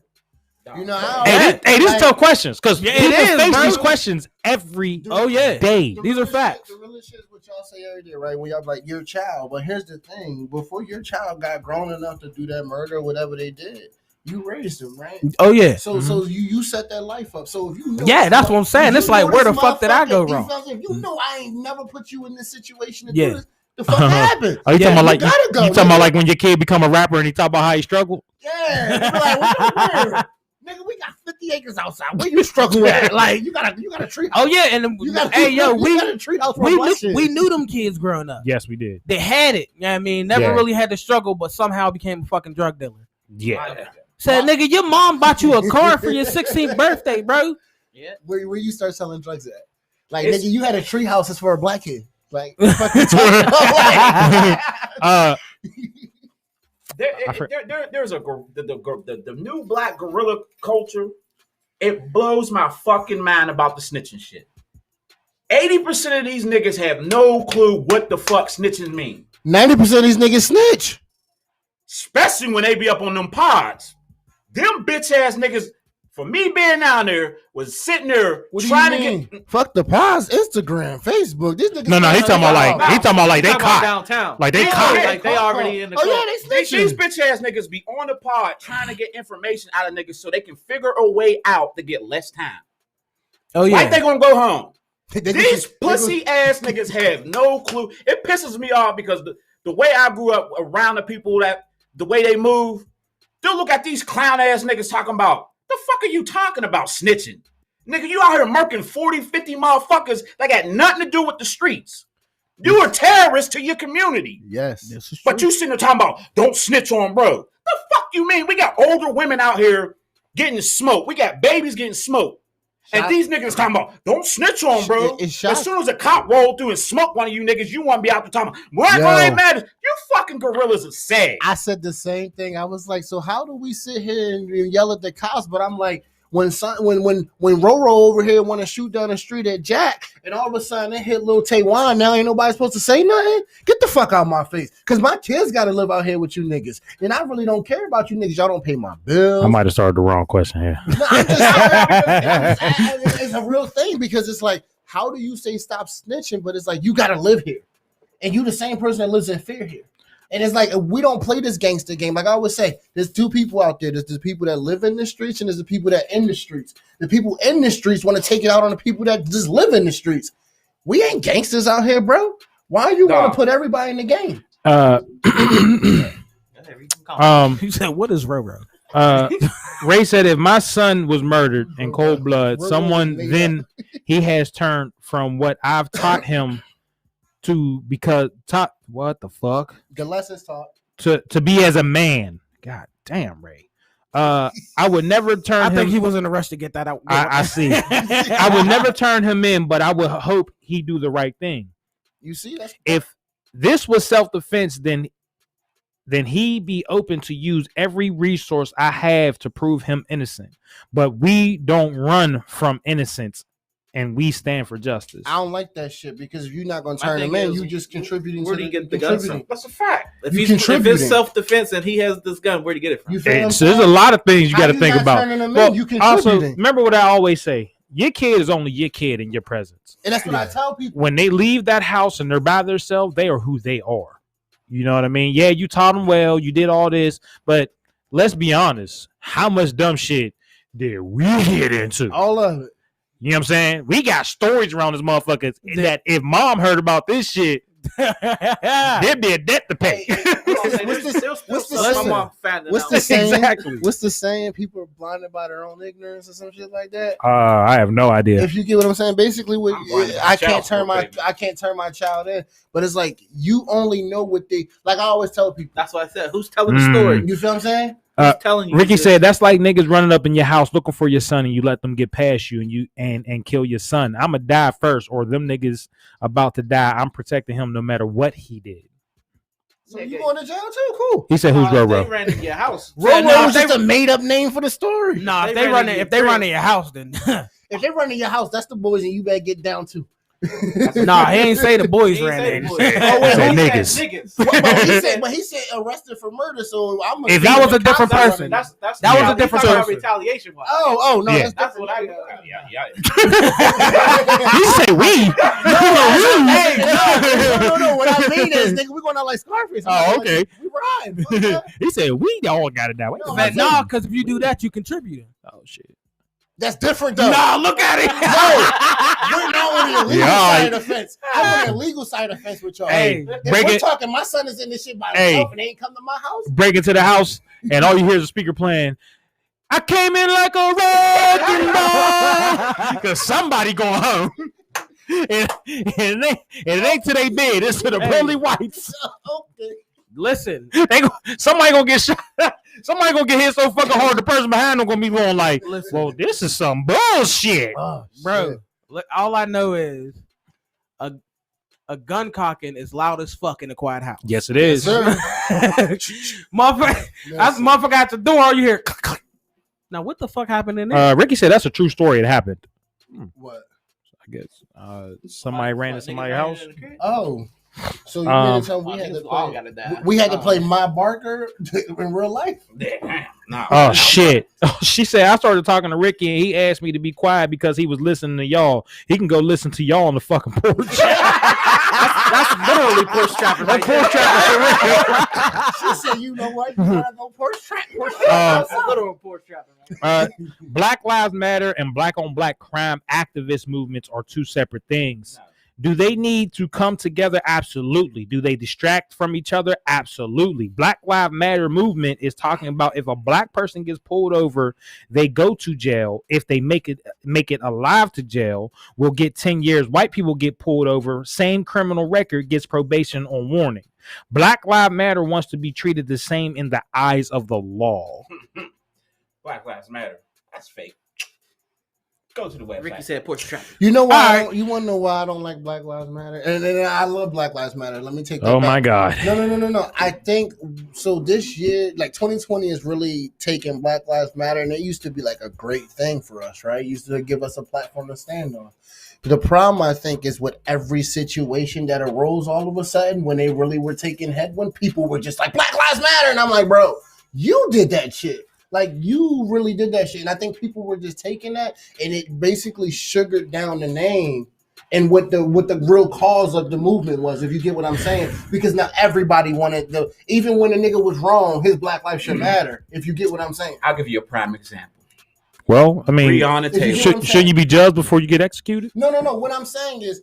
You know how? Hey, these are tough questions because Yeah, people it is, face bro. these questions every Oh yeah, day. These are facts. The real shit is what y'all say every day, right? When y'all be like your child, but here's the thing: before your child got grown enough to do that murder, or whatever they did, you raised them, right? Oh yeah. So you set that life up. So if you know, Yeah, that's what I'm saying. if It's you like, know where the this fuck did I go motherfucker, wrong? If you know I ain't never put you in this situation to Yeah. do this, the fuck happened? Are you talking about like You gotta go, you talking nigga. about like when your kid become a rapper and he talk about how he struggled? Yeah, you be like, what? Nigga, we got 50 acres outside. Where you struggling at? Like you got a tree. Oh yeah, and You got, hey yo, you got a tree house for we knew them kids growing up. Yes, we did. They had it. You know what I mean? Never Yeah. really had to struggle, but somehow became a fucking drug dealer. Yeah. Said, nigga, your mom bought you a car for your 16th birthday, bro. Where you start selling drugs at? Like nigga, you had a tree house that's for a black kid. Like fuck you talking about? There's the new black gorilla culture. It blows my fucking mind about the snitching shit. 80% of these niggas have no clue what the fuck snitching mean. 90% of these niggas snitch. Especially when they be up on them pods. Them bitch ass niggas, for me being down there, was sitting there trying to get. Fuck the pause. Instagram, Facebook. These niggas. No, he talking about like they Talking about caught. downtown. Like they Yeah, caught. yeah. Like they already in the. Oh yeah, they These snitching. bitch ass niggas be on the pod trying to get information out of niggas so they can figure a way out to get less time. Oh yeah. Like they gonna go home. These pussy ass niggas have no clue. It pisses me off because the way I grew up around the people that the way they move, they'll look at these clown ass niggas talking about the fuck are you talking about snitching? Nigga, you out here murking 40, 50 motherfuckers that got nothing to do with the streets. You a terrorist to your community. Yes. But you sitting there talking about don't snitch on bro. The fuck you mean? We got older women out here getting smoked. We got babies getting smoked. And these niggas talking about don't snitch on bro. As soon as a cop roll through and smoke one of you niggas, you want to be out there talking about Black Lives Matter. You fucking gorillas are sad. I said the same thing. I was like, so how do we sit here and yell at the cops? But I'm like, when Roro over here want to shoot down the street at Jack, and all of a sudden they hit little Taiwan, now ain't nobody supposed to say nothing. Get the fuck out of my face, cause my kids got to live out here with you niggas, and I really don't care about you niggas. Y'all don't pay my bills. I might have started the wrong question here. No, it's a real thing because it's like, how do you say stop snitching? But it's like you got to live here, and you the same person that lives in fear here. And it's like, we don't play this gangster game. Like I always say, there's two people out there. There's the people that live in the streets and there's the people that in the streets. The people in the streets want to take it out on the people that just live in the streets. We ain't gangsters out here, bro. Why you want to put everybody in the game? You said, what is Roro? Ray said, if my son was murdered in cold blood, he has turned from what I've taught him to what the fuck? The lessons taught. To be as a man. God damn, Ray. I would never turn him. I think he was in a rush to get that out. I see. I would never turn him in, but I would hope he do the right thing. You see, if this was self-defense, then he be open to use every resource I have to prove him innocent. But we don't run from innocence. And we stand for justice. I don't like that shit because if you're not going to turn him in, you just contributing. Where do you get the gun from? That's a fact. If it's self-defense and he has this gun, where do you get it from? So there's a lot of things you got to think about. Also, remember what I always say: your kid is only your kid in your presence. And that's what I tell people. When they leave that house and they're by themselves, they are who they are. You know what I mean? Yeah, you taught them well, you did all this, but let's be honest: how much dumb shit did we get into? All of it. You know what I'm saying? We got stories around this motherfuckers that if mom heard about this shit, there'd be a debt to pay. What's the saying? Exactly. What's the saying? People are blinded by their own ignorance or some shit like that. I have no idea. If you get what I'm saying, basically, I can't turn my child in. But it's like you only know what they like. I always tell people. That's what I said. Who's telling the story? You feel what I'm saying? Telling you. Ricky said that's like niggas running up in your house looking for your son and you let them get past you and kill your son. I'ma die first, or them niggas about to die. I'm protecting him no matter what he did. So you going to jail too? Cool. He said, "Who's Roro?" They ran into your house. Roro was just a made up name for the story. Nah, if they run in your house, then if they run in your house, that's the boys, and you better get down too. Nah, he ain't say the boys ran in. Niggas. But he said arrested for murder. So if that was a different person, that was a different person. Retaliation. Oh no, yeah. That's what I got. He said we. No. What I mean is, nigga, we going out like Scarface. Oh, okay. Like, we ride. He said we all got it now. No, because if you do that, you contributing. Oh shit. That's different though. Nah, look at it. We're not on the illegal side of the fence. I'm on the illegal side of the fence with y'all. Hey, if we're talking, my son is in this shit by himself and they ain't come to my house. Break into the house and all you hear is a speaker playing. I came in like a wrecking ball because somebody going home. and it ain't to their bed. It's to the pearly whites. Okay. Listen, somebody gonna get shot. Somebody gonna get hit so fucking hard. The person behind them gonna be going like, "Well, this is some bullshit, bro." All I know is a gun cocking is loud as fuck in a quiet house. Yes, it is. Motherfucker at the door. All you hear. Now, what the fuck happened in there? Ricky said that's a true story. It happened. What? I guess somebody ran into somebody's house. Oh. So you mean to tell me we had to play My Barker in real life? Oh shit! She said I started talking to Ricky and he asked me to be quiet because he was listening to y'all. He can go listen to y'all on the fucking porch. that's literally porch trapping. Right porch trapping for real. She said, "You know what? You gotta go porch trapping." That's literal porch trapping. Black Lives Matter and Black on Black crime activist movements are two separate things. Do they need to come together? Absolutely. Do they distract from each other? Absolutely. Black Lives Matter movement is talking about if a black person gets pulled over, they go to jail. If they make it alive to jail, will get 10 years. White people get pulled over, same criminal record, gets probation on warning. Black Lives Matter wants to be treated the same in the eyes of the law. Black Lives Matter. That's fake. Go to the website. Ricky said Porch Trappin. You know why? You want to know why I don't like Black Lives Matter? And I love Black Lives Matter. Let me take that. Oh back. my God. No. I think so. This year, like 2020, is really taking Black Lives Matter, and it used to be like a great thing for us, right? It used to give us a platform to stand on. The problem, I think, is with every situation that arose all of a sudden when they really were taking head, when people were just like Black Lives Matter, and I'm like, bro, you did that shit. Like, you really did that shit. And I think people were just taking that, and it basically sugared down the name and what the real cause of the movement was, if you get what I'm saying. Because now everybody wanted even when a nigga was wrong, his black life should matter, if you get what I'm saying. I'll give you a prime example. Well, I mean, Breonna Taylor. Should you be judged before you get executed? No. What I'm saying is...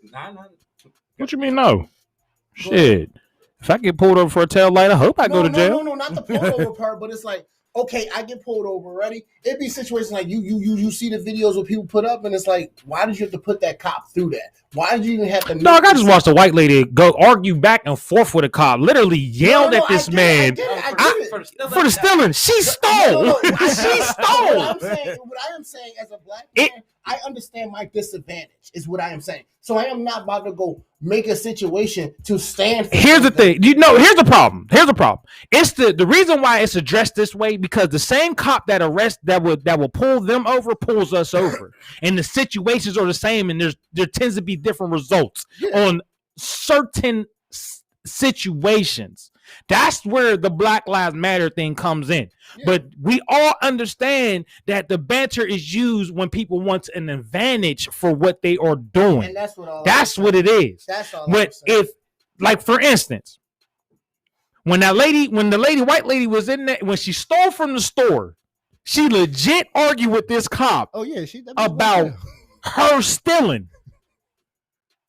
What you mean, no? Shit. If I get pulled over for a tail light, I hope I go to jail. No, not the pulled over part, but it's like, okay, I get pulled over, ready? It'd be situations like you see the videos where people put up, and it's like, why did you have to put that cop through that? Why did you even have to... Dog, I just watched a white lady go argue back and forth with a cop, literally yelled at this man for the stealing. She stole. She stole. What I am saying as a black man, I understand my disadvantage, is what I am saying. So I am not about to go make a situation to stand for... Here's the thing. Here's the problem. It's the reason why it's addressed this way, because the same cop that will pull them over pulls us over. And the situations are the same, and there tends to be different results on certain situations. That's where the Black Lives Matter thing comes in. Yeah. But we all understand that the banter is used when people want an advantage for what they are doing. And that's what it is. That's all. But if, like, for instance, when the white lady was in there, when she stole from the store, she legit argued with this cop. Oh yeah, about her stealing.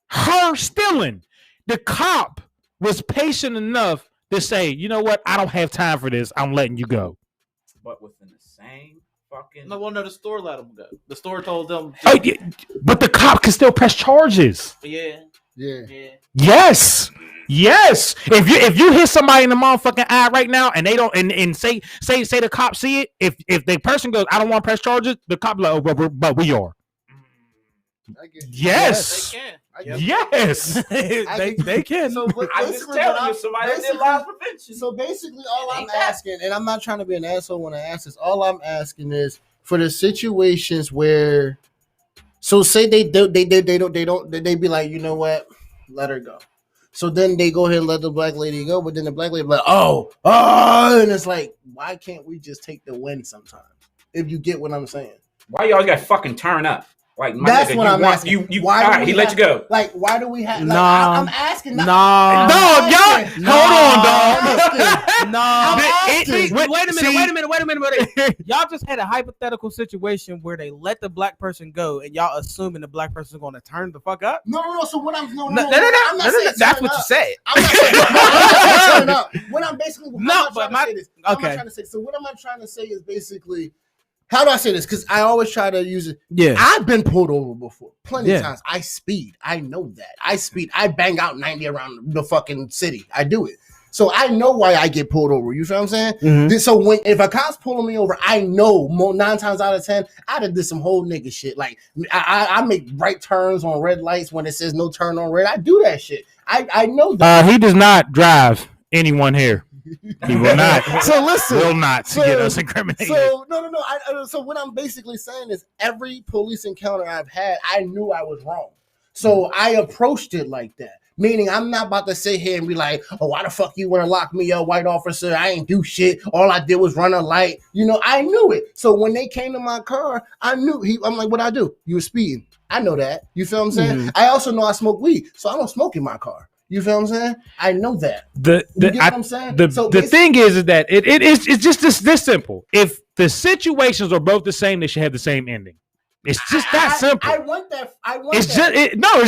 The cop was patient enough to say, you know what? I don't have time for this. I'm letting you go. But within the same fucking... No, the store let them go. The store told them... Oh, yeah. But the cop can still press charges. Yeah. Yes. If you hit somebody in the motherfucking eye right now and they don't and say the cop see it, if the person goes, I don't want to press charges, the cop like, oh, but we are. Yes. They can. Yes. they can. So I'm just telling you, somebody did live prevention. So basically, all I'm asking, and I'm not trying to be an asshole when I ask this, all I'm asking is for the situations where, so say they don't, they be like, you know what, let her go. So then they go ahead and let the black lady go, but then the black lady be like, oh, and it's like, why can't we just take the win sometimes? If you get what I'm saying. Why y'all got fucking turn up? Like, that's nigga, what I'm asking. Why all right, he let you go. Like, why do we have? Like, nah. I'm asking. Dog, y'all. Hold on, dog. Wait a minute. Y'all just had a hypothetical situation where they let the black person go, and y'all assuming the black person's going to turn the fuck up. No. So what I'm no. That's what you said. I'm not saying turn up. What I'm basically I'm trying to say. So what am I trying to say is basically. How do I say this? Because I always try to use it. Yeah. I've been pulled over before. Plenty of times. I speed. I know that. I speed. I bang out 90 around the fucking city. I do it. So I know why I get pulled over. You feel what I'm saying? Mm-hmm. So if a cop's pulling me over, I know 9 times out of 10, I done did some whole nigga shit. Like, I make right turns on red lights when it says no turn on red. I do that shit. I know that. He does not drive anyone here. He will not. So listen, will not get us incriminated. So no. So what I'm basically saying is, every police encounter I've had, I knew I was wrong. So I approached it like that. Meaning, I'm not about to sit here and be like, oh, why the fuck you want to lock me up, white officer? I ain't do shit. All I did was run a light. You know, I knew it. So when they came to my car, I knew. I'm like, what'd I do? You were speeding. I know that. You feel what I'm saying? Mm-hmm. I also know I smoke weed, so I don't smoke in my car. You feel what I'm saying? I know that. You get what I'm saying? The thing is that it's just this simple. If the situations are both the same, they should have the same ending. It's just that simple. I want that. It's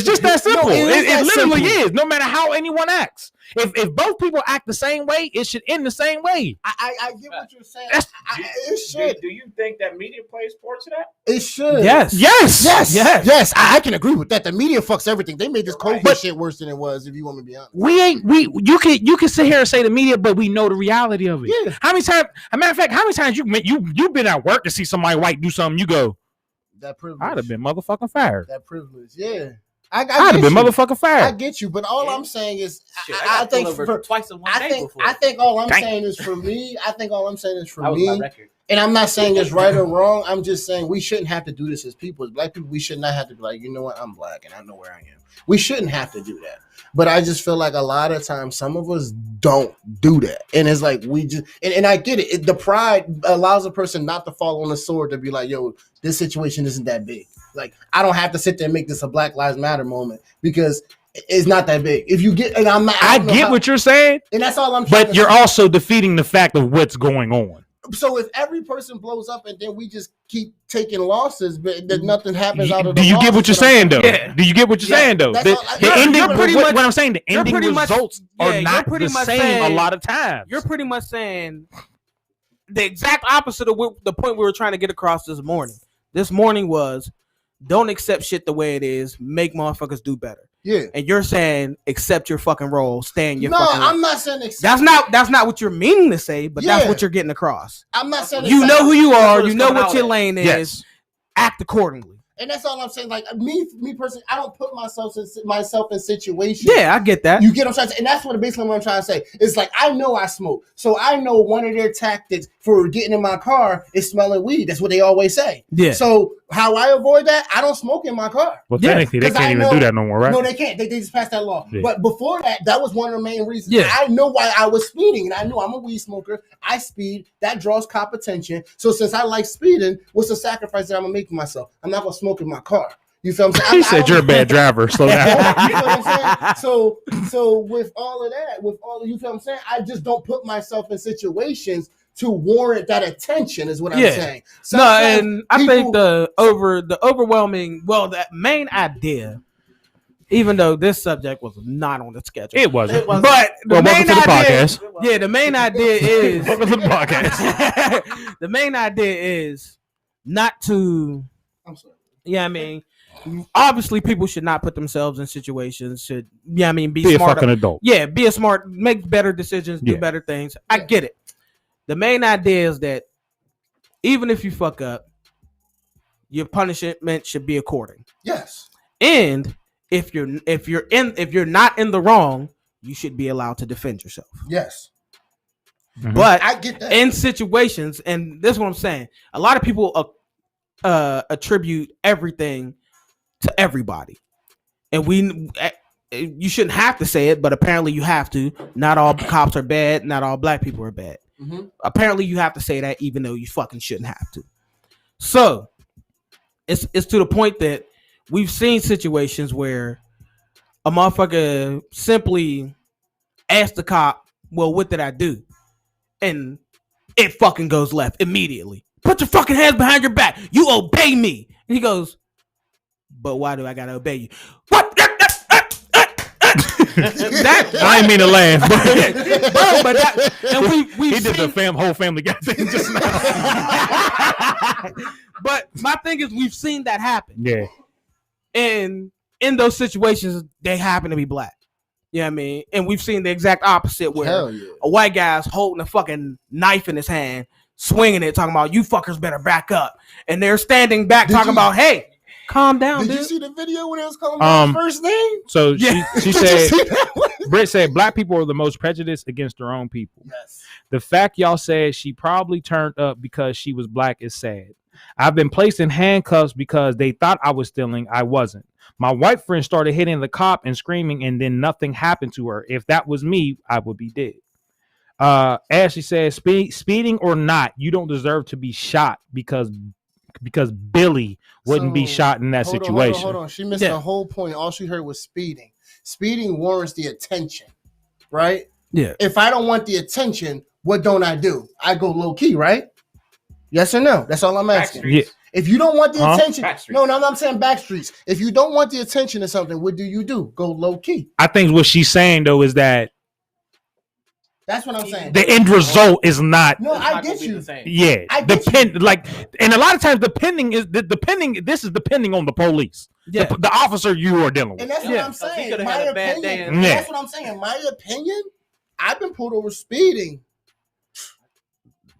just that simple. It literally simple. is. No matter how anyone acts, if both people act the same way, it should end the same way. I get what you're saying. It should. Do you think that media plays part to that? It should. Yes. I can agree with that. The media fucks everything. They made this COVID shit worse than it was. If you want me to be honest, You can sit here and say the media, but we know the reality of it. Yeah. How many times? As a matter of fact, how many times you've been at work to see somebody white do something? You go, that privilege. I'd have been motherfucking fired. That privilege. Yeah. I'd have been motherfucking fired. I get you, but all I'm saying is, I think twice in one day before. I think all I'm saying is for me. I think all I'm saying is for me. And I'm not saying it's right or wrong. I'm just saying we shouldn't have to do this as people. As black people, we should not have to be like, you know what, I'm black and I know where I am. We shouldn't have to do that. But I just feel like a lot of times some of us don't do that. And it's like we just, and I get it. The pride allows a person not to fall on the sword to be like, yo, this situation isn't that big. Like, I don't have to sit there and make this a Black Lives Matter moment because it's not that big. If you get, and I'm not, I get what you're saying. And that's all I'm trying But you're also defeating the fact of what's going on. So if every person blows up and then we just keep taking losses, but nothing happens out of do you get what you're saying though? Yeah. Do you get what you're saying though? The ending, what I'm saying, the ending results are not the same a lot of times. You're pretty much saying the exact opposite of the point we were trying to get across this morning. This morning was, don't accept shit the way it is. Make motherfuckers do better. Yeah. And you're saying accept your fucking role, stay in your fucking role. I'm not saying accept. That's not what you're meaning to say, but that's what you're getting across. I'm not saying you know who you are, you know what your lane is. Yes. Act accordingly. And that's all I'm saying. Like me personally, I don't put myself in situations. Yeah, I get that. You get what I'm trying to say? And that's basically what I'm trying to say. It's like, I know I smoke. So I know one of their tactics for getting in my car is smelling weed. That's what they always say. Yeah. So how I avoid that, I don't smoke in my car. Well, technically, they can't even do that no more, right? No, they can't. They just passed that law. Yeah. But before that was one of the main reasons. Yeah. I know why I was speeding. And I knew I'm a weed smoker. I speed. That draws cop attention. So since I like speeding, what's the sacrifice that I'm going to make for myself? I'm not going to smoke in my car. You feel what I'm saying? He said you're a bad driver. Slow down. You feel what I'm saying? So with all of that, you feel what I'm saying? I just don't put myself in situations to warrant that attention is what I'm saying. Sometimes and I think the overwhelming, that main idea, even though this subject was not on the schedule. It wasn't. But the main welcome to the idea, podcast. Yeah, the main idea is welcome to the podcast. The main idea is not to, I'm sorry. Yeah, I mean, obviously people should not put themselves in situations, be a smart. Fucking adult. Yeah, be a smart, make better decisions, do better things. I get it. The main idea is that even if you fuck up, your punishment should be according. Yes. And if you're not in the wrong, you should be allowed to defend yourself. Yes. Mm-hmm. But I get that. In situations, and this is what I'm saying, a lot of people attribute everything to everybody, and you shouldn't have to say it, but apparently you have to. Not all cops are bad. Not all black people are bad. Mm-hmm. Apparently you have to say that, even though you fucking shouldn't have to. So it's to the point that we've seen situations where a motherfucker simply asked the cop, "Well, what did I do?" And it fucking goes left immediately. "Put your fucking hands behind your back. You obey me." And he goes, "But why do I gotta obey you?" What? I didn't mean to laugh, but we did the whole family guy thing just now. But my thing is, we've seen that happen. Yeah. And in those situations, they happen to be black. You know what I mean? And we've seen the exact opposite where a white guy's holding a fucking knife in his hand, swinging it, talking about, "You fuckers better back up." And they're standing back talking about, "Hey, calm down, Did dude." you see the video when it was calling my first name? So she said, Britt said, "Black people are the most prejudiced against their own people. Yes. The fact y'all said she probably turned up because she was black is sad. I've been placed in handcuffs because they thought I was stealing. I wasn't. My white friend started hitting the cop and screaming, and then nothing happened to her. If that was me, I would be dead." Ashley says, "Speeding or not, you don't deserve to be shot because Billy wouldn't be shot in that situation." Hold on. She missed the whole point. All she heard was speeding. Speeding warrants the attention, right? Yeah. If I don't want the attention, what don't I do? I go low key, right? Yes or no? That's all I'm asking. Yeah. If you don't want the attention, Backstreets. no, I'm saying back streets. If you don't want the attention of something, what do? Go low key. I think what she's saying though is that That's what I'm saying. the end result is not. No, It's I not get gonna be you. the same. Yeah, I get depend like, and a lot of times depending. This is depending on the police, Yeah. the officer you are dealing with. And that's Yeah. what I'm So he saying. could've My had a bad day opinion. and- Yeah. That's what I'm saying. My opinion. I've been pulled over speeding.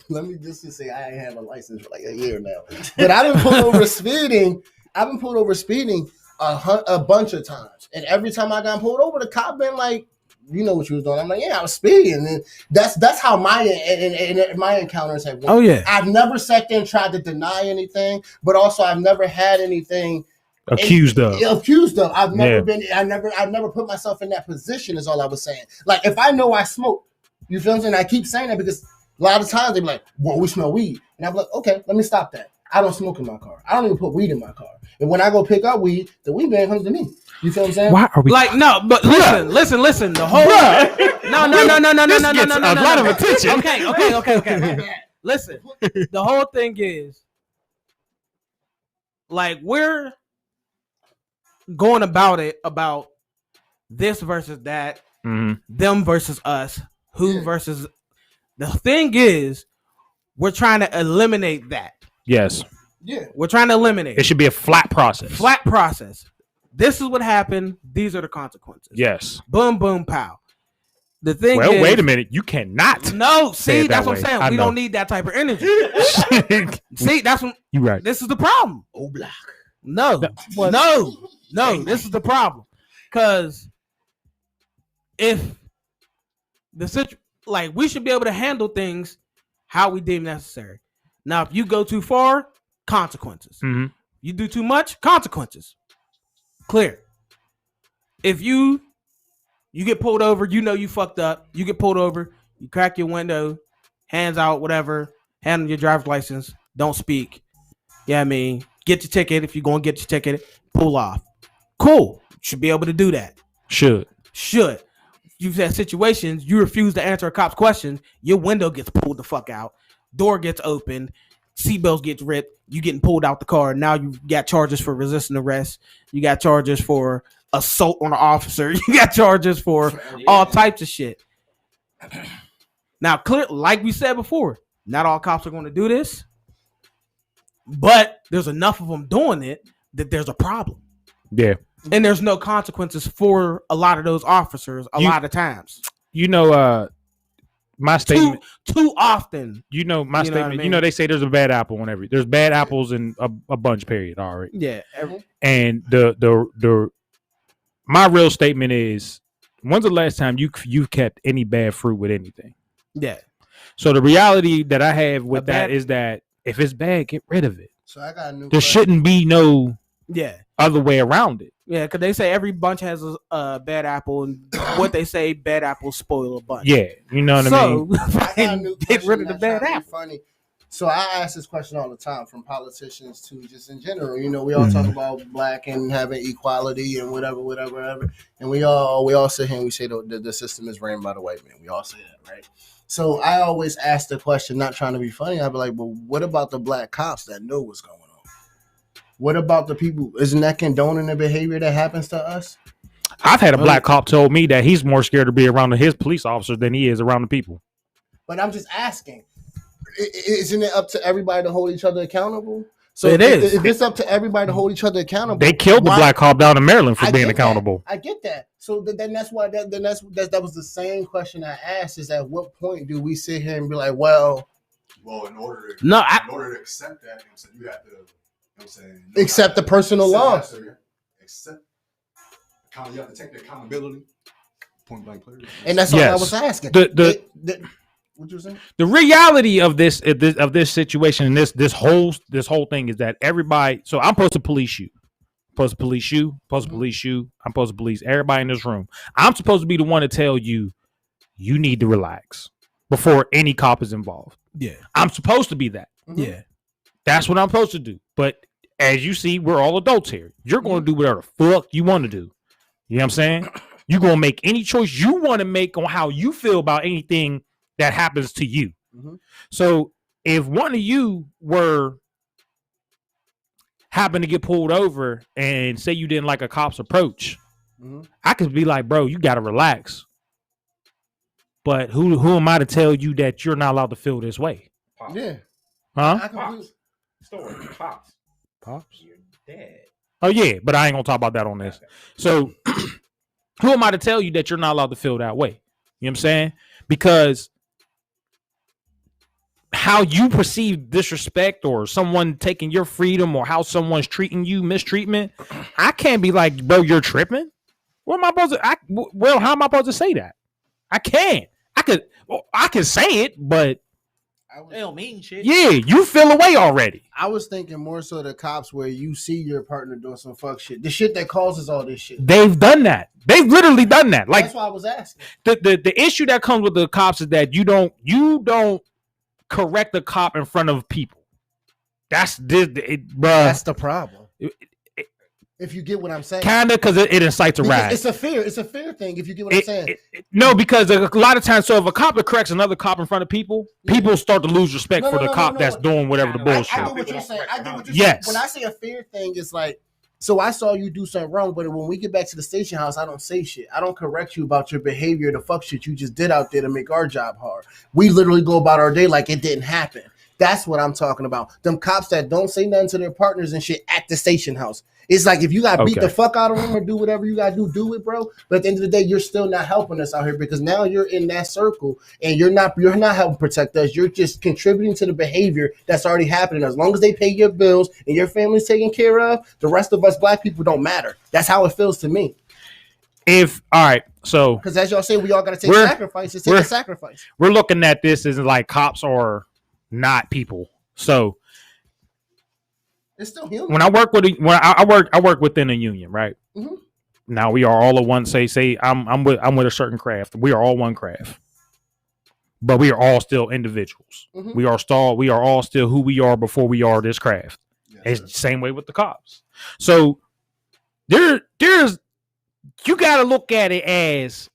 Let me just say I ain't have a license for like a year now, but I've been pulled over speeding. I've been pulled over speeding a bunch of times, and every time I got pulled over, the cop been like, "You know what you was doing?" I'm like, "Yeah, I was speeding." And that's how my encounters have went. Oh yeah. I've never sat there and tried to deny anything, but also I've never had anything Accused of. I've never put myself in that position. Is all I was saying. Like if I know I smoke, you feel what I'm saying? I keep saying that because a lot of times they be like, "Well, we smell weed," and I'm like, "Okay, let me stop that. I don't smoke in my car. I don't even put weed in my car. And when I go pick up weed, the weed man comes to me. You feel what I'm saying? Why are we Like no, but listen. The whole no. This gets a lot of attention. Okay. Listen, the whole thing is like we're going about it about this versus that, Mhm. them versus us, who Yeah. versus. The thing is, we're trying to eliminate that. Yes, Yeah. We're trying to eliminate it should be a flat process. flat process. This is what happened. These are the consequences. Yes. Boom, boom, pow. The thing Well, is, wait a minute. You cannot. No, Say see, it that's that what I'm way. saying. I We know. don't need that type of energy. See, that's what You right. this is the problem. Oh, black. No, this is the problem. Because if we should be able to handle things how we deem necessary. Now, if you go too far, consequences. Mhm. You do too much, consequences. Clear. If you get pulled over, you know you fucked up. You get pulled over, you crack your window, hands out, whatever, hand them your driver's license, don't speak. Yeah, I mean, get your ticket. If you're going to get your ticket, pull off. Cool. Should be able to do that. Should. You've had situations, you refuse to answer a cop's question, your window gets pulled the fuck out, door gets opened, seatbelts gets ripped, you getting pulled out the car. Now you got charges for resisting arrest. You got charges for assault on an officer. You got charges for all types of shit. Now, clear, like we said before, not all cops are going to do this, but there's enough of them doing it that there's a problem. Yeah. And there's no consequences for a lot of those officers a lot of times. You know, my statement. Too often. You know my You know what statement. I mean? You know they say there's a bad apple on every. There's bad apples in a bunch. Period. All right. Yeah. And the my real statement is, when's the last time you kept any bad fruit with anything? Yeah. So the reality that I have with A that bad- is that if it's bad, get rid of it. So I got a new There question. shouldn't be no Yeah. other way around it. Yeah. Because they say every bunch has a bad apple, and what they say, bad apples spoil a bunch. Yeah, you know what I mean. I got a fucking new get rid of question the that's bad trying to be apple. funny. So I ask this question all the time, from politicians to just in general. You know, we all talk about black and having equality and whatever. And we all sit here and we say the system is ran by the white man. We all say that, right? So I always ask the question, not trying to be funny. I'd be like, well, what about the black cops that know what's going on? What about the people? Isn't that condoning the behavior that happens to us? I've had a black cop told me that he's more scared to be around his police officers than he is around the people. But I'm just asking, isn't it up to everybody to hold each other accountable? So It is. If it's up to everybody to hold each other accountable, They killed the why- black cop down in Maryland for I being get that. accountable. I get that. So then that's why that was the same question I asked. Is at what point do we sit here and be like, well, in order to No, in order to accept that, you have to, accept the personal loss? Accept. You have to take the accountability. Point blank. Period. And that's all I Yes. was asking. What you saying? The reality of this situation and this whole thing is that everybody. So I'm supposed to police you. Supposed to police you. Supposed to police you. I'm supposed to police everybody in this room. I'm supposed to be the one to tell you you need to relax before any cop is involved. Yeah. I'm supposed to be that. Yeah. That's what I'm supposed to do. But as you see, we're all adults here. You're going to do whatever the fuck you want to do. You know what I'm saying? You gonna make any choice you want to make on how you feel about anything that happens to you. Mhm. So if one of you were happen to get pulled over and say you didn't like a cop's approach, I could be like, bro, you gotta relax. But who am I to tell you that you're not allowed to feel this way? Pops. Yeah. Huh? I completely. Pops. Story. Pops. Pops. You're dead. Oh yeah, but I ain't gonna talk about that on this. So who am I to tell you that you're not allowed to feel that way? You know what I'm saying? Because how you perceive disrespect or someone taking your freedom or how someone's treating you mistreatment, I can't be like, bro, you're tripping. What am I supposed to? Well, how am I supposed to say that? I can't. I can say it, but They don't mean shit. yeah, you feel away already. I was thinking more so the cops where you see your partner doing some fuck shit. The shit that causes all this shit. They've done that. They've literally done that. Like that's why I was asking. The issue that comes with the cops is that you don't correct the cop in front of people. That's That's the problem. If you get what I'm saying, kinda because it incites a riot. It's a fear thing. If you get what I'm saying, no, because a lot of times, so if a cop corrects another cop in front of people, people start to lose respect for the cop that's doing whatever the bullshit. I get what you're saying. I get what you're Yes. saying. When I say a fear thing, it's like, so I saw you do something wrong, but when we get back to the station house, I don't say shit. I don't correct you about your behavior, the fuck shit you just did out there to make our job hard. We literally go about our day like it didn't happen. That's what I'm talking about. Them cops that don't say nothing to their partners and shit at the station house. It's like if you got beat the fuck out of them or do whatever you gotta do it, bro. But at the end of the day, you're still not helping us out here because now you're in that circle and you're not helping protect us. You're just contributing to the behavior that's already happening. As long as they pay your bills and your family's taken care of, the rest of us black people don't matter. That's how it feels to me. All right, so because as y'all say, we all gotta take sacrifices. Take a sacrifice. We're looking at this as like cops are not people. So it's still human. When I work within a union, right? Mm-hmm. Now we are all of one. Say I'm with a certain craft. We are all one craft, but we are all still individuals. Mm-hmm. We are all still who we are before we are this craft. Yes, it's the same way with the cops. So there's you got to look at it as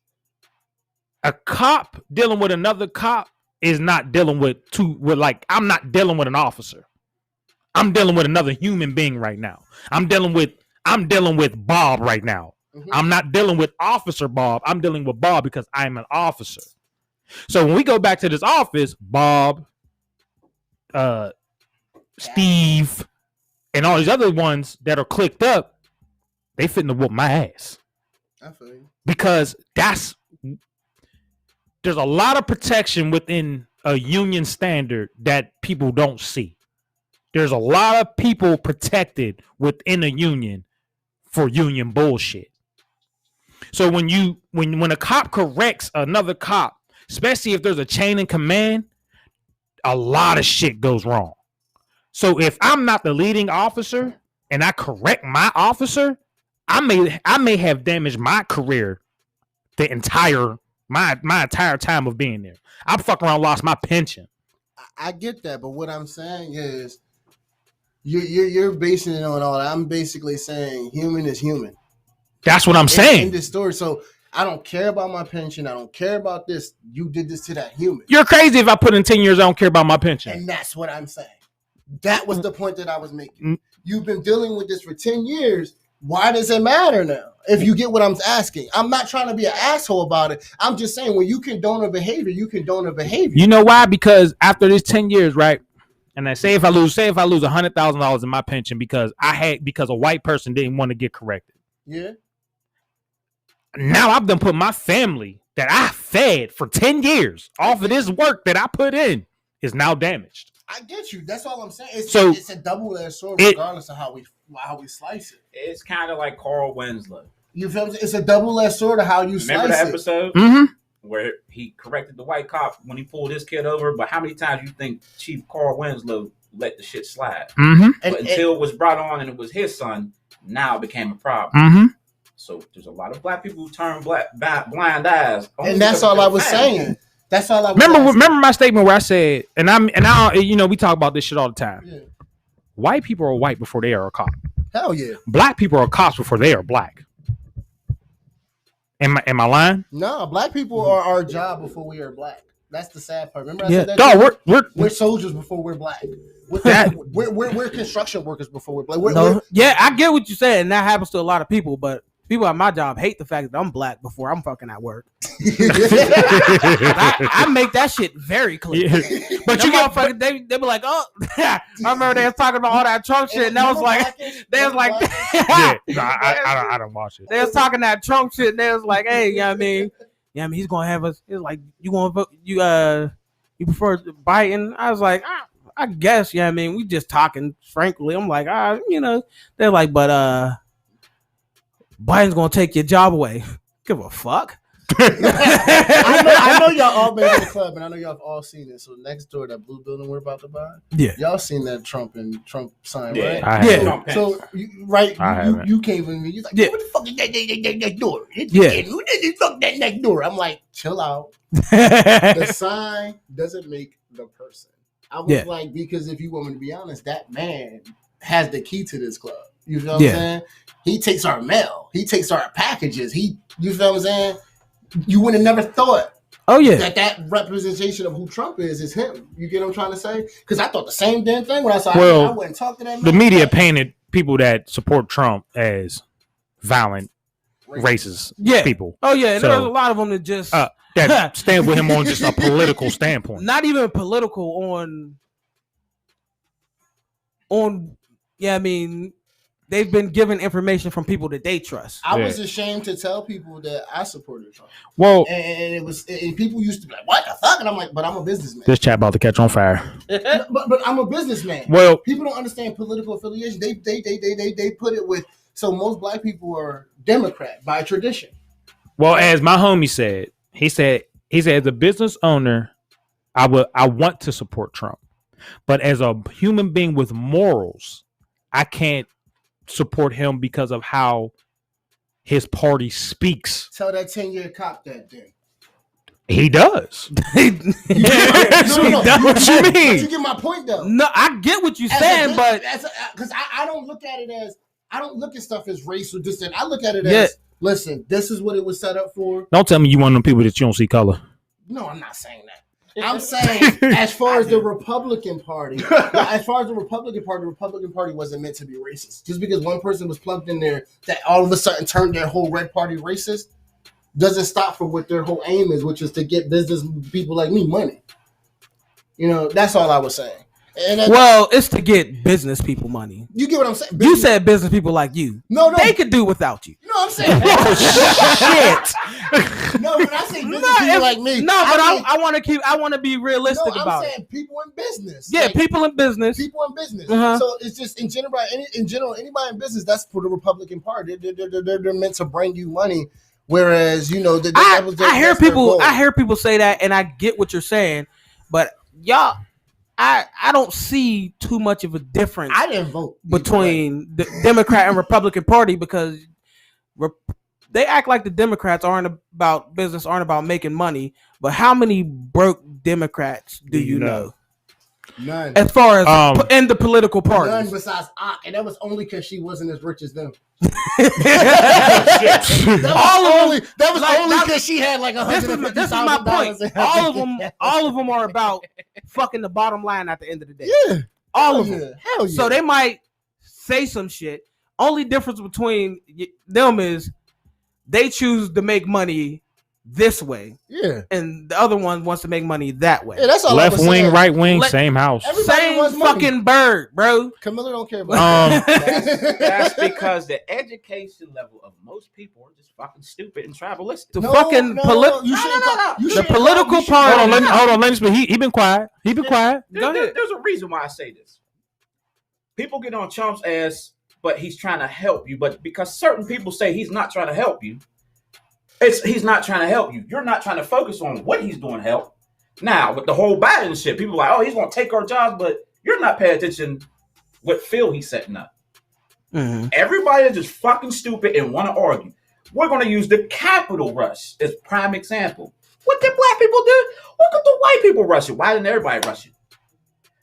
a cop dealing with another cop is not dealing with I'm not dealing with an officer. I'm dealing with another human being right now. I'm dealing with Bob right now. Mm-hmm. I'm not dealing with Officer Bob. I'm dealing with Bob because I'm an officer. So when we go back to this office, Bob, Steve, and all these other ones that are clicked up, they finna whoop my ass. I feel you. Because there's a lot of protection within a union standard that people don't see. There's a lot of people protected within a union for union bullshit. So when a cop corrects another cop, especially if there's a chain in command, a lot of shit goes wrong. So if I'm not the leading officer and I correct my officer, I may have damaged my career the entire my entire time of being there. I fuck around lost my pension. I get that, but what I'm saying is you're basing it on all that. I'm basically saying human is human. That's what I'm saying. In this story. So I don't care about my pension. I don't care about this. You did this to that human. You're crazy if I put in 10 years, I don't care about my pension. And that's what I'm saying. That was the point that I was making. You've been dealing with this for 10 years. Why does it matter now? If you get what I'm asking. I'm not trying to be an asshole about it. I'm just saying when you condone a behavior, you condone a behavior. You know why? Because after this 10 years, right? And I say if I lose $100,000 in my pension because a white person didn't want to get corrected. Yeah. Now I've done put my family that I fed for 10 years off of this work that I put in is now damaged. I get you. That's all I'm saying. It's a double-edged sword regardless of how we slice it. It's kind of like Carl Winslow. You feel me? It's a double-edged sword of how you slice it. Remember that episode? Mm-hmm. Where he corrected the white cop when he pulled his kid over, but how many times you think Chief Carl Winslow let the shit slide? Mm-hmm. But until it was brought on and it was his son, now it became a problem. Mm-hmm. So there's a lot of black people who turn blind eyes, and that's all I was saying. That's all I was remember my statement where I said, and I we talk about this shit all the time. Yeah. White people are white before they are a cop. Hell yeah. Black people are cops before they are black. Am I lying? No, black people are our job before we are black. That's the sad part. Remember I said that? No, we're soldiers before we're black. We're construction workers before we're black. I get what you said, and that happens to a lot of people. But people at my job hate the fact that I'm black before I'm fucking at work. I make that shit very clear. Yeah. But you motherfuckers, they be like, oh, I remember they was talking about all that Trump shit, and I was like, I don't watch it. They was talking that Trump shit, and they was like, hey, you know what I mean? Yeah, I mean, he's gonna have us. It's like, you gonna vote? You prefer Biden? I was like, I guess. Yeah, I mean, we just talking frankly. I'm like, they're like, but Biden's gonna take your job away. Give a fuck. I know y'all all been in the club, and I know y'all have all seen it. So next door, that blue building we're about to buy, y'all seen that Trump sign, right? So you came with me. You're like, what the fuck is that next door? Who did this fuck that next door? I'm like, chill out. The sign doesn't make the person. I was like, because if you want me to be honest, that man has the key to this club. You feel what I'm saying? He takes our mail. He takes our packages. You feel what I'm saying? You would have never thought that representation of who Trump is him. You get what I'm trying to say? Because I thought the same damn thing when I saw I wouldn't talk to that man. The media painted people that support Trump as violent, racist people. Oh, yeah. And there's a lot of them that just... that stand with him on just a political standpoint. Not even political on I mean... They've been given information from people that they trust. I was ashamed to tell people that I supported Trump. Well, and people used to be like, "What the fuck?" And I'm like, "But I'm a businessman." This chat about to catch on fire. but I'm a businessman. Well, people don't understand political affiliation. They put it with so most black people are Democrat by tradition. Well, as my homie said, he said as a business owner, I want to support Trump, but as a human being with morals, I can't support him because of how his party speaks. Tell that 10-year cop that then. He does. No. What you mean? You get my point though. No, I get what you're saying, but because I don't look at it as I don't look at stuff as race or distant. I look at it as listen, this is what it was set up for. Don't tell me you one of them people that you don't see color. No, I'm not saying that. I'm saying as far as the Republican Party, the Republican Party wasn't meant to be racist. Just because one person was plugged in there that all of a sudden turned their whole red party racist doesn't stop for what their whole aim is, which is to get business people like me money. That's all I was saying. It's to get business people money. You get what I'm saying? You said business people like you. No. They could do without you. No, I'm saying. Shit. No, when I say business people like me. No, but I want to be realistic about it. I'm saying people in business. Yeah, like, people in business. People in business. Uh-huh. So it's just in general, anybody in business, that's for the Republican Party. They're meant to bring you money. Whereas, I hear people say that, and I get what you're saying, but y'all. I don't see too much of a difference. I didn't vote between the Democrat and Republican Party because they act like the Democrats aren't about business, aren't about making money. But how many broke Democrats do you know? None. As far as in the political party, none besides Ak, and that was only because she wasn't as rich as them. That was only because she had like $150,000. This is my point. All of them are about fucking the bottom line at the end of the day. Yeah, all of them. Hell yeah. So they might say some shit. Only difference between them is they choose to make money this way. Yeah. And the other one wants to make money that way. Yeah, that's all. Left wing, right wing, same house. Same fucking bird, bro. Camilla don't care about that's because the education level of most people are just fucking stupid and tribalistic. The political party. Hold on, let me speak. He been quiet. Go ahead. There's a reason why I say this. People get on Trump's ass, but he's trying to help you. But because certain people say he's not trying to help you, he's not trying to help you. You're not trying to focus on what he's doing to help. Now, with the whole Biden shit, people are like, oh, he's going to take our jobs, but you're not paying attention what field he's setting up. Mm-hmm. Everybody is just fucking stupid and want to argue. We're going to use the capital rush as prime example. What did black people do? What did the white people rush it? Why didn't everybody rush it?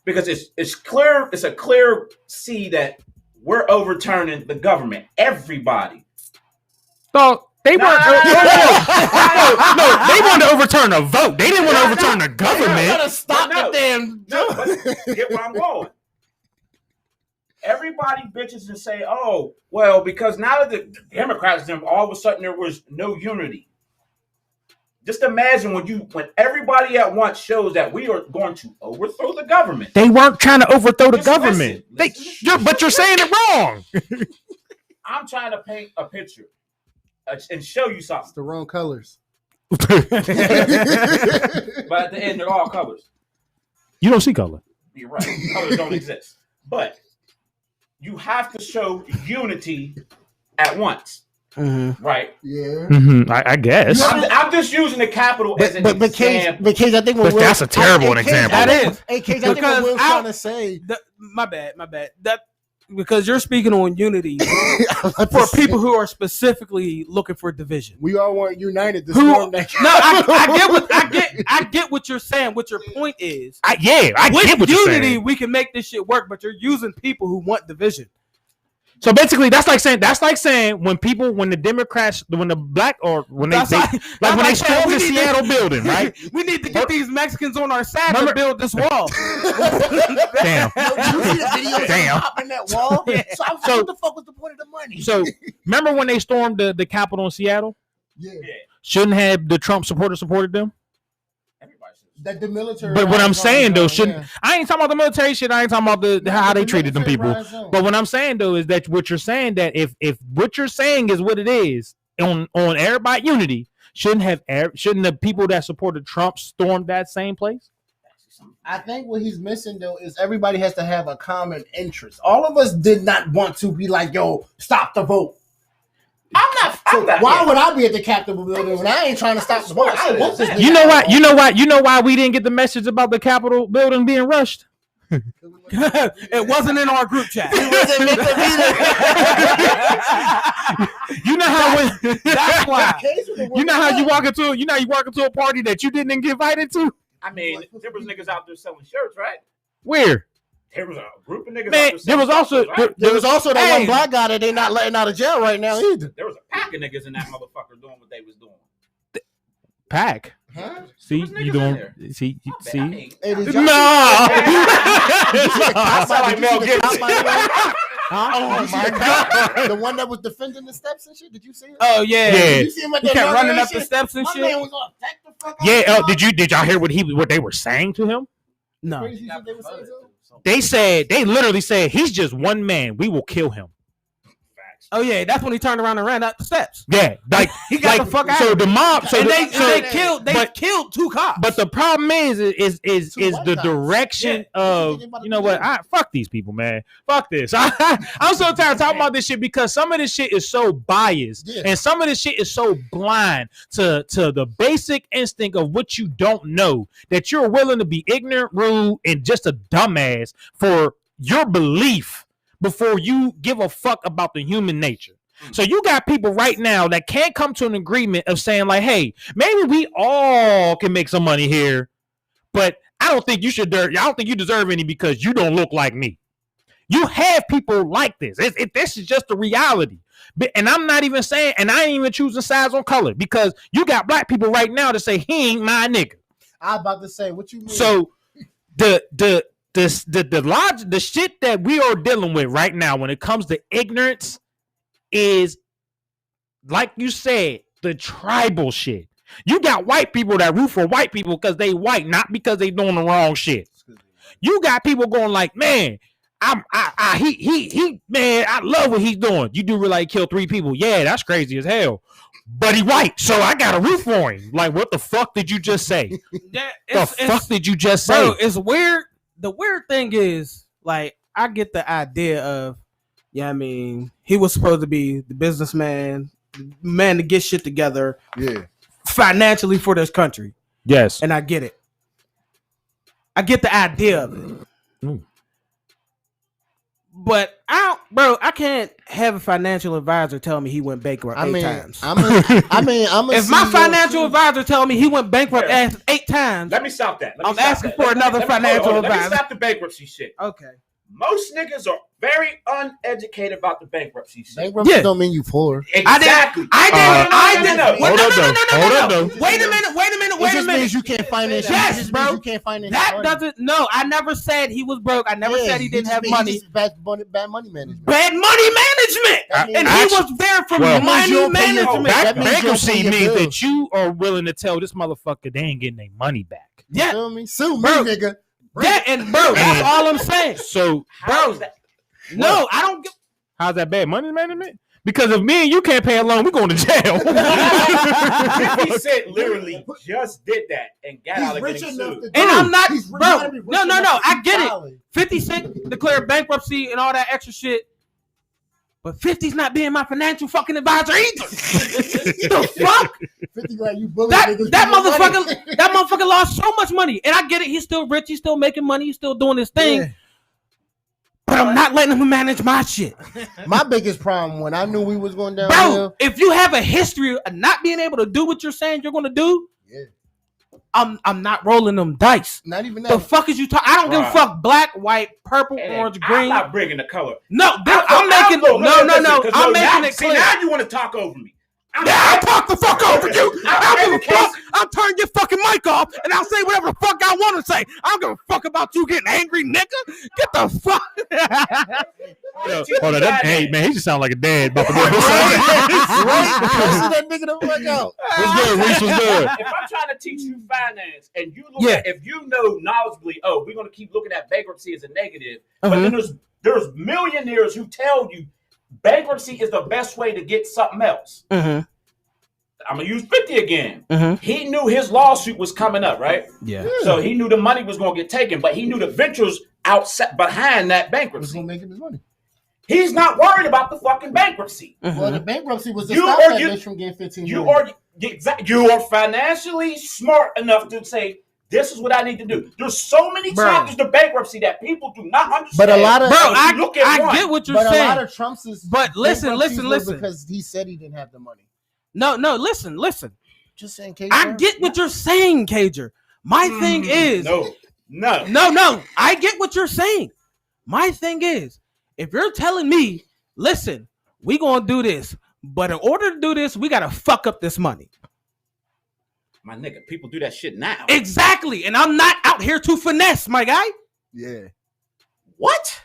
Because it's clear. It's a clear see that we're overturning the government. Everybody. So They weren't. No, they wanted to overturn a vote. They didn't want to overturn the government. Gotta stop the damn. No, but get where I'm going. Everybody bitches and say, "Oh, well, because now that the Democrats, all of a sudden there was no unity." Just imagine when everybody at once shows that we are going to overthrow the government. They weren't trying to overthrow the Just government. listen. But you're saying it wrong. I'm trying to paint a picture and show you It's something. the wrong colors. But at the end, they're all colors. You don't see color. You're right. Colors don't exist. But you have to show unity at once. Mm-hmm. Right? Yeah. Mm-hmm, I guess. I'm just using the Capitol as an example. But Cage, I think But that's a terrible example. That is. Hey, Cage, I think what Will's trying to say. My bad. That because you're speaking on unity for people who are specifically looking for division. We all want united to storm that. No, I get what you're saying. What your point is. I get what you're unity, saying. we can make this shit work, but you're using people who want division. So basically, that's like saying when the Democrats, when the black or when they stormed the Seattle building, right? We need to get these Mexicans on our side to build this wall. Damn. Did you see the video Damn. popping that wall? So what the fuck was the point of the money? So remember when they stormed the Capitol in Seattle? Yeah. Shouldn't have the Trump supporters supported them? That the military. But what I'm saying though, yeah. I ain't talking about the military shit. I ain't talking about how they treated them people. But what I'm saying though is that what you're saying that if what you're saying is what it is on everybody unity, shouldn't the people that supported Trump storm that same place? I think what he's missing though is everybody has to have a common interest. All of us did not want to be like, yo, stop the vote. Why would I be at the Capitol building when I ain't trying to stop the vote? I want this. You know why we didn't get the message about the Capitol building being rushed? It wasn't in our group chat. It wasn't meant to be there. You know how That's why. you know how you walk into a party that you didn't get invited to? I mean, there was niggas out there selling shirts, right? Where? There was a group of niggas Man, out there selling shirts, right? There was also that one black guy that they not letting out of jail right now either. There was a pack of niggas in that motherfucker doing what they was doing. Pack. Huh? See, There was you niggas in doing? there. See. Hey, did No. y'all I sound like Mel Gibson. Oh my god! The one that was defending the steps and shit. Did you see it? Oh yeah. Did you see him at He that kept running murder up the shit? steps and My shit. man was gonna attack the fuck out Yeah. of him. Did y'all hear what they were saying to him? No. Crazy shit they were saying to him? They literally said he's just one man. We will kill him. Oh yeah, that's when he turned around and ran up the steps. Yeah, like He got the fuck out. So the mob. So And the- they so- killed two cops. But the problem is Two the white guys. direction Yeah. of, you know what? Fuck these people, man. Fuck this. I'm so tired of talking about this shit because some of this shit is so biased and some of this shit is so blind to the basic instinct of what you don't know that you're willing to be ignorant, rude, and just a dumbass for your belief before you give a fuck about the human nature. So you got people right now that can't come to an agreement of saying like, hey, maybe we all can make some money here, but I don't think you should. I don't think you deserve any because you don't look like me. You have people like this. This is just the reality. And I'm not even saying, and I ain't even choosing sides on color because you got black people right now to say he ain't my nigga. I was about to say, what you mean? So the shit that we are dealing with right now when it comes to ignorance is, like you said, the tribal shit. You got white people that root for white people because they white, not because they doing the wrong shit. You got people going like, man, man, I love what he's doing. You do realize he killed 3 people. Yeah, that's crazy as hell. But he white, so I got to root for him. Like, what the fuck did you just say? The fuck did you just say? Bro, it's weird. The weird thing is, like, I get the idea of, yeah, I mean, he was supposed to be the businessman, man to get shit together, financially for this country. Yes, and I get it. I get the idea of it. But I can't have a financial advisor tell me he went bankrupt 8 times. If my financial advisor tell me he went bankrupt 8 times, let me stop that. I'm asking for another financial advisor. Let me stop the bankruptcy shit. Okay. most niggas are very uneducated about the bankruptcy shit. Bankruptcy don't mean you poor. Exactly. I didn't. Hold up, though. Wait a minute. It just means you can't finance. Yes, bro. You can't finance. That doesn't. No, I never said he was broke. I never said he didn't have money. Bad money management. Bad money management, and he was there for money management. Bankruptcy means that you are willing to tell this motherfucker they ain't getting their money back. Yeah, feel me? Sue me, bro. nigga. Yeah, and bro, that's all I'm saying. So, bro, no, I don't. How's that bad money management? Because if me and you can't pay a loan, we going to jail. 50 Cent literally just did that and got out of getting sued. And I'm not, bro. No. I get it. 50 Cent declared bankruptcy and all that extra shit. But 50's not being my financial fucking advisor either. The fuck? 50 grand, you bully that motherfucker lost so much money. And I get it. He's still rich. He's still making money. He's still doing his thing. Yeah. But I'm not letting him manage my shit. My biggest problem when I knew we was going down, bro, if you have a history of not being able to do what you're saying you're going to do, I'm not rolling them dice. Not even that. The fuck is you talking? I don't give a fuck. Black, white, purple, orange, green. I'm not bringing the color. No, I'm making it clear. Now you want to talk over me. I'll talk the fuck over you. I'll turn your fucking mic off and I'll say whatever the fuck I want to say. I don't give a fuck about you getting angry, nigga. Get the fuck. Hold on, hey man, he just sound like a dad. About to go that nigga the fuck out. What's good, Reese? What's good? If I'm trying to teach you finance and you look at, if you know knowledgeably, we're gonna keep looking at bankruptcy as a negative, but then there's millionaires who tell you bankruptcy is the best way to get something else. I'm gonna use 50 again. He knew his lawsuit was coming up, right? Yeah. So he knew the money was gonna get taken, but he knew the ventures outside behind that bankruptcy was gonna make him his money. He's not worried about the fucking bankruptcy. Well, the bankruptcy was to stop that bitch from getting 15 million. You are financially smart enough to say, this is what I need to do. There's so many chapters to bankruptcy that people do not understand. But a lot of I get what you're saying. But a lot of Trump's listen. Because he said he didn't have the money. No, listen. Just saying, Cager. I get what you're saying, Cager. My thing is no. I get what you're saying. My thing is, if you're telling me, listen, we gonna do this, but in order to do this, we gotta fuck up this money. My nigga, people do that shit now. Exactly, and I'm not out here to finesse, my guy. Yeah. What?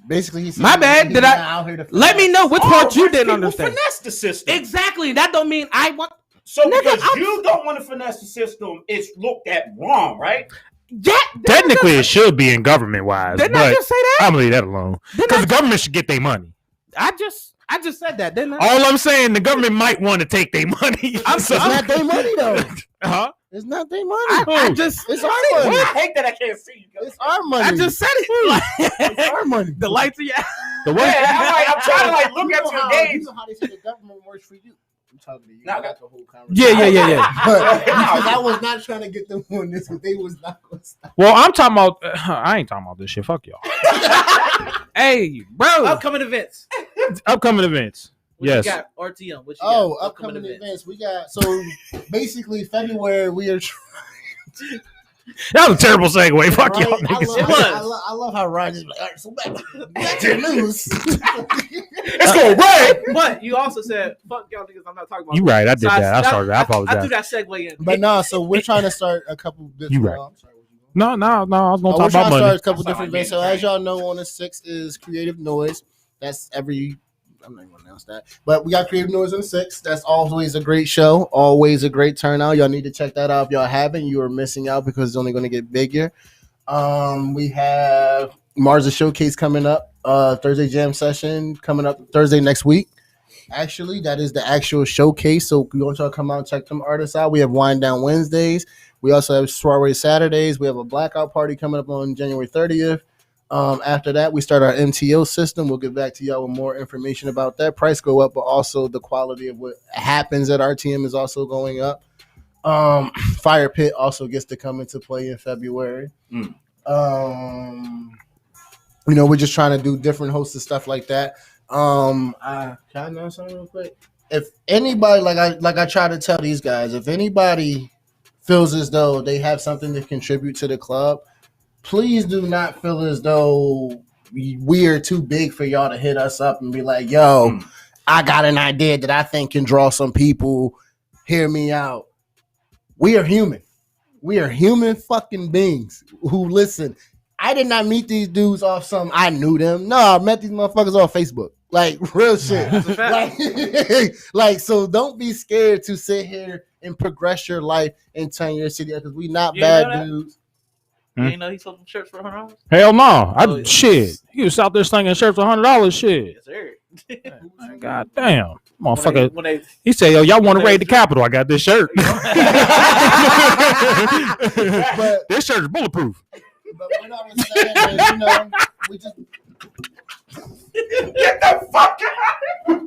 Basically, he said, my bad. Did I? Let me know which part you didn't understand. Finesse the system. Exactly. That don't mean I want. So because you don't want to finesse the system, it's looked at wrong, right? Yeah. Technically, it should be in government wise. Didn't I just say that? I'm gonna leave that alone because the government should get their money. I just said that, didn't I? All I'm saying, the government might want to take their money. It's not their money though. Huh? It's not their money. It's our money. I hate that I can't see you. It's our money. I just said it. It's our money. The lights are The what? I'm trying to look at your games. You know how they say the government works for you. I'm talking to you. No, I got the whole conversation. Yeah. But because I was not trying to get them on this, but they was not going to stop. Well, I'm talking about. I ain't talking about this shit. Fuck y'all. Hey, bro. Upcoming events. Yes. You got RTM. What you got? Upcoming events. We got basically February. We are. That was a terrible segue. Fuck y'all niggas. I love how Ryan's like, all right, so back to the news. It's going right. But you also said, fuck y'all niggas, I'm not talking about you right, I did that. I started. I apologize. I threw that segue in. But no, so we're trying to start a couple different. You right. No, I was going to talk about money. Start a couple different events. So as y'all know, on the 6th is Creative Noise. That's I'm not even gonna announce that, but we got Creative Noise on the 6th. That's always a great show, always a great turnout. Y'all need to check that out if y'all haven't. You are missing out because it's only going to get bigger. We have Marza Showcase coming up, Thursday Jam Session coming up Thursday next week. Actually, that is the actual showcase. So we want y'all to come out and check them artists out. We have Wind Down Wednesdays. We also have Strawberry Saturdays. We have a blackout party coming up on January 30th. After that, we start our MTO system. We'll get back to y'all with more information about that. Price go up, but also the quality of what happens at RTM is also going up. Fire Pit also gets to come into play in February. We're just trying to do different hosts and stuff like that. Can I know something real quick? If anybody, like I try to tell these guys, if anybody feels as though they have something to contribute to the club, please do not feel as though we are too big for y'all to hit us up and be like, yo, I got an idea that I think can draw some people. Hear me out. We are human. We are human fucking beings who listen. I did not meet these dudes off some, I knew them. No, I met these motherfuckers off Facebook. Like, real shit. like, so don't be scared to sit here and progress your life and turn your city because we not bad dudes. You ain't know he sold them shirts for $100? Hell no. Shit. He was out there slinging shirts for $100. Shit. Yes, sir. God damn. Motherfucker. He said, yo, y'all want to raid the Capitol? I got this shirt. But this shirt is bulletproof. But what I was saying is, you know, we just Get the fuck out!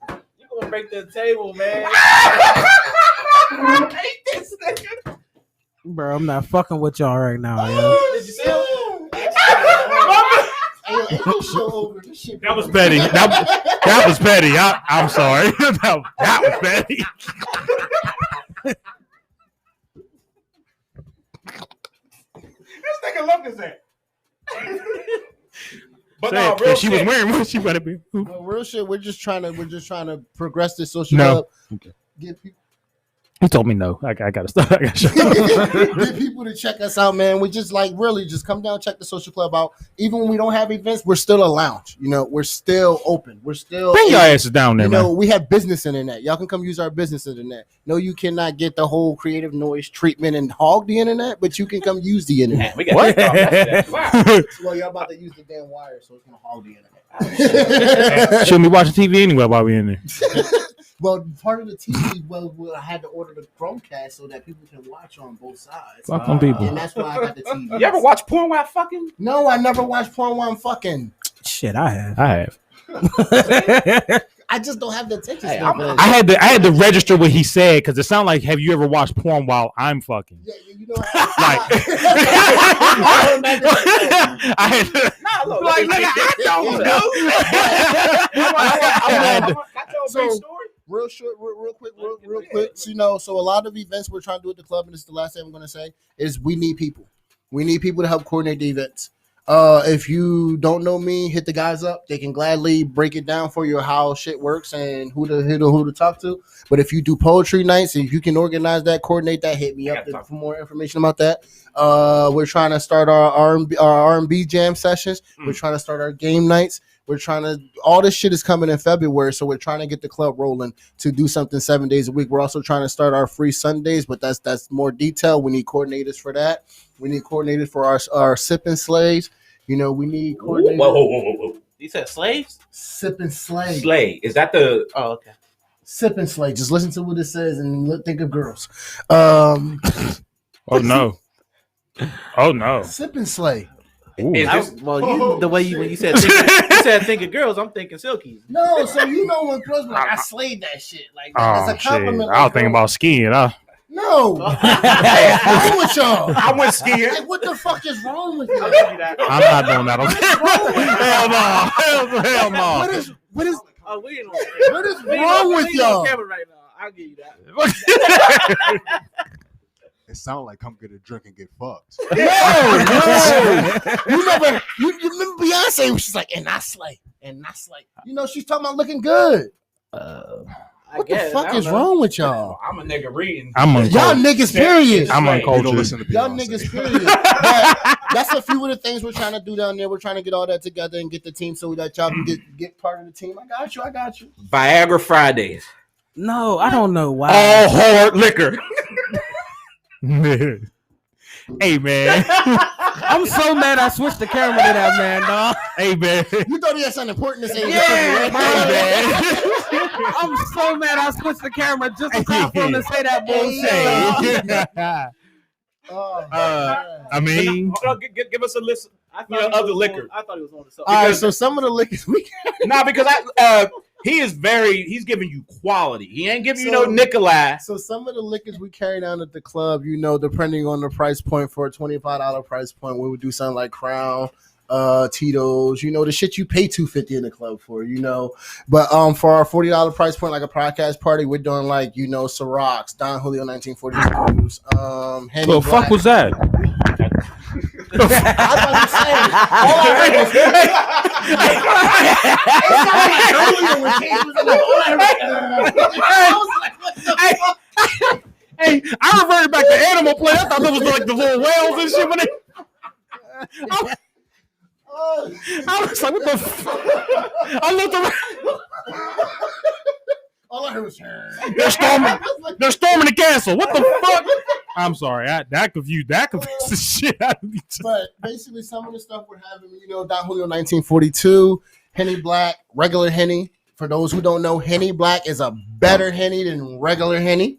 You gonna break the table, man. I hate this nigga. Bro, I'm not fucking with y'all right now, yo. Did you see him? That was petty. That was petty. I'm sorry. that was petty. This nigga love his ass. But no, real she was wearing what she better be. Well, real shit. We're just trying to progress this social club. Okay. Get people. He told me no. I gotta stop. Get people to check us out, man. We just really just come down, check the social club out. Even when we don't have events, we're still a lounge. You know, we're still open. We're still bring your asses down there, man. You know, we have business internet. Y'all can come use our business internet. No, you cannot get the whole creative noise treatment and hog the internet, but you can come use the internet. We got Wow. Well, y'all about to use the damn wire, so it's gonna hog the internet. Shouldn't be watching TV anyway while we in there. Well, part of the TV, I had to order the Chromecast so that people can watch on both sides. Fuck them people. And that's why I got the TV. You ever watch porn while fucking? No, I never watched porn while I'm fucking. Shit, I have. I just don't have the attention. I had to register what he said because it sounded like, have you ever watched porn while I'm fucking? Yeah, you know. I had to. I don't know. So, real short, real quick. So, you know, so a lot of events we're trying to do at the club, and this is the last thing I'm going to say, is we need people. We need people to help coordinate the events. If you don't know me, hit the guys up. They can gladly break it down for you how shit works and who to talk to. But if you do poetry nights, if you can organize that, coordinate that, hit me up for more information about that. We're trying to start our R&B jam sessions. We're trying to start our game nights. All this shit is coming in February, so we're trying to get the club rolling to do something 7 days a week. We're also trying to start our free Sundays, but that's more detail. We need coordinators for that. We need coordinators for our sipping slaves. You know, we need coordinators. Whoa. You said slaves? Sipping slave. Slay. Is that the... Oh, okay. Sipping slave. Just listen to what it says and think of girls. Oh, no. Oh, no. Sipping slave. When you said think of girls, I'm thinking silkies. No, so you know when girls be like, I slayed that shit. Like, that's a compliment. I was thinking about skiing, huh? No. What's wrong with y'all? I went skiing. Like, what the fuck is wrong with you? I'm not doing that. Hell no. What is What is wrong with y'all? Right now. I'll give you that. It sounds like come get a drink and get fucked. No. You remember Beyonce? She's like, and I slay. You know, she's talking about looking good. What the fuck is wrong with y'all? I'm a nigga reading. Y'all niggas, period. I'm uncultured. Y'all niggas, period. But that's a few of the things we're trying to do down there. We're trying to get all that together and get the team so that y'all can get part of the team. I got you. Viagra Fridays. No, I don't know why. All hard liquor. Hey, man. I'm so mad I switched the camera to that, man, dog. Hey, man. You thought he had something important to say? Yeah, man. I'm so mad I switched the camera just in time for him to say that bullshit. I mean, give us a list of the liquor. I thought he was on the All right, so some of the liquors we got. Because he's giving you quality. He ain't giving you no Nikolai. So some of the liquors we carry down at the club, you know, depending on the price point, for a $25 price point, we would do something like Crown, Tito's, you know, the shit you pay $250 in the club for, you know. But for our $40 price point, like a podcast party, we're doing like, you know, Cirocs, Don Julio 1942s. the fuck was that? I thought you were saying all I heard was Hey, I reverted back to Animal Planet. I thought that was like the little whales and shit. When I was like, what the fuck? I looked around. all I heard was They're storming the castle. What the fuck? I'm sorry. That confused the shit out of me. But basically, some of the stuff we're having, Don Julio 1942, Henny Black, regular Henny. For those who don't know, Henny Black is a better Henny than regular Henny.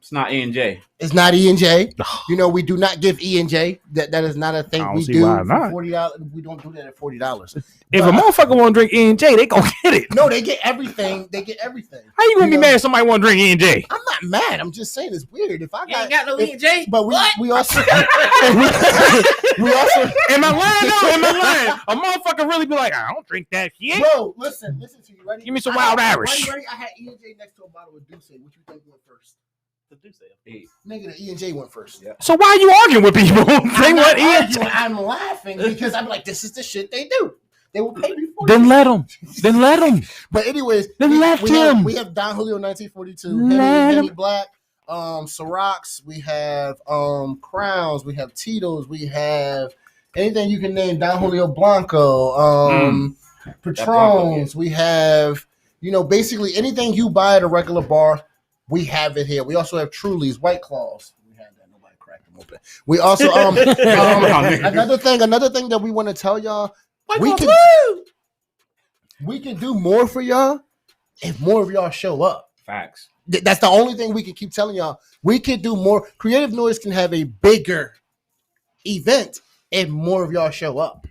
It's not E&J. It's not E&J. We do not give E&J. That is not a thing we do for $40. We don't do that at $40. If a motherfucker want to drink E&J, they gonna get it. No, they get everything. How you gonna be mad if somebody want to drink E&J? I'm not mad. I'm just saying it's weird. If I ain't got no E&J, but we also Am I lying? No, am I lying? A motherfucker really be like, I don't drink that shit. Bro, listen to you. Ready? Give me some Wild Irish. Ready? I had E&J next to a bottle of Douce. What you think went first? The Douce. Nigga, the E&J went first. Yeah. So why are you arguing with people? They want E&J. I'm laughing because I'm like, this is the shit they do. They will pay me for it. Then let them. But anyways, then we have Don Julio 1942, Henny Black, Cirocs, we have Crowns, we have Tito's, we have anything you can name, Don Julio Blanco, Patrons, we have, basically anything you buy at a regular bar, we have it here. We also have Truly's, White Claws. We have that. Nobody cracked them open. We also another thing that we want to tell y'all. We can do more for y'all if more of y'all show up. Facts. That's the only thing we can keep telling y'all. We can do more. Creative Noise can have a bigger event if more of y'all show up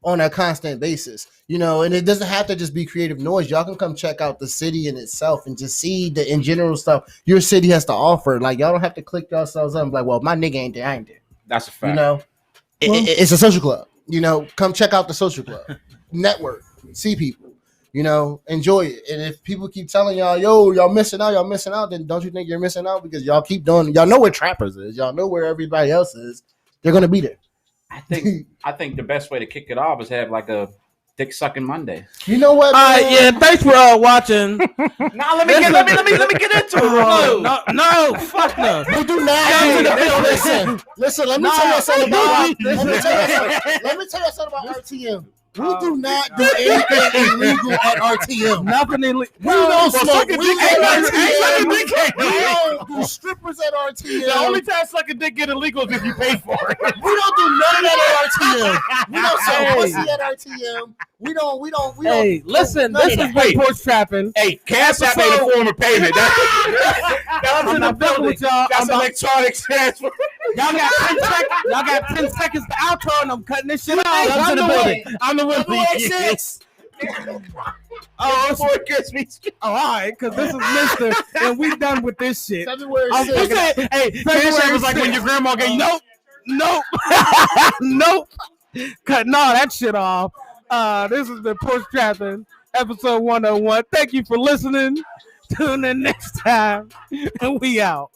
on a constant basis. And it doesn't have to just be Creative Noise. Y'all can come check out the city in itself and just see the in general stuff your city has to offer. Like, y'all don't have to click yourselves up and be like, well, my nigga ain't there, I ain't there. That's a fact. It's a social club. Come check out the social club. Network. See people. Enjoy it. And if people keep telling y'all, yo, y'all missing out, then don't you think you're missing out? Because y'all keep doing, y'all know where Trappers is. Y'all know where everybody else is. They're going to be there. I think the best way to kick it off is have like a dick sucking Monday. You know what? Yeah. Thanks for watching. Now let me get into it. No, fuck no. We do not. Listen. Let me tell you something about RTM. We do not do anything illegal at RTM. Nothing illegal. We don't smoke weed at RTM. We We don't do strippers at RTM. The only time suck a dick get illegal is if you pay for it. We don't do none of that at RTM. We don't sell pussy at RTM. We don't. Hey, listen, this has been Porch Trappin. Hey, Cash App ain't a form of payment. That's in the building. That's electronic transfer. Y'all got 10 seconds to outro, and I'm cutting this shit off. I'm in the building. I'm the one. All right, because this is Mister, and we done with this shit. February 6th. Hey, Cash App was like when your grandma gave you. Nope. Cutting all that shit off. This has been Porch Trappin, episode 101. Thank you for listening. Tune in next time, and we out.